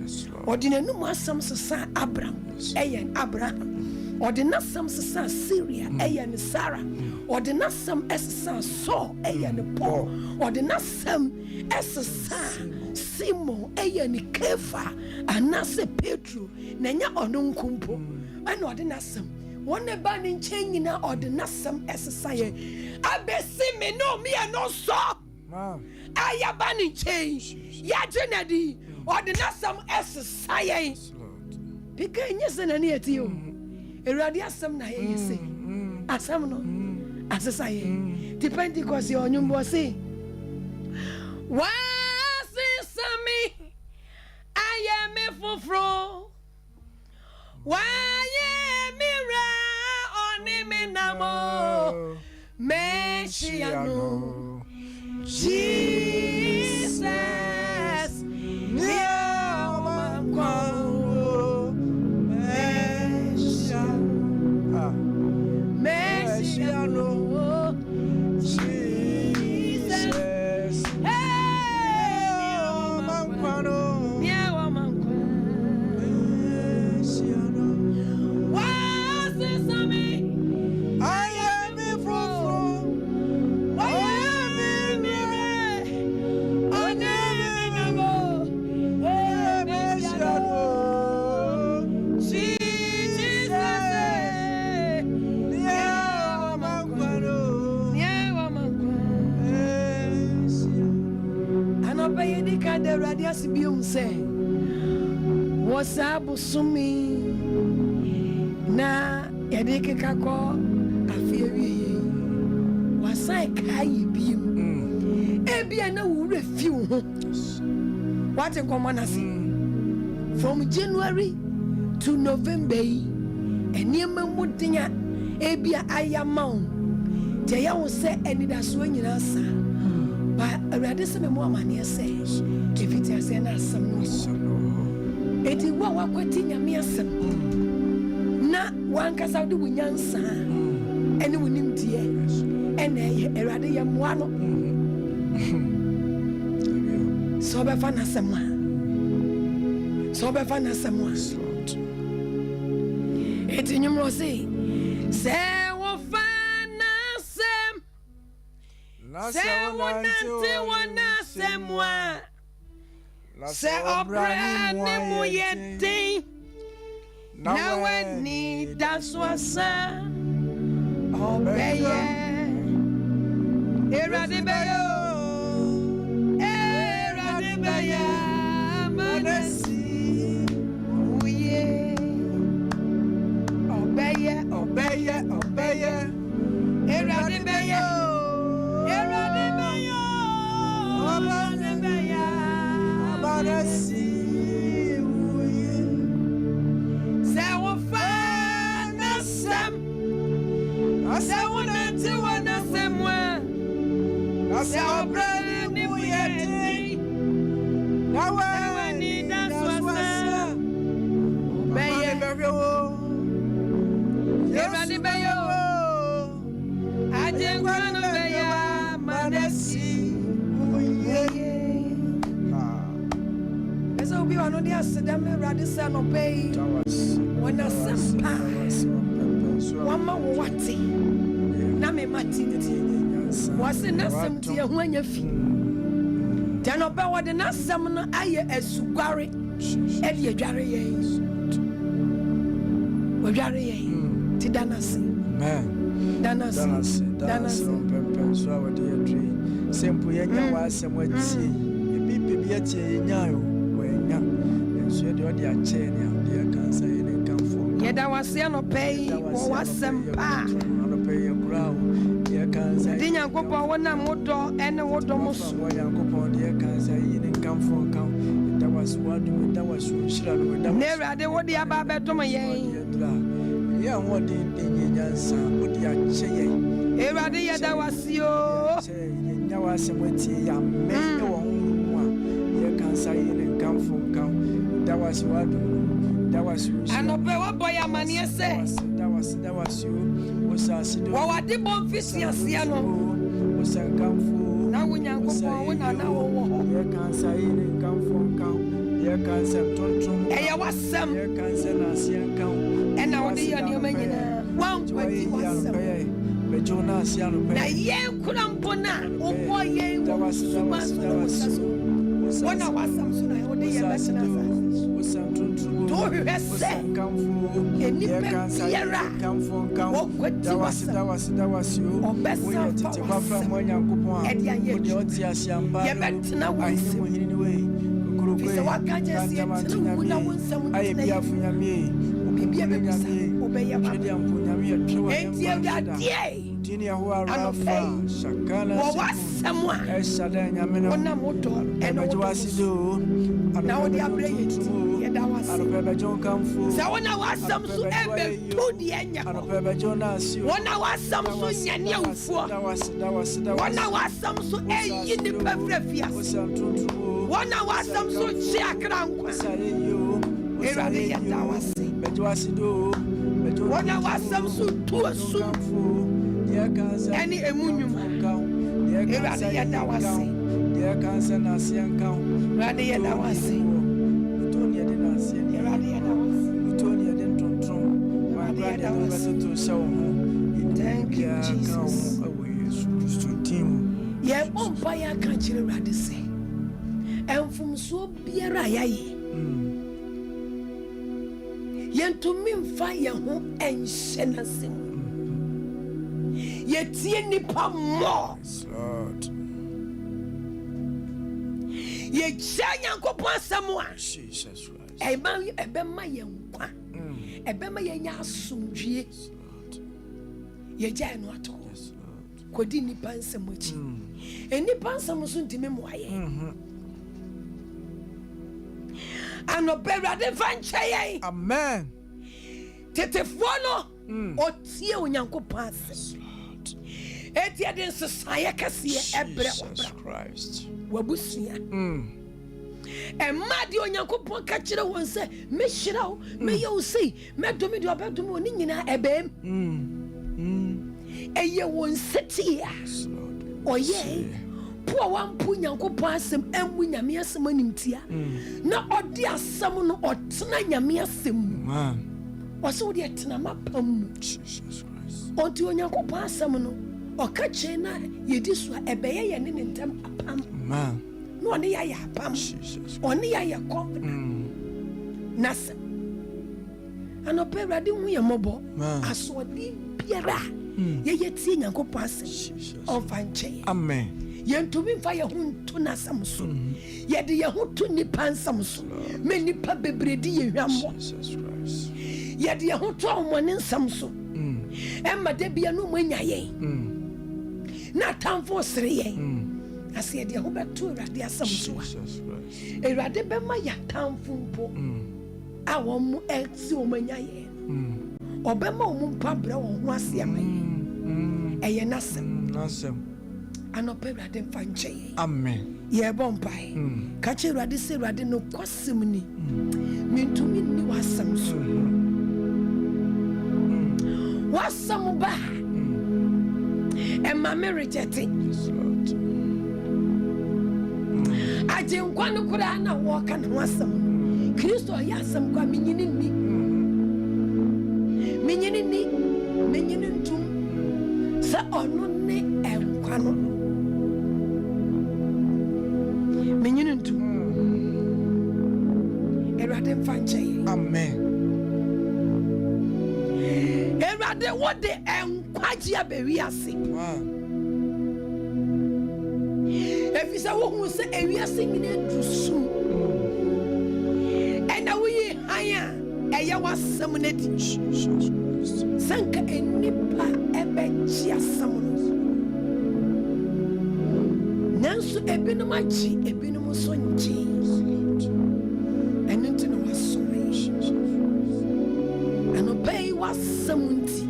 ordinary no asam sesa Abraham eyen Abraham ordinary asam sesa Syria eyen Sarah ordinary asam esesa Saul eyen Paul ordinary asam esesa Simon eyen Kefa anase Pedro nanya ono nkumpo ana ordinary asam one ba ni nchen na ordinary asam esesa ye abesi me no me no so ayaba ni nchen ya jenadi ordinary asam esesa ye bika nyese na ne eti o eradi asam na ye se asam no asesa ye depend because your nyumbo say wasisami ayeme fufro wayemira oniminamo meshiano Jesus Akwantuo meshiano Jesus the radius bium say was abusumi na yadeke kako afiewi wasai kai bium ebia na wo refiu ho what in common as from January to November eniema mudinya ebia ayamau je ya wo se enida so nyina sa ba awurade se me mo amane se efiti ase na asam no eti wa wakwati nyame asam na wankasa de bunyansa ene wonim tie ene awurade ya mo ano so be fa na asam eti nyumro se wo fa na asam se wana semwa se obrani muyeti na weni daswasa obeye erade beyo manasi uye obeye erade beyo Radisa no pay when a SOMPA one ma wati na me matiti was in asem tie ho anya fi dan oba wode na asem no aye asugware e de adware yen ti danase amen danase pempen so awade yedri sempo yenya wa asem atie e bibi atie yenya yo wenya so de odi a chain ya de kansa ene kanfo yeda wase no pay wo SOMPA no pay kura de kansa de nyankopon wona modo ene wodo muso nyankopon de kansa ene kanfo kan da wasu wadu da wasu shira no da ne rade wodi aba beto ma yen ya wodi enye nyansa wodi a cheye e rade yeda wase o nya wase mati ya me wo ho a de kansa ene kanfo kan that was what and ope wa boy amane se that was you was asido wa wade bon fisi asia no was ankamfo na wonyankopon wona na wo Dear cancer in come from count. Dear cancer, tonton. Eya wasam. Dear cancer, Nasian count. And now the young man, 120 wasam. Bejona Siano. Na ye kulampona, o boy, ye was one of us, some soon I would be a lesson. Do you have said, come for dear cancer, come from count. That was you. Or best from when you're coupon, and your Tiasiamba. You meant to know anyway. So what can you say? I am here for me. Obey your Tinia who are Shakana was someone. Esadena, and what was it do? Now they are bringing it. And I was John come for. So when I was some to ever to the end, when I was some to Yan for. That was when I was some to a in the perfect. One hour some so check around. One hour some so to a soup. Any emunum. Dear cancer, Nasian count. Radia Dawasi. Tonia didn't see any Radia Dawasi. Tonia didn't try. My brother was to show. Thank you, Jesus. Yeah, one fire can't you rather say. And from so biara yaye yentumi mfa ye ho enhye na sem yetie nipa mo Lord ye chanya nkopon asamo a Jesus Christ ebema ye nkwa ebema ye nya asomdwie ye gya no ato kodi nipa nsamo chi enipa nsamo so ntimi mo aye ano berade fanchaye amen tetefono otie onyankopon ase etie den sesaye kase ebre Christ wabusia emadi onyankopon ka kire won se mehirawo meye wo sei medomi de obedom oni nyina ebem eye won setia oye po wampu nyankopon asem emu nyame asem animtia na odi asem no otena nyame asem man oso de etena mapam Jesus Christ odi onyankopon asem no okache na yedi so ebeye ye ne ntem apam man no ne ya apam Jesus oni ya confident nas anope rade hu ye mobo aso di biara ye tie nyankopon asem onfanche amen yentumi mfa ye hunto na samso ye de ye hunto nipa nsamso me nipa bebredi ye hwammo Jesus Christ ye de ye hunto omone nsamso emma de bia no mwanya ye na tamfo sere ye ase ye de ho beto rade asamso Jesus Christ erade be ma ya tamfo mpo awon mu eti omanya ye obema omumpa bra won ho ase amaye eye nasem anope rade fanche amen ye bompai ka che rade se rade no kwasem ni mentumi ni wasam so wasam ba emma me reject aje nkwano kura na wo ka no wasam Kristo ya asam kwa menyini ntum sa ono ne enkwano menyini ntum erade mfanche amen erade wode enkwaji abewi ase efisa wo hu se ewi ase nyine drusu ena wo yi haya eya wasam na di sanka enipa ebe chi asam nanso ebinom achi ebinom so nchi eno ntino wasome ano pay wasam nti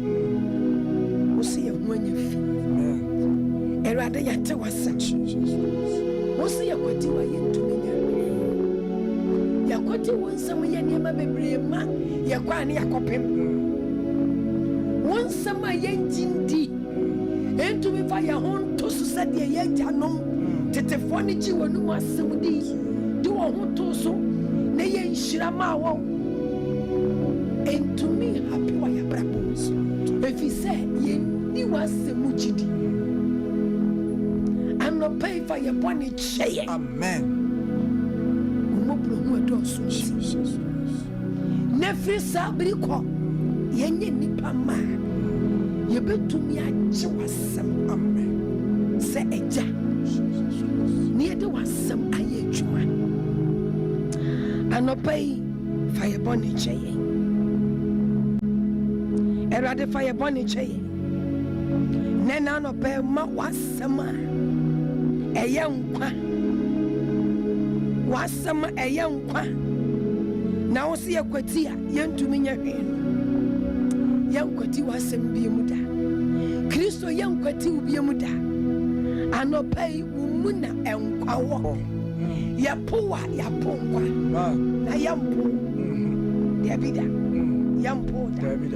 wo se ye ho anya fi erade ya te wasam wo se ye kwati wa ye ntumenya ya kwati wonsam ye niema bebre ma ye kwa ne yakopem wonsam ye njindi entumi fa ya hon to so sade ye janom tetefo ne ji wonu mu asem di wo ho to so na ye nhyira ma wo entumi happy wa ya brabos efi se ye ni wasem gidi anopay fa ye boni cheye amen mo bro hu edo so Jesus nefri sabri ko ye nye nipa ma ye betumi agye wasem amen se eja ni de wasem aye adwuma anopay fa ye boni cheye erade fa ye boni cheye nena anopay ma wasem eye nkwa wasem eye nkwa na wo se yakwati a yentumi nya hwe no yankwati wasem bie mu da Kristo yankwati ubie mu da anopai umuna enkwa wo yapowa yaponkwa na yampo David yampo David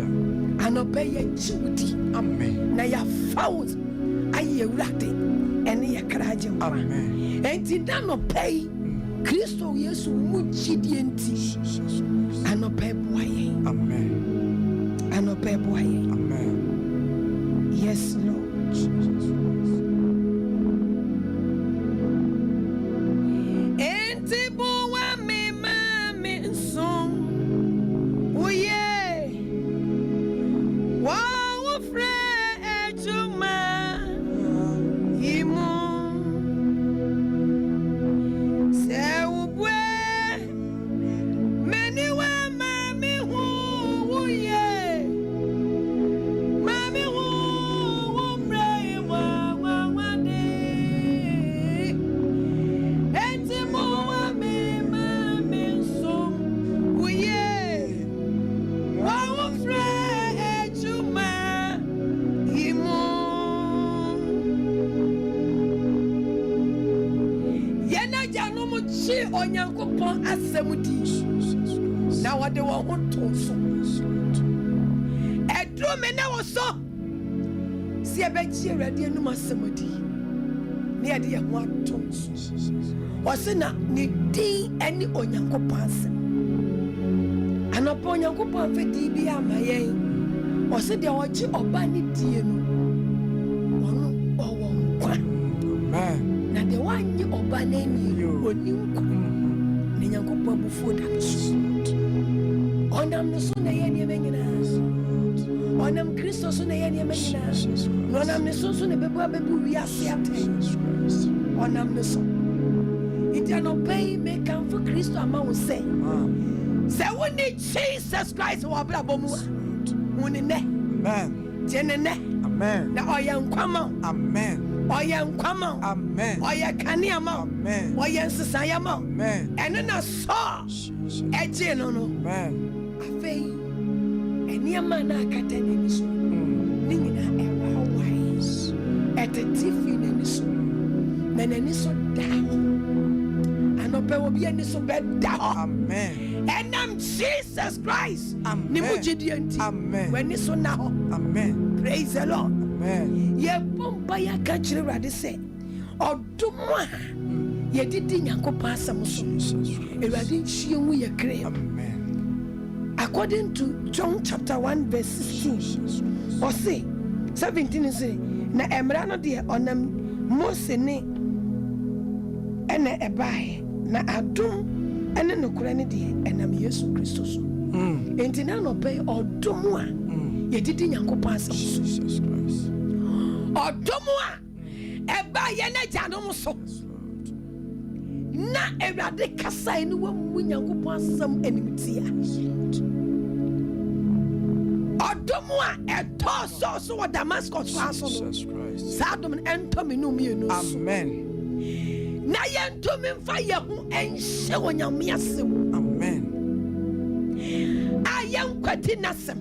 anopai ya chiwudi amen na ya faus aye urate ene ya kraje nkwa amen enti danopai Kristo Yesu mujidi enti anopai boye amen anopai boye amen yes Lord Jesus enti bowa me mame song uye wa ufre ejuma imu onyankopon asemudi na wode wo ho to so edro me na wo so si ebeji awrade enum asemudi ne ade ye ho ato so wose na ne din eni onyankopon asem anopo onyankopon fedi bi amayen wose de oji oba ne die no wono owo nkwa amen na de wanyi oba na ni oni nkwa ne nyankopon bufu da onam no so na ye ne menyina onam Kristo so na ye ne menyina onam ne so ne bebu wi ase ate onam no so iti no pay me kan for Kristo ama wo say woni Jesus Christ wo bra bomu woni ne amen jenene amen na oyankwama amen oyankwama amen oyakaniama amen oyansisayama amen eno na so eje no amen afei eniama na akata ni so ni nyina ewa wise etetifi ni so na ni so dawo anope obi ani so be dawo amen enam Jesus Christ amen ni mujidi enti amen wani so na ho amen praise the Lord amen ye bomba ya ka kire rade se odomo a ye didi nyankopon asem so erade nchie hu ye kre amen according to John chapter 1 verse 16 or say 17 say na emra no de onam Mose ne ene ebae na adom ene nokora ne de enam Yesu Kristo so enti na no pay odomo a ye didi nyankopon asem so Jesus Christ odomo a eba ye na janom so na erade kasai ni wa mu nyankopon asem enimtia odomo a eto so wa Damascus aso Jesus Christ sa dom ento me no mienu so amen na ye nto me mfa ye ho enhye wonyame asem amen ayen kwati nasem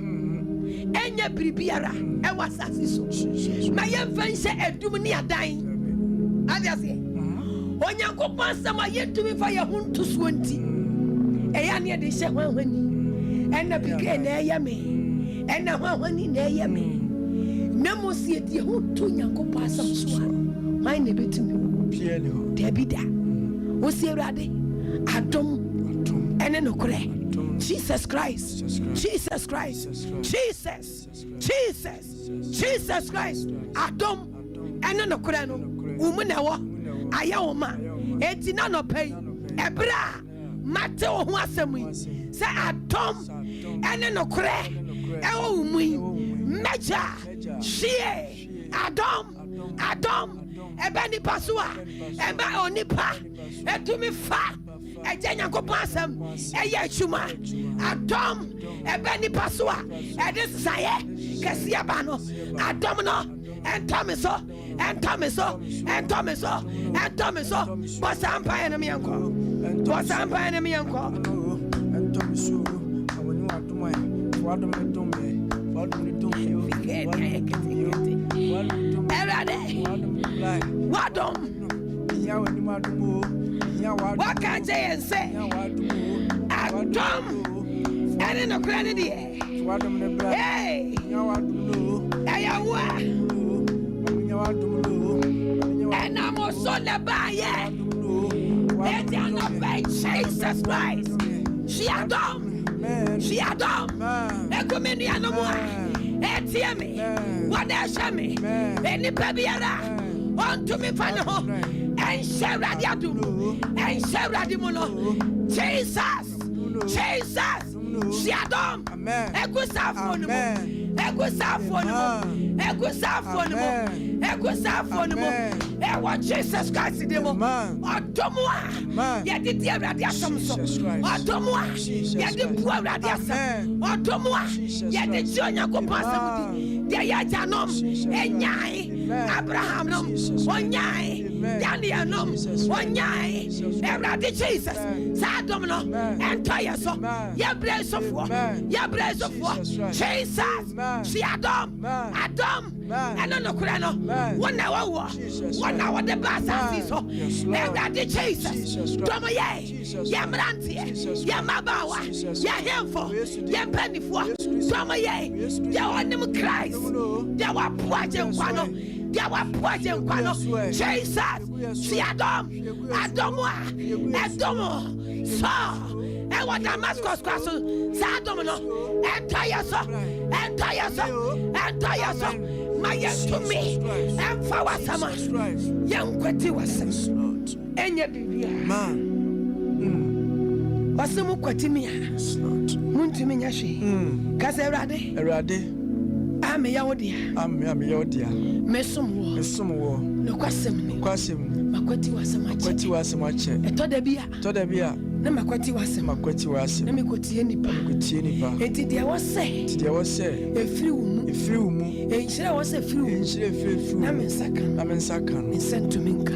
enya biribiara e wasase so ma ye mfa nhyɛ adum ne adan abiase onyankopon asem aye ntumi fa ye ho ntoso nti eya ne de hyɛ hwanhwani ena bike na eya me ena hwanhwani na eya me na mosie die ho to nyankopon asem so a man ne betumi Tabi da. Osi Awurade adom ene nokore. Jesus Christ. Jesus Christ. Jesus. Jesus. Jesus Christ. Adom ene nokore no. Umu na wo aya wo ma. Enti na no pay. Ebra mate wo ho asem yi. Se adom ene nokore. Ewo umu yi. Meja. Shie. Adom. Ebe ni pasua. Ebe onipa. Etumi fa. Eje Nyankopon asem. Eye chuma. Adom. Ebe ni pasua. Ede saye. Kesi aba no. Adom no. Entame so. Bosa empire na mi anko. Entame so. Awonu adom aye. Wadom ne dom me. Wadom. What can I say? Adom. And in the credit here. Hey. And I'm also the buyer. And you're not by Jesus Christ. She Adom. Ekumeni anomoa. Etiemi. Wadesha me. Eni pabiara. Onto me fano ho. Enche radiadu. Enche radimono. Jesus. She Adom. Egusafonu. Ewa Jesus Christ demo. Odomwa. Yedi dia radia somso. Odomwa. Yedi bua radia sam. Odomwa. Yedi jonya ko pasam. Dia ya janom. Enyai. Abraham nom. Onyai. Daniel nom. Onyai. Eradi Jesus. Sadom no. Entire so. Ya brace of war. Jesus. She Adom. And no kurano. 1 hour. 1 hour the bass so. Eradi Jesus. Domo ye. Yamranti. Yamabawa. Ya hemfo. Yampenifo. Domo ye. Ya onim Christ. Ya wa poaje nkwano. Jesus. She Adom. So. And what Damascus cross, Sadomino, entire so, my young to me, and for what summer, young Quetti was and your man. Was some Quetimia, Muntiminashi, Caserade, I'm a Yodia, Messum, no question, Maquetti was a much, a Todabia. Namakwati wase. Nami kotie nipa. Enti dia wase. Efiri umu. Enhyira wase efiri umu. Na mensaka. Nsentuminka.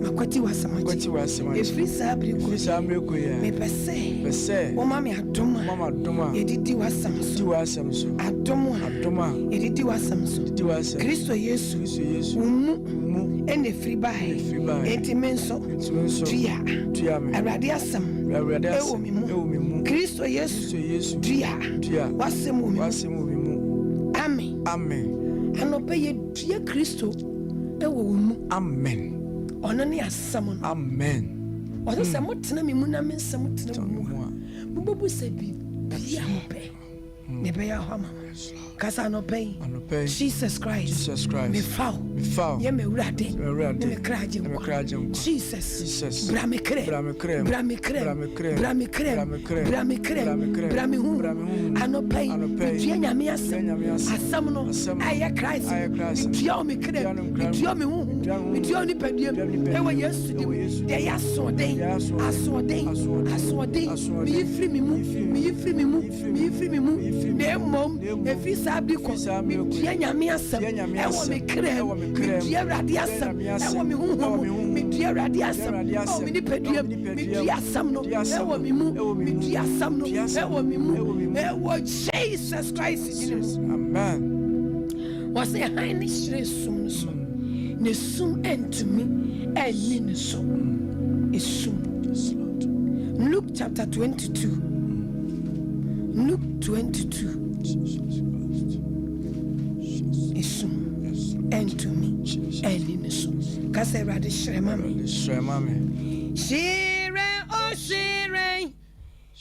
Makwati wase machi. Efiri sabriko ya. Mepese. Oma mi adoma. Edidi wasamso. Adoma. Edidi wasamso. Kristo Yesu. Umu. Ene free by. Enti menso. Tuya. Awurade asem. Ewo mimu. Kristo Yesu. Tuya. Wasem wo mimu. Amen. Anope ye tuya Kristo. Ewo mimu. Amen. Ono ne asem no. Amen. Odo se motena mimu na mensem motena mimu. Bubu se bi bia mope. Ne be ya hama. Kasa no pay. Jesus Christ. Me foul. Ye me urade. Me kraje. Jesus. Bramikre. Ano pay. Me nyame asam no. Aye Christ. Me kre. Me hu. Me ni pediem. Ewa Yesu di. Dey asode. Me yifri mi mu. Ne mom. Efi sabiko. Me dia nyame asam. Ewa me kre. Me dia Awurade asam. Ewa me hu. Me dia Awurade asam. Oh me ni pediem. Me dia asam no. Ewa me mu. Me dia asam no. Ewa me mu. Ewa Jesus Christ. Amen. Was a high sum so. Ne sum entumi eni ne so. Isum. Luke chapter 22. Luke 22. Isum ɛntumi ɛni ne so kasa awurade hyerɛ ma me hyerɛ o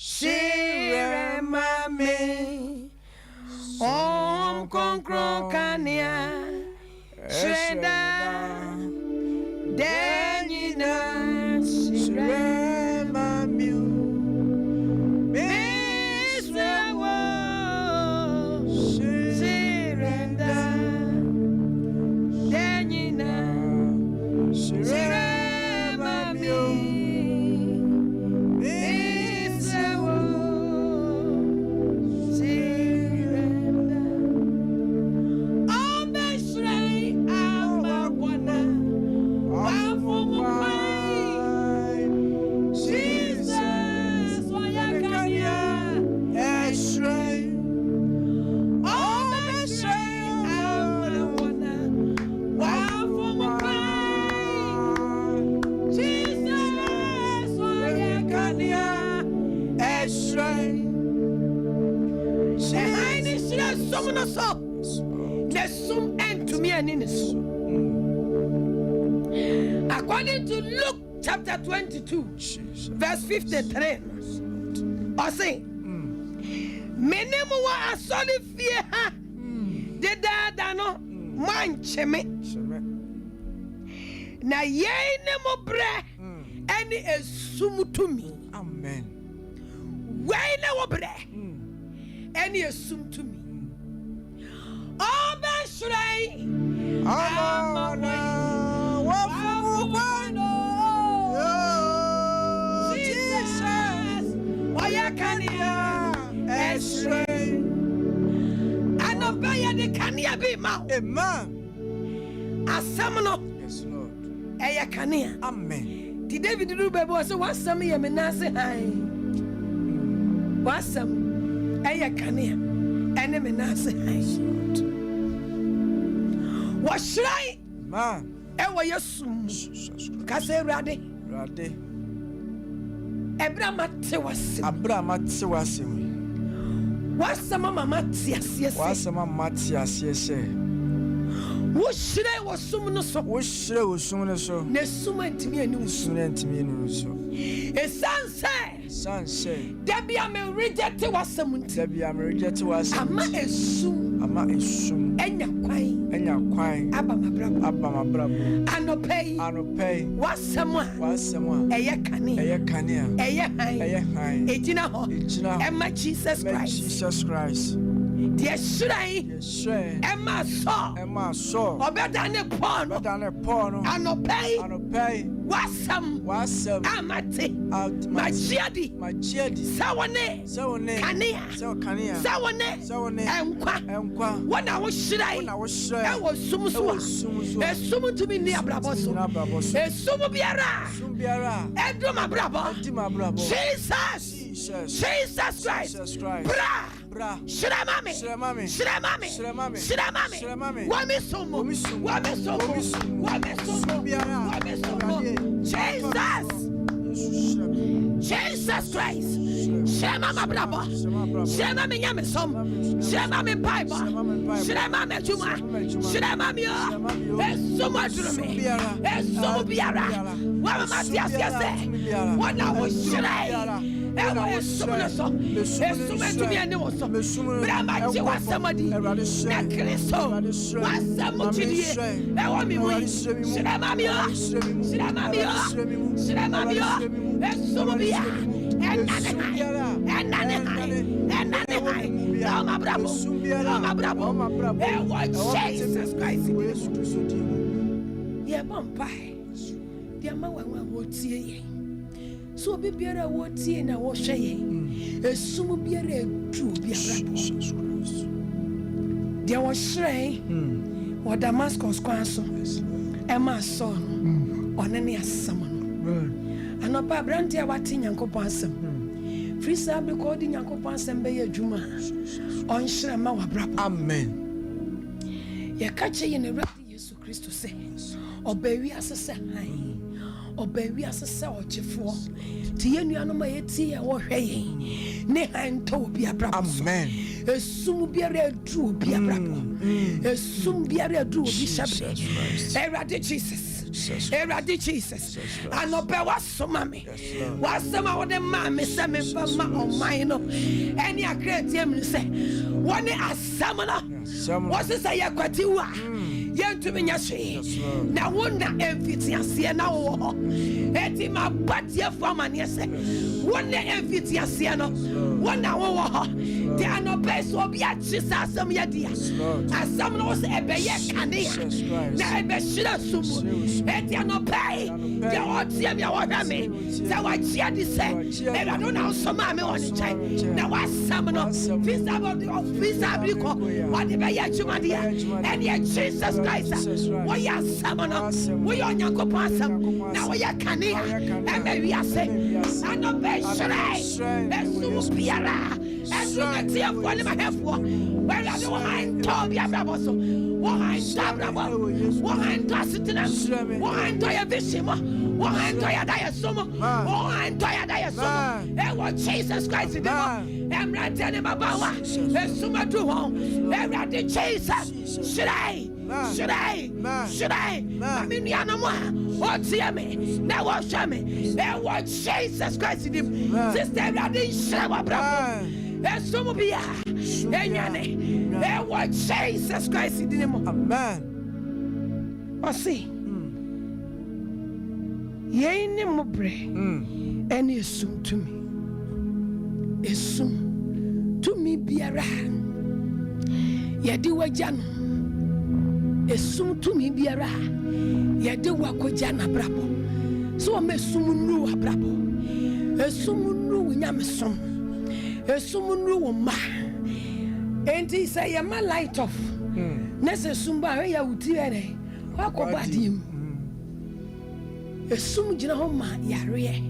hyerɛ ma me konkron kanea hyerɛ da dɛnyina hyerɛ ma me According to Luke chapter 22, verse 53, I say, Menemu wa asoli fie ha, de da no mancheme, na ye nemo bre, eni esumu to me. Amen. Why no bre, eni esum to me. Oh, Beshray, Jesus, why can you Esray? And obey the Kania be ma, a man, a samano, yes, Lord, a Kania, amen. Did David do baby so what's some of Menase high? What's some a Kania, and a Menase high? What should I? Man, ewa yesum. Kase rade. Abraham Tewasi. Wasama mama tiasie. Woshire wasum no so. Ne suma ntimi anu so. Esanse. Tabi am reject wasam nti. Ama esum. Enya kwai. Aba mabrabo. Anopei. Wasama. Eye kania. Eye han. Ejina ho. Emma Jesus Christ. Dear Shrai. Emma so. Obedane porno. Anopei. Wasam. Amate. Machiadi. Sawane. Kania. Sawane. Enkwa. When I was Shrai. I was Sumusu. A sumu to be near Braboso. A sumu biara. Eduma Brabo. Jesus Christ. Bra. Shramami. Wame somo. Jesus Christ. Shema Brabo. Shema me Yamisom. Shema me Bible. Shema me Juma. Shema me Esuma Drumi. Esuma Biara. Wama Matias Yase. Wana was Shrai. Ewa Esuma to be a new so. Brahma was somebody. Na Christo. Was somebody. Ewa mi win. Shema me. Esuma Bia. And Jesus Christ. Yeah, Bombay. Dear Mamma, what see so be better what see and I was saying. A sumo be a true be a there was Shrey or Damascus Council, and my son on any summon. And no Pabrantia watching Yanko Pansam. Free Sab recording Yanko Pansam Bay Juma on Shrema Brab. Amen. Ya catch in a ready Yesu Christo say, or baby as a say, obawi asese ochefo ti yenua no ma yeti e wo hwe ne hanto obi abrabo amen esum biara adu obi abrabo esum biara adu obi shabre erade Jesus erade Jesus anope wasoma me wasema wo de ma me se me fa ma oman no eni akreti em se woni asam no wose say yakwati wa yentumi nyase na wona emfitiase na wo eti ma batie fama ne se wona emfitiase no wona wo de anope so bia chisa asam yadia asam no se ebeye kanea na ebe shira sumu eti anope de otie me wo hwa me se wa chia di se e da no na so ma me woni chai na wasam no visa ko wa de be ya chuma dia and ye Jesus Christ we are samana we are nyakopasam na we are kanea and we are say and no be shrai esu biara esu matia for my hefo where are the one to be abraboso one tabrabo one tasitena one to ya bishima one to ya diasomo one to ya diasomo e what Jesus Christ did em ratene babawa esu madu ho every Jesus shrai should I? I mean, Yanama, what's me? Now watch me. And what Jesus Christ did. Sister, I didn't shower, bravo. And some will be and what Jesus Christ did. Amen. I see. Ye name of bread. And it's soon to me. It's soon to me be around. Yadi wajano. Esum to me biara ye de wakoja na brabo so me sum nu abrabo esum nu nyamesom esum nu wo ma enti say ye ma light off na se sum ba ya wuti ere wakoba dim esum gina ho ma yare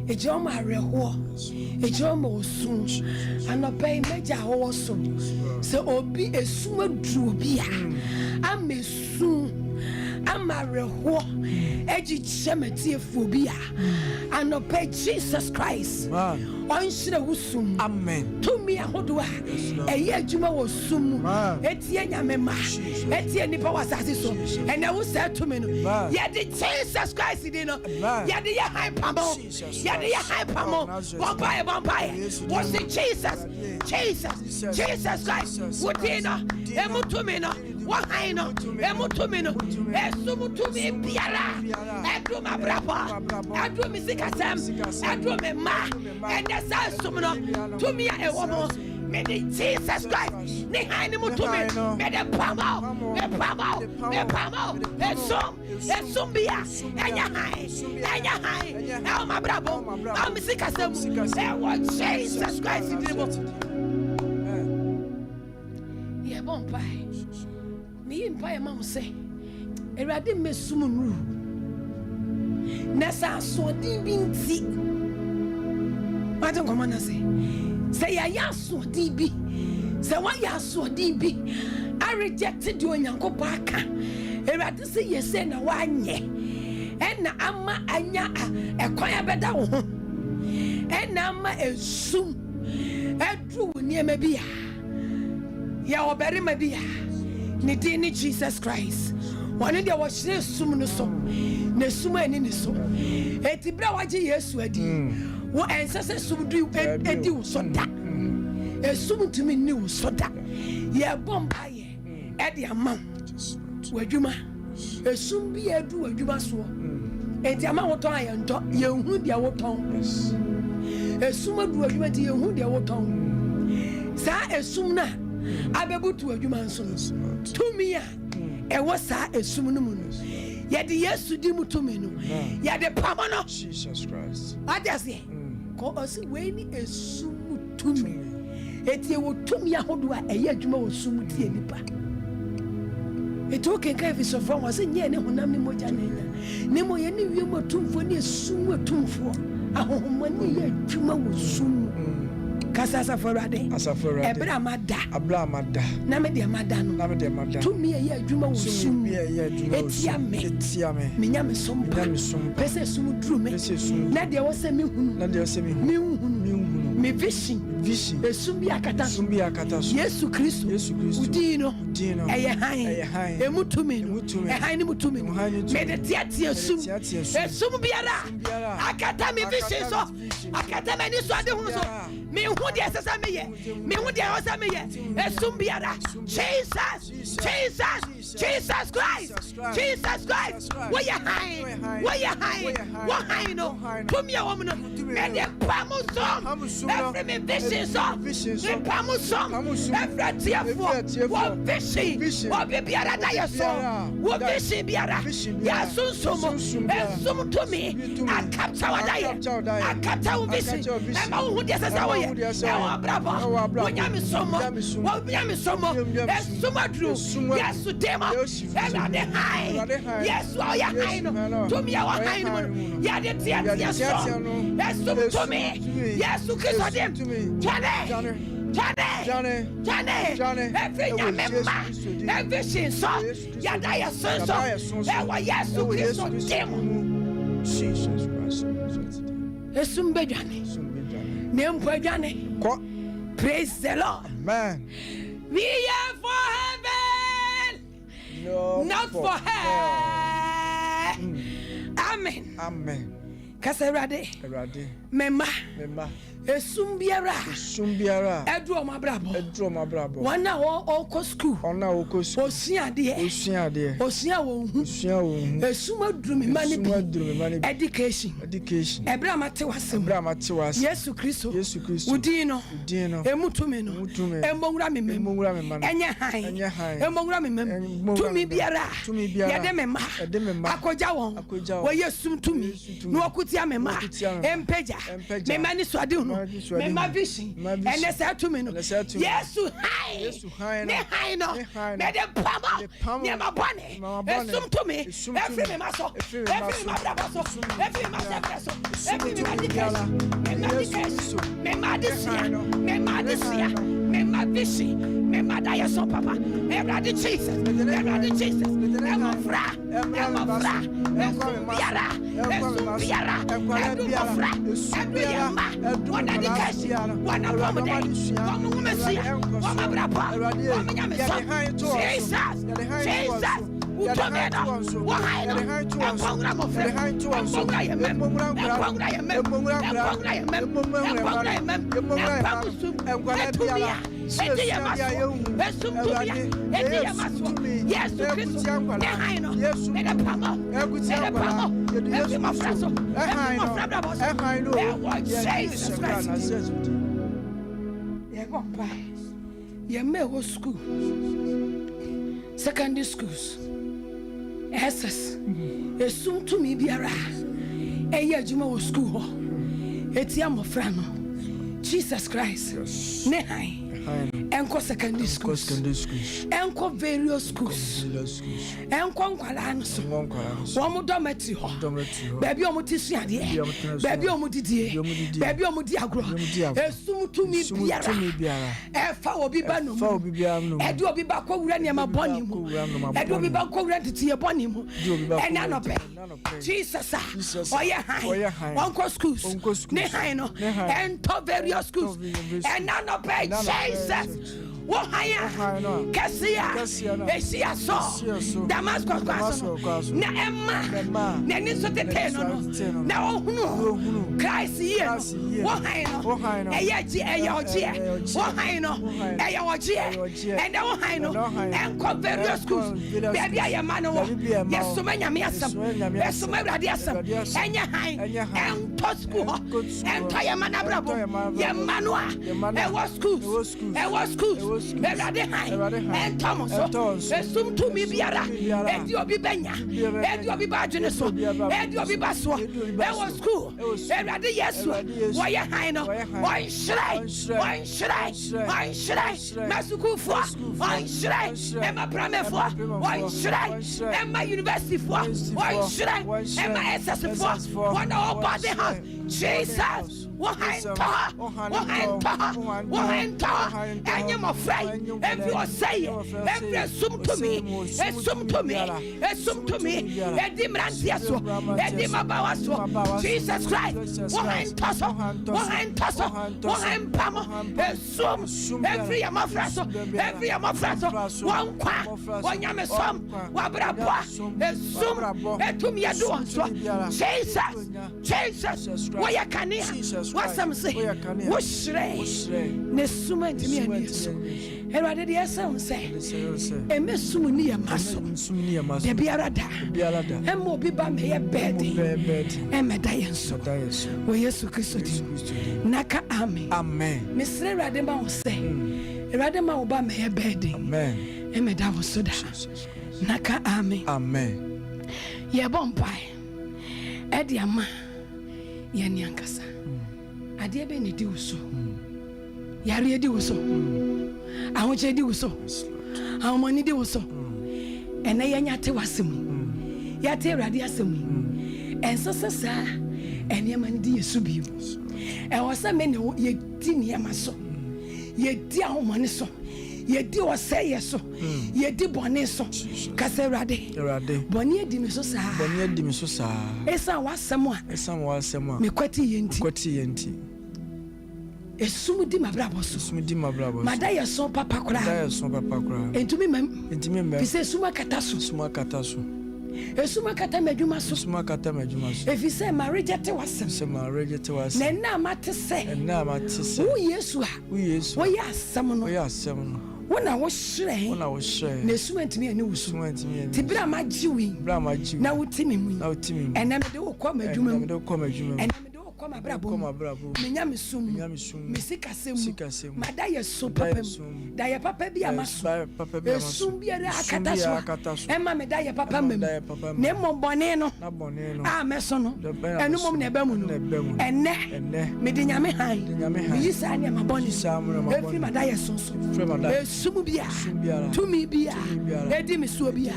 ejo ma reho ejo ma osum anopai meja ho so se obi esum adu obi a amesu amareho eji chemeti phobia anope Jesus Christ on shire wusum amen to me ahodo a eye adwuma wo sum etie nyamema etie nipa wasase so and I will say to me no ye the Jesus Christ dey no ye the high pamo ye the high pamo vampire was the Jesus Christ what dey no emuto me no wahai no emuto me no esumuto me biara edu mabrapa edu mi sikasam edu me ma enesa sumno to me e womo me the Jesus Christ ni hai ni muto me the pamo esum bia enya hai e mabrabo am sikasam e what Jesus Christ did ye bon pai me empire mam say erade mesum nru nessa so din binti I don't come on and say ya so din bi say why ya so din bi I rejected you nyanko baka erade say yes na wanye na ama anya ekwan abeda wo ho na ama esum edru niema bia ya obere ma bia ni dini Jesus Christ one day was sum no so na sum ani ni so eti bra waje Yesu adi wo ensese sum du edi wo so da esum tumi ni wo so da ye bomba ye edi amam wadwuma esum bi edu wadwuma so eti ama wo ton ayento ye hu dia wo ton esum adu wadwuma ti ye hu dia wo ton sa esum na abebutu adwuma nso to me a e wo sa esum no mu no ye de Yesu di mutumi no ye de pamo no Jesus Christ adase ko osi we ni esum mutumi eti e wo tumi ahodo a eye adwuma wo sum tie nipa eti o kenka fi so from was nye ne honam ne moja ne mo ye ne wie motumfo ne esum motumfo ahohomani ye adwuma wo sum kasa saforade ebra amada na me de amada no to me ye adwuma wo sum etia me menya me sompa pese sum duru me na de wo se me hunu me vision esum bi akata Yesu Kristo udino eye han emutumi no han ni mutumi no me de tiatia esum biara akata me vision so akata me ni so ade hu so me hu de sesa me hu de osa me esum biara Jesus Christ wo ye han no tumi a wo no me de pamusom every me vision so me pamusom every tiafo wo vision wo biara da ye so wo vision biara ya sunsomo esum tumi akapta wadaye akapta wo vision e ma hu de sesa wo ye e wo bravo wo nyame somo esumadru yesu demo everade high yesu o ya high no to me ya wa high no ya de tia so esum to me yesu Kristo dem Jane every nyamema every sin so ya da ya so e wa yesu Kristo dem Jesus Christ esum bedwane ne mpadwane ko. Praise the Lord. Amen. We are for heaven, not for hell. Amen. Kasarade. Mema. Esum biara edu o mabrabo wana o ko school osia de osia wo hu esum aduru mani bi education ebra mate wasem Yesu Kristo udino emutumi no emongura memem enya han emongura memem tumi biara ye de mema akoja won wo Yesu tumi no okutia mema empeja mema ni so ade hu me ma vision ene se to me no Yesu high ne high no me de pama ne ma bone esum to me every me ma so every me ma braba so every me ma so every me ma dikes me ma disia me ma vision me ma da yeso papa every Jesus e mo fra esum biara edu mo fra edu yama wana dikashi wana promote wana umesia wana brapa wana nyamesa Jesus utomena wahaina enkongra mofre enkongra yemem etumia eti yemaso esumtumia eti yemaso Yesu Kristo nehaino nede pamo efi mafraso efi mafrabraboso ewa Jesus Christ yego pai yemewo school secondary schools SS esum to me biara eye adwuma wo school ho eti amofra no Jesus Christ nehai enko secondary schools enko various schools enko nkwala no so wo mo dometi ho baby o mo tisuade baby o mo didie baby o mo di agro esum to me biara e fa obi ba no e di obi ba ko wura ne ma boni mu e di obi ba ko wura tete boni mu e na no pe Jesus oye high onko schools ne high no ento various schools e na no pe Jesus wo haya kasia esia so Damascus kwaso na emma na ni so tete no na ohunu Christ ye wo haya no eye oje wo haya no eye oje and wo haya no enko various schools baby ayama no yeso manyame asam yeso mawrade asam enya haya ento school ento ayama na brabo yama no e was schools Erade high and Thomas esum to me biara edi obi benya edi obi ba dwene so edi obi ba so e was school erade yesu wo ye high no wo shrai masuku fo wo shrai e ma prame fo wo shrai e ma university fo wo shrai e ma SS fo wo na obade house Jesus, Wahanta, and you're my friend. Every say, every assume to me, assume to me, assume to me, Edimrantiaso, Edimabawaso, Jesus Christ, Wahanta, Wahempamo, assume every amafraso, one qua, one yamesom, Wabrabwa, assume, Etumia do, Jesus, Wayakania, what some say, Wushre, Nesuma to me and so. And what did the sound say? A Messunia Maso, the Biarada, and Mobiba may a bed, and Medayan so, where Yesu Christ, Naka Amen. Amen. Miss Radema say, Radema Obama may a bed, Amen, and Medawa Soda, Naka Amen. Amen. Ye bompire, Ediama. Yani ankasa ade be ne di wuso yare di wuso ahoche di wuso ahomani di wuso ene yanya te wasem ya te rade asem enso sesa ene mani di yesu bio e wasa me ne ye di ne amaso ye di ahomani so ye di wose ye so ye di bone so kase rade bone di me so sa esa wasem a me kwati yenti esum di mabrabo so mada ye so papa kura entumi mem fi se suma kata so esuma kata medwuma so efi se marriage te wasem na na mate se wo yesu wo ya asem no wona wo hire na esuma ntimi ani wusu ti bra majiwi na wotimi mu ena me de wo kwa madwuma ena Koma brabo menyame sum mesika semu mada ye so papam da ye papa bi amaso esum bi ara akata so ema me da ye papa mem ne mbone no a meso no enu mom ne bamu no enne me de nyame han me yisa ne mabone efi mada ye so esum bi a tumi bi a edi me so bi a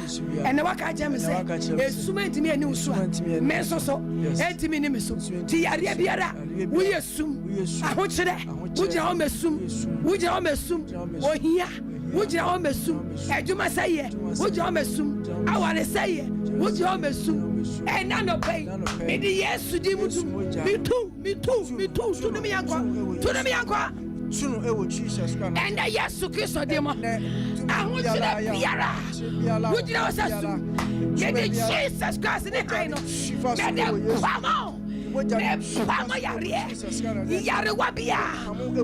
ene waka je me se esum entimi ani uso me so entimi ni me so ti yare biara we assume ahochire wujira o mesum ohia wujira o mesum eduma saye wujira o mesum aware saye wujira o mesum ena no pay me di yesu di mutu me too tunu mi yankwa tunu ewo Jesus Christ enda yesu Kristo di mo ahochire biara wujira o sasum ye di Jesus Christ ni haino me de kwamo Pama yare wabia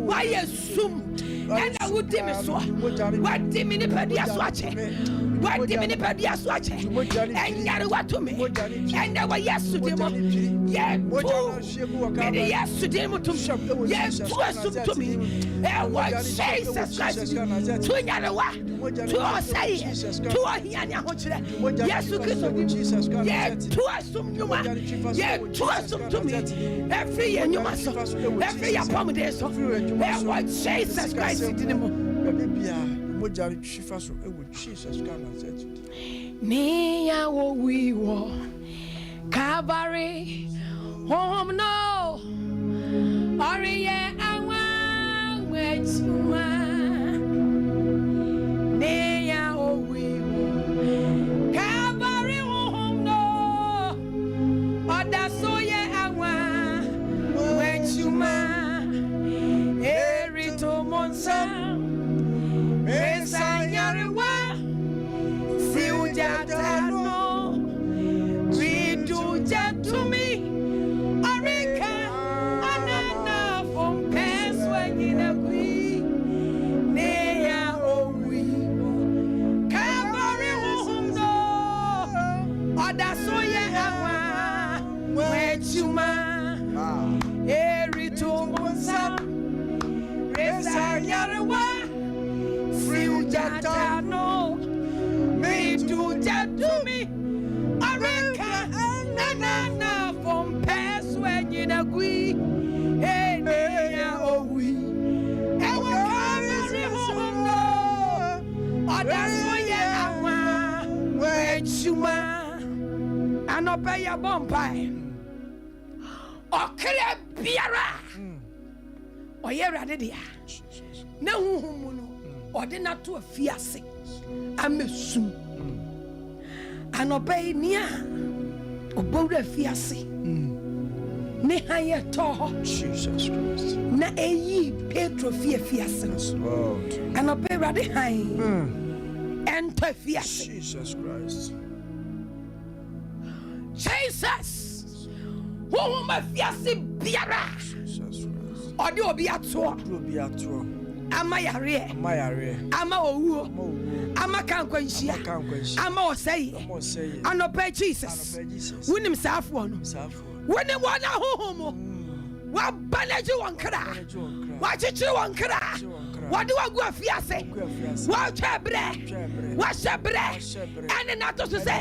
why sum and I would dim so what dimini pedia swache what dimini pedia swache and yare what to me and our yes to demo yeah maybe yes to demo to yes to assume to me and what Jesus Christ to yarawa to say to hianya hochre yes to Christ yeah to assume you yeah to assume to me every year you must every year accommodation and what Jesus Christ did mo Jesus ni ya wo wi wo Calvary home no oriye awa wetuma ni ya wo wi wo Calvary home no oda so ye awa wetuma erito monsa Esanyarwa si ujatano ridu jatumi arika anana from peswe nyina kui neya owi kabari hundo odasoye awa wechuma erito monsa Esanyarwa Jatano, me do jatumi, Arika, Nana from Pass when you agree, hey, oh, we, and that's where you are, and obey your bumpy. okre biara oye rade dia na huhumu no ode na to afiase amesum anopai nia obowra afiase ne haye to Jesus Christ na eyi Petro fiase anopai rade han enter fiase Jesus Christ Jesus who ma fiase biara ode obi ato ama yare ama owu ama kankwanhia ama osei anopa Jesus wunim saafo no wunim wana hohomo wa banaji wankra wa chichi wankra wadi wagu afiase wa chebre wa shebre ene na to so se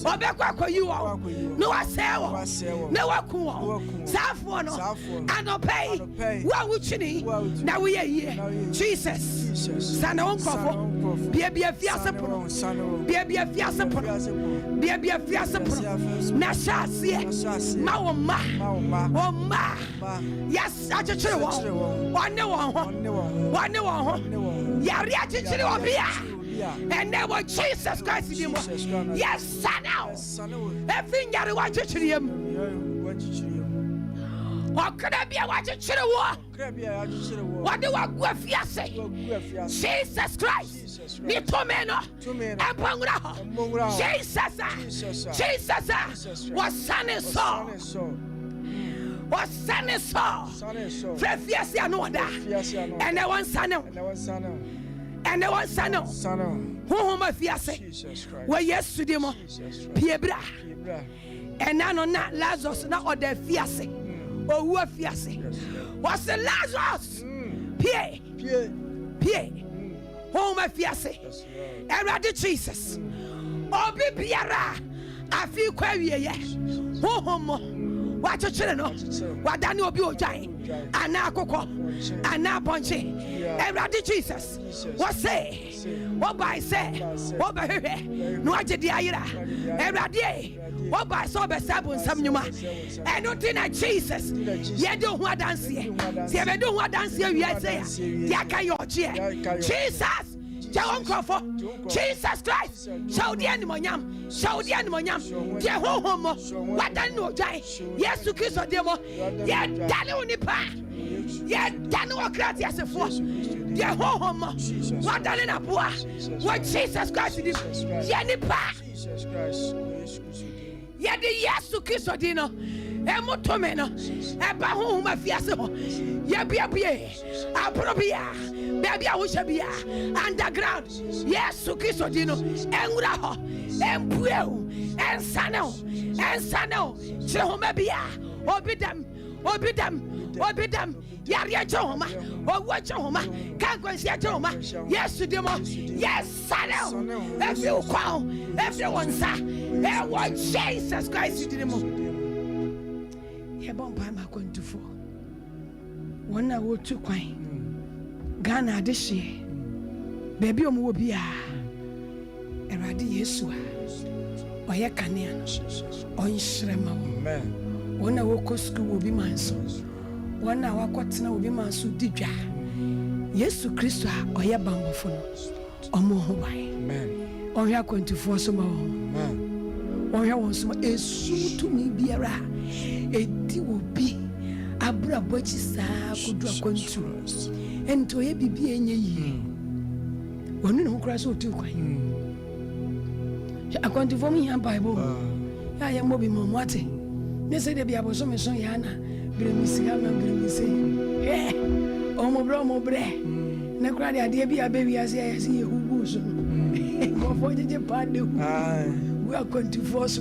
obekwa kwayiwo no wasewo na wakuwo saafo no anopai wa wuchini na we ye Jesus sana onkofo bia fiase pro bia fiase pro bia fiase pro na shasie ma wo ma yes achichere wo one ho yari achichere wo bia and there was Jesus Christ in him. Yes, son now. Everything yari wa achichere yam. What could I be a watch a chiller? What do I go fiase? Jesus Christ. Nitomeno. Jesus. What son is so? What son is so? Fiase anoda. And there one son. And there one son. Who my fiase? Well, yes, to them. Piebra. And now not Lazarus, not or their fiase. Oh, who fiase? What's the Lazarus? Pie. Home of fiase. Eradi Jesus. Obi biara. I feel query. Home. Watch a channel. What Danny will be ojai. Anna Coco. Anna Ponche. Eradi Jesus. What say? What by say? What by her? No, I did the ira. Eradi. What by so be sabun samnyuma. And don't think Jesus. Ye don't want dance here. See, I don't want dance here. We are saying. Yaka your chair. Jesus. Jesus Christ. Show the animal yam. Show the animal yam. Jehovah. What I know, Jai. Yes, to kiss a demo. Yet, Daniel Nipa. Yet, Daniel Crat as a force. Jehovah. What Daniel Pua. What Jesus Christ did. Yanipa. Yet, the yes to kiss a dinner. Emotomeno. Eba home of Fiaso. Yabia. Aprobia. Baby, I wish I be underground. Yes, Sukiso Dino, and Raho, and Puel, and Sano, Chehomabia, Obidam, Yaria Joma, or what Joma, Kanquasia Joma, yes to demo, yes, Sano, if you call, everyone, sir, and what Jesus Christ did him. Yabompa Akwantuo. One hour to quine. Ghana this year, baby, will be a Eradi Yesua, or Yakanian, or Shrema. One hour school will be my son. 1 hour quarter will be my son. Didja Yesu Christo, or Yabambofono, or Mohobai, or Akwantuo some or Yawas a suit to me, Biara, a D will be Abra Bochisa could do Akwantuo. And to a baby in ye. One who cries so too quite. I want to form me a Bible. I am mobbing Momate. They say they be able to me so yana. Bring me cigar and bring me say, eh, oh, my bro, bre. No cry, dear be a baby as I see who goes. Go for the party. We are going to force.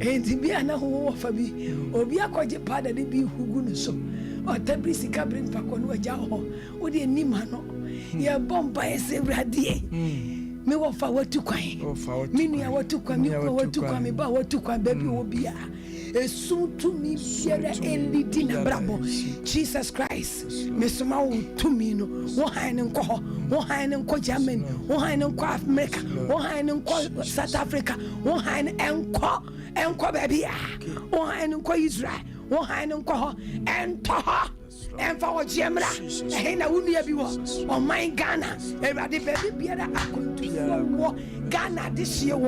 And to be an hour for me, or be a quite part of the be who good so. Or Tabi bring back on what Jaho, or the Nimano. You are bombed by a several me wa fa watu kwan me nua watu kwan me ko watu kwan me ba watu kwan baby wo bia esum to me biara elidi na brabo Jesus Christ mesoma wo to me no wo han nko wo han nko Germany wo han nko America wo han nko South Africa wo han enko baby wo han nko Israel wo han nko ento Emfa wo jemra eh na wunu ya bi wo o man Ghana everade baby biara Akwantuo wo Ghana this year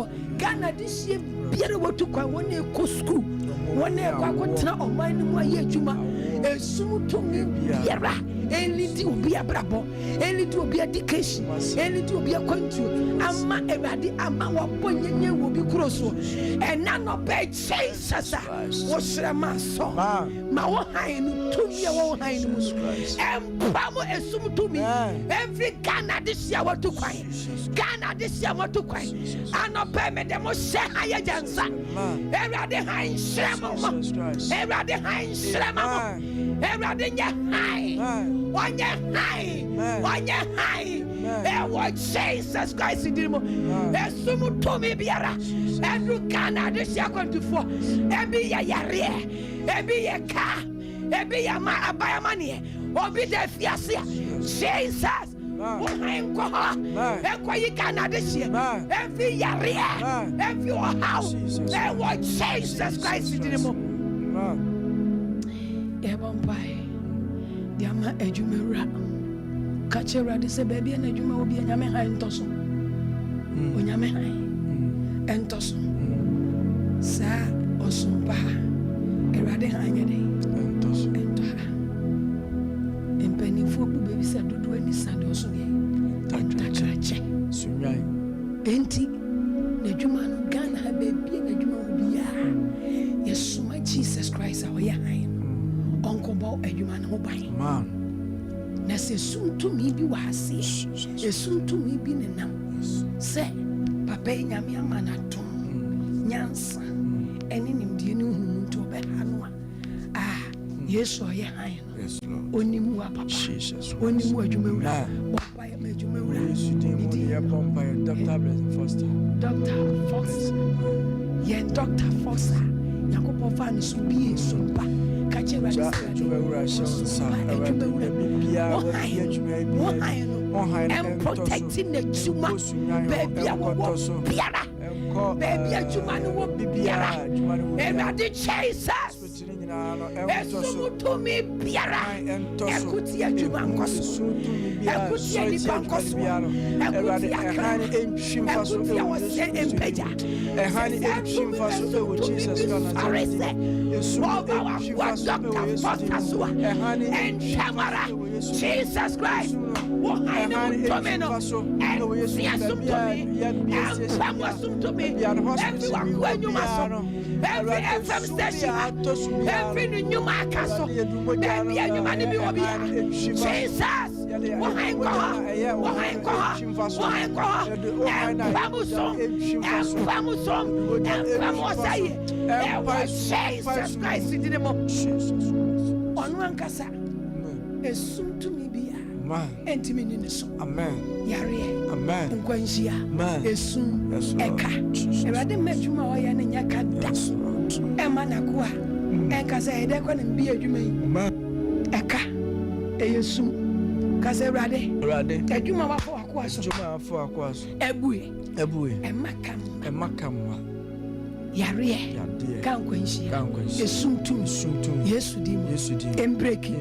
biara wo to kwa wona ko school wona kwa kotra o man mu aye adwuma esum to me biara elidi obi abrabo elidi obi education elidi obi Akwantuo ama everade ama wo bonyenye wo bi kroso ena no be Jesus wo shrema so ma wo han to me wo han mu empamo esum to me every Ghana this year what to kwai Ghana this year what to kwai anope me dem she haye jansa everade han shrema everade han shrema everade nya hai Wanya hai what Jesus Christ did mo esum to me biara every Ghana this year 24 ebi ya yare ebi ya ka ebi ya ma abaya mane obi da fiase Jesus every Ghana this year every yare every house what Jesus Christ did mo Yama ejumera kachera de se baby na ejuma obi anyame ha entoso onyame ha entoso sa osumpa erade ha anyade entoso empeni fu obu baby sa dodo ani sa de oso ye entakrache sunrai enti na ejuma no Ghana ha baby na ejuma obi ya yesuma Jesus Christ awoya ha Onkobo edwuma ne ho ban man na se sum to mi bi wa ase esum to mi bi ne nam se papa nyame amana to nyansa ene nimdie ne hunu to be hanu Yesu oye han no onimu wa papa Jesus onimu adwuma wura papa ya adwuma wura Yesu dem ya pompa Dr. Foster Dr. Foster yen Dr. Foster yakopo fa no so bi SOMPA kachera and protecting the juma baby juma no biara and the Jesus esumu to me biara ekuti adwuma nkoso ekuti adipa nkoso ekuti akran ekuti awose empeja Jesus Jesus Christ every FM station, every new market, Jesus. Jesus Christ did the on one casa. Esum to me be and to me in the song. Amen. Yare. Amen. Unquenchia. Esum. Eka. And I didn't met you my and Yaka. Emanakua. Eka said, I couldn't be a human. Eka. Esum. Caserade. Rade. A Juma for Aquas. Juma for Aquas. Ebue. And Macam. Yare. Kanquenchia. Esum to Yesu embreki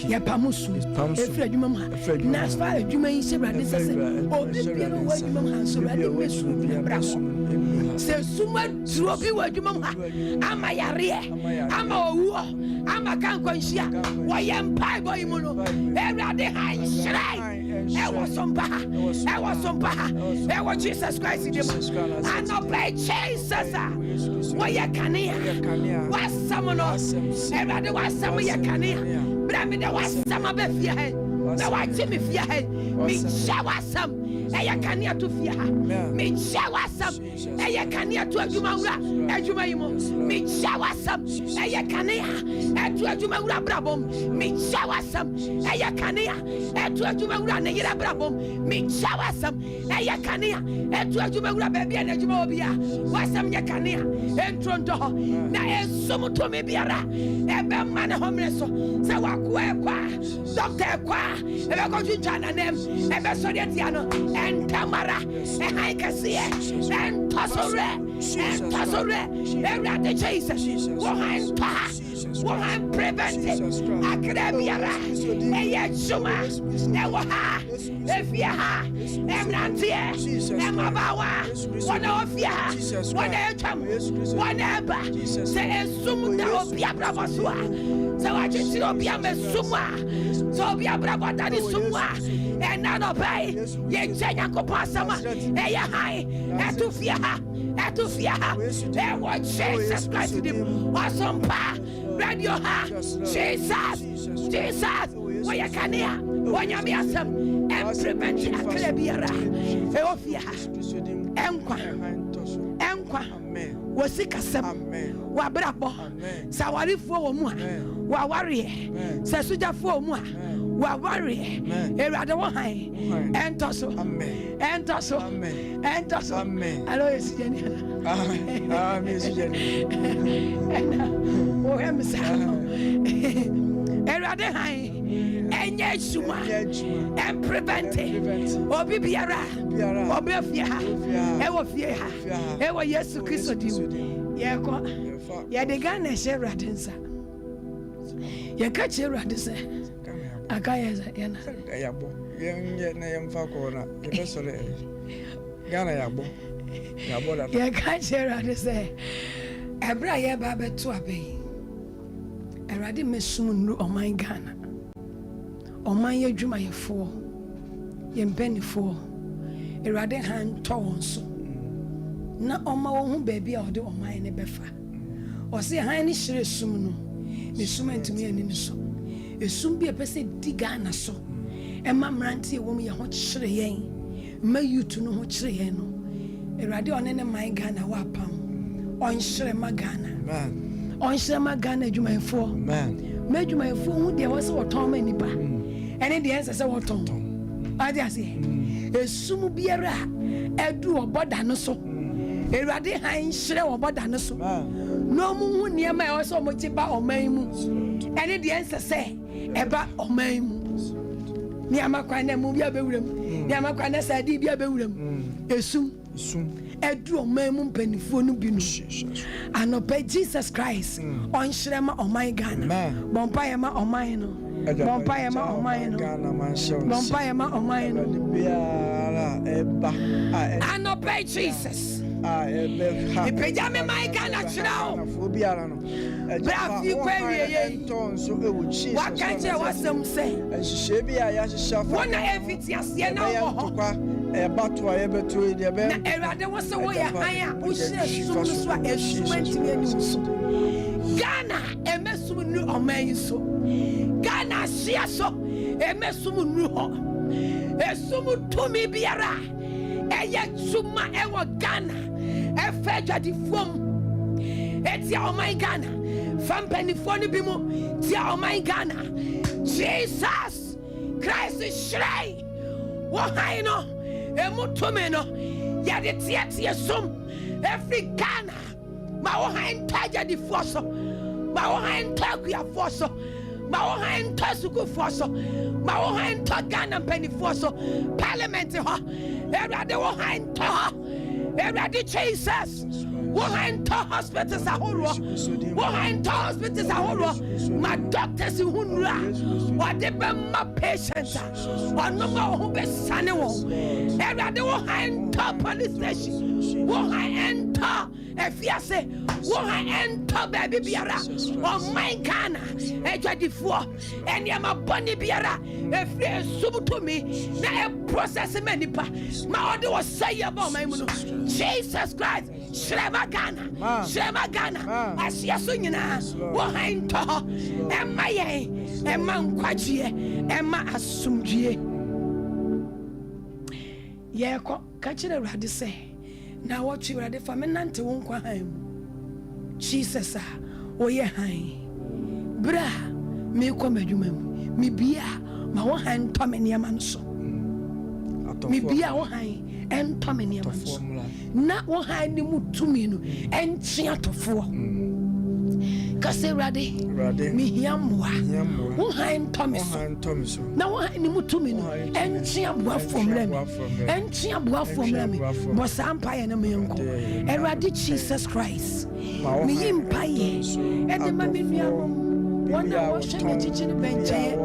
ya pamusu efra dwuma ma na asfa dwuma yi se brade sese obi biara wa dwuma ma so brade mesu brako se suma dro bi wa dwuma ma ama yare ama owu ama kankwanhia wo yem pai boy mu no brade han shrai ewo sompa ewo Jesus Christ dem and no play Jesus wo ya kania wasamono brade wasamono ya kania brame de wasama be fia na wache me fie ha me shawasam eya kanea to fie ha me shawasam eya kanea to adwuma wura adwuma yimo me shawasam eya kanea to adwuma wura brabom me shawasam eya kanea to adwuma wura na yira brabom me shawasam eya kanea to adwuma wura baby na adwuma obia wasam nya kanea entronto ho na ensom to me biara ebe man homre so se wakwa doctor kwa ebe ko twitwana nem ebe so de tia no entamara ehai kase entasore every Jesus wohan prevent akrabiara eye juma ewo ha efia ha emrantie emabawa wona ofia ha wona etam wona eba se esum da obia bravosoa se wachi obia mesuma so obia bravota ni sumwa ena no bai ye jenya kopasama eye hai etufia ha what Jesus Christ did SOMPA radio ha Jesus why you can hear when you mean some and prevent akrabiara eofia enkwa wasika sem wa brabo sawarifo wo mu wa ware se sujafo wo mu wa ware erade wo han entoso alo esijeni amen esijeni o hemsa erade han enye suma and prevent obi biara obi afia ewo fie ha ewo Yesu Kristo di ye ko ye de Ghana she radensa ye ka che radese akaya za yana yabo ye na yemfa ko na ye besore Ghana yabo la ye ka che radese ebra ye ba beto abai erade mesum nru oman Ghana oman ye dwuma ye fo ye mpenifo erade han to wonso na oma wo hu baabi a ode oman ne befa o se han ne hire sum no ne sum antumi ani ne so esum bi epese di Ghana so ema mrantie wo mu ye ho hire yen ma yutu no ho hire yen no erade one ne man Ghana wa pam on hire ma Ghana man on hire ma Ghana dwumayefo man ma dwumayefo hu de wo se wo ton ma nipa ene de ense se wo ton ade ase esum biara edu oboda no so erade han hire oboda no so no mu hu niema e wo se o mo tiba oman mu ene de ense se eba oman mu niema kwa na mu bia bewuram niema kwa na sadi bia bewuram esum edu oman mu mpanifo no bi no anopa Jesus Christ on hire ma oman Ghana bompa ye ma oman no bompa ye ma oman no bompa ye ma oman no anopa Jesus ipejame my Ghana chirao bra fi kwawie ye wakanje wasem se wona eviti asie na wo bato a yebeto de be na erade wo se wo ye han a wo hire sum so a esumanti ani so Ghana emesum nu oman so Ghana sia so emesum nu ho esum tumi biara eye suma ewo Ghana efejadi fom etia oman Ghana fampanifo no bi mu tia oman Ghana Jesus Christ shrei wo han no emutome no ya de tie som every Ghana ma wo han taja di foso ma wo han takuya foso ma wo han tasuku foso ma wo han to Ghana penny foso parliament ho everade wo han to everade Jesus wo han to hospitals ahoro wo han to hospitals ahoro ma doctors hunra what de be ma patients ono ma ho be sane wo everade wo han to police station wo han enter efiase wo han ento baby biara o my Ghana ejadifo eniama boni biara efre subutumi na e process me nipa ma ode wo say about my mu no Jesus Christ Shrema Ghana asia so nyina wo han to emma ye emma nkwagye emma asumdue ye ko ka kire Awurade se na wo twi Awurade fa me nante wo nkwa han mu Jesus o ye han bra me ko madwuma mu me bia ma wo han to me niam nso me bia wo han ento me niam nso na wo han ni mutumi no enchi atofo kase Awurade me hiamwa wo han to me so na wo han ni mutumi no enchi aboafo mrami bo sampa ye na me nko Awurade Jesus Christ me yimpa ye e de ma me nuamom wana wo hwene chichine benche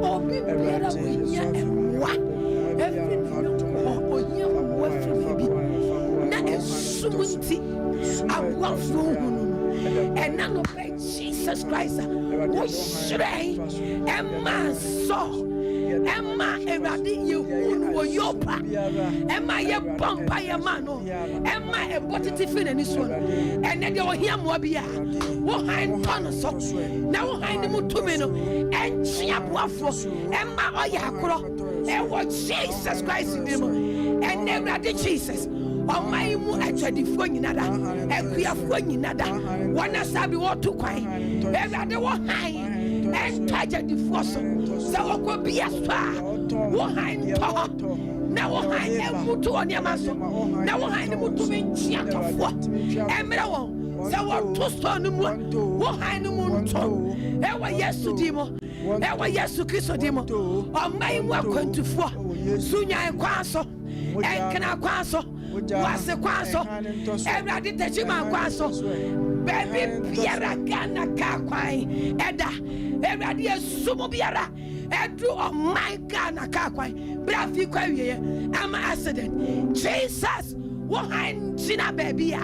obi biara wo nya emwa every no ohia wo afri na esumunti aboafo hunu and none of Jesus Christ wo shrei emma so emma Awurade yehunu wo yopa emma ye bomba ye mano emma e botiti fine ni so ene de ohia mo bia wo han ton so na wo han ni mutumi no enchi aboafo emma oya akoro e wo Jesus Christ ni mo ene Awurade Jesus omai mu atwadifo nyina da akuafo nyina da wana sabi wo to kwan Awurade wo han entaja difoso sa wako biasa wo han to na wo han emutu oni amaso na wo han mutu benchi atofo emre wo sa wo to sto no mu wo han mu nto ewa Yesu dimo ewa Yesu Kristo dimo omai mu Akwantuo sunya ekwaso enkana kwaso wase kwaso Awurade techima kwaso baby biara Ghana ka kwan eda Awurade esumo biara edu o my Ghana ka kwan bra fi kwa wiye ama accident Jesus wo han china baby ya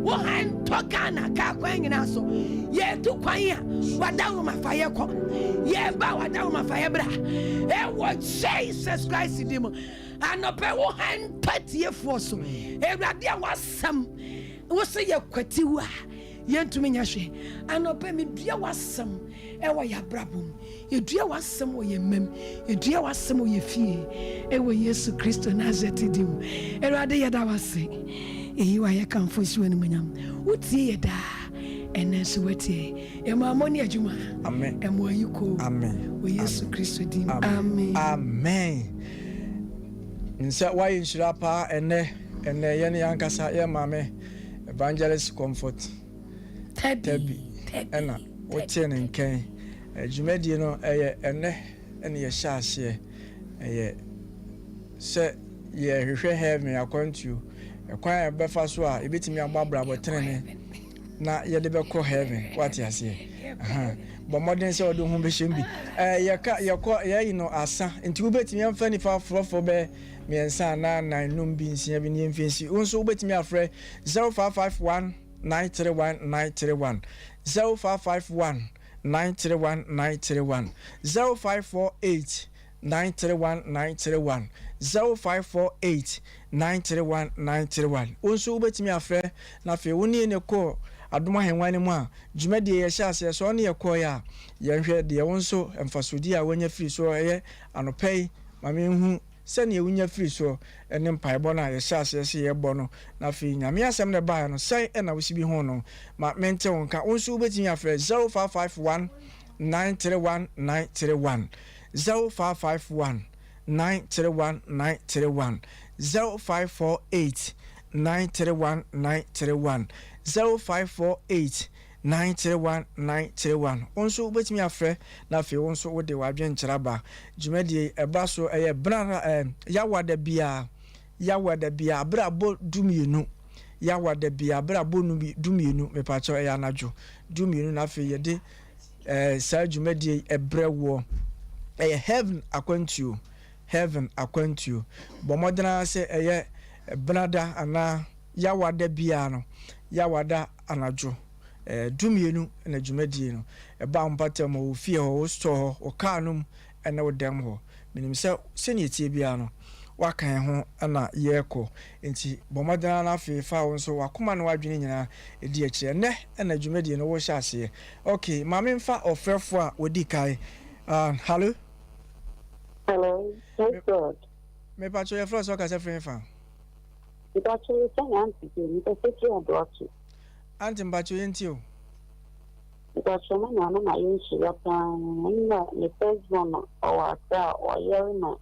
wo han to Ghana ka kwan nyina so ye tu kwan ya wadawo mafaye ko ye ba wadawo mafaye bra e wo Jesus Christ dimo anope wo han patie force Awurade awasam wo se ye kwatiwa yentumi nyahwe anope me dua wasam ewo ya brabum ye dua wasam wo ye mem ye dua wasam wo ye fie ewo Yesu Kristo Nazareth dim Awurade ye da wase eyi wa ye kanfo siwe ni manyam utie ye da enenso watie e ma amoni adwuma amen e mo ayiko amen wo Yesu Kristo dim amen amen nsa wa yinshira pa ene ye ne yankasa ye mame Evangelist comfort Tabi ena wotie ne nkan adwumadie no eye ene ye hyase eye se ye hwehwe heaven Akwantuo ekwan e befa so a ebetimi agbabra botrene na ye de beko heaven what you say bo modern se odo hu be shembi ye yi no asa nti wo betimi amfa ni fa frofo be miensa na num bi nsia bi ni mfensi unso wo betimi afre 0551 931 0551 931 0548 931 0548 931 unso wo betimi afre na fe woni ne ko adoma henwane mu a dwumade ye hyase so ne ye koya ye hwe de wonso emfasodi a wanya firi so ye anopai mame hu sene ye wunya firi so ene mpaebo na ye hyase se ye bo no na fe nyame asem ne ba no sai na wosibi ho no ma mente wonka unso ubetimi afre 0551 931 0551 931 0548 931 0548 931 onso ubetimi afre na fe onso wode wadwen kyeraba dwumadi eba so eye bra yawada bia bra bo dumienu yawada bia bra bo dumienu mepacho eye anajo dumienu na fe yede sa dwumadi ebrewo eye heaven Akwantuo bo modena se eye brada ana yawada bia no ya wada anajo dumienu na dwumadie no eba mpatam o fie ho store o car no na wo dem ho minim se sene tie bia no wakan ho na yeko enti bomadana na afi fa wo so wakoma no wadwene nyina edi akire ne na dwumadie no wo hya ase okay mame mfa ofrefo a wodi kai hello Thank God. Me pacho ye fro so ka se free fa Pacho ye san anti ni te se ki odochi. anti mpacho ye ntio Pacho na na yin shi ya pan na le first one o ata o ye na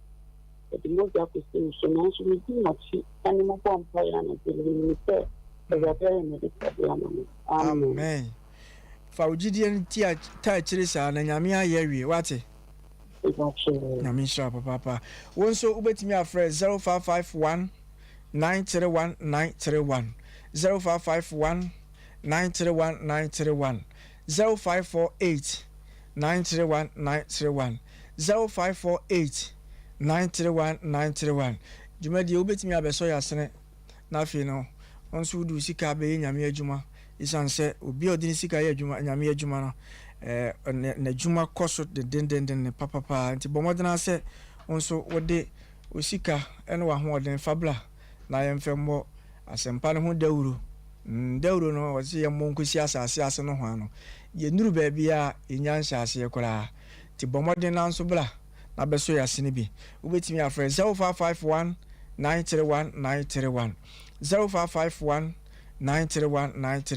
the most of the station na shi ni na chi ani mo pompa ya na de ni te ya te ni de ya amen fa ugidie nti a ta chire sa na nyame ayewie wate nyame sha papa wonso ubetimi afre 0551 931 931 0551 931 931 0548 931 931 0548 931 931 jumadi ubetimi abeso yasene na afi no onso du sika be nyame adwuma isanse obi odin sika ye adwuma nyame adwuma no na adwuma koso de den papa nti bomodena se onso wode osika eno wa ho odin fabla na yemfembo asempa no ho dawuro no wose ye monkosi asase ase no ho ano ye nuru ba bia enya nhyase ekora nti bomodena nso bla na beso yasene bi ubetimi afre 0551 931 931 0551 931 931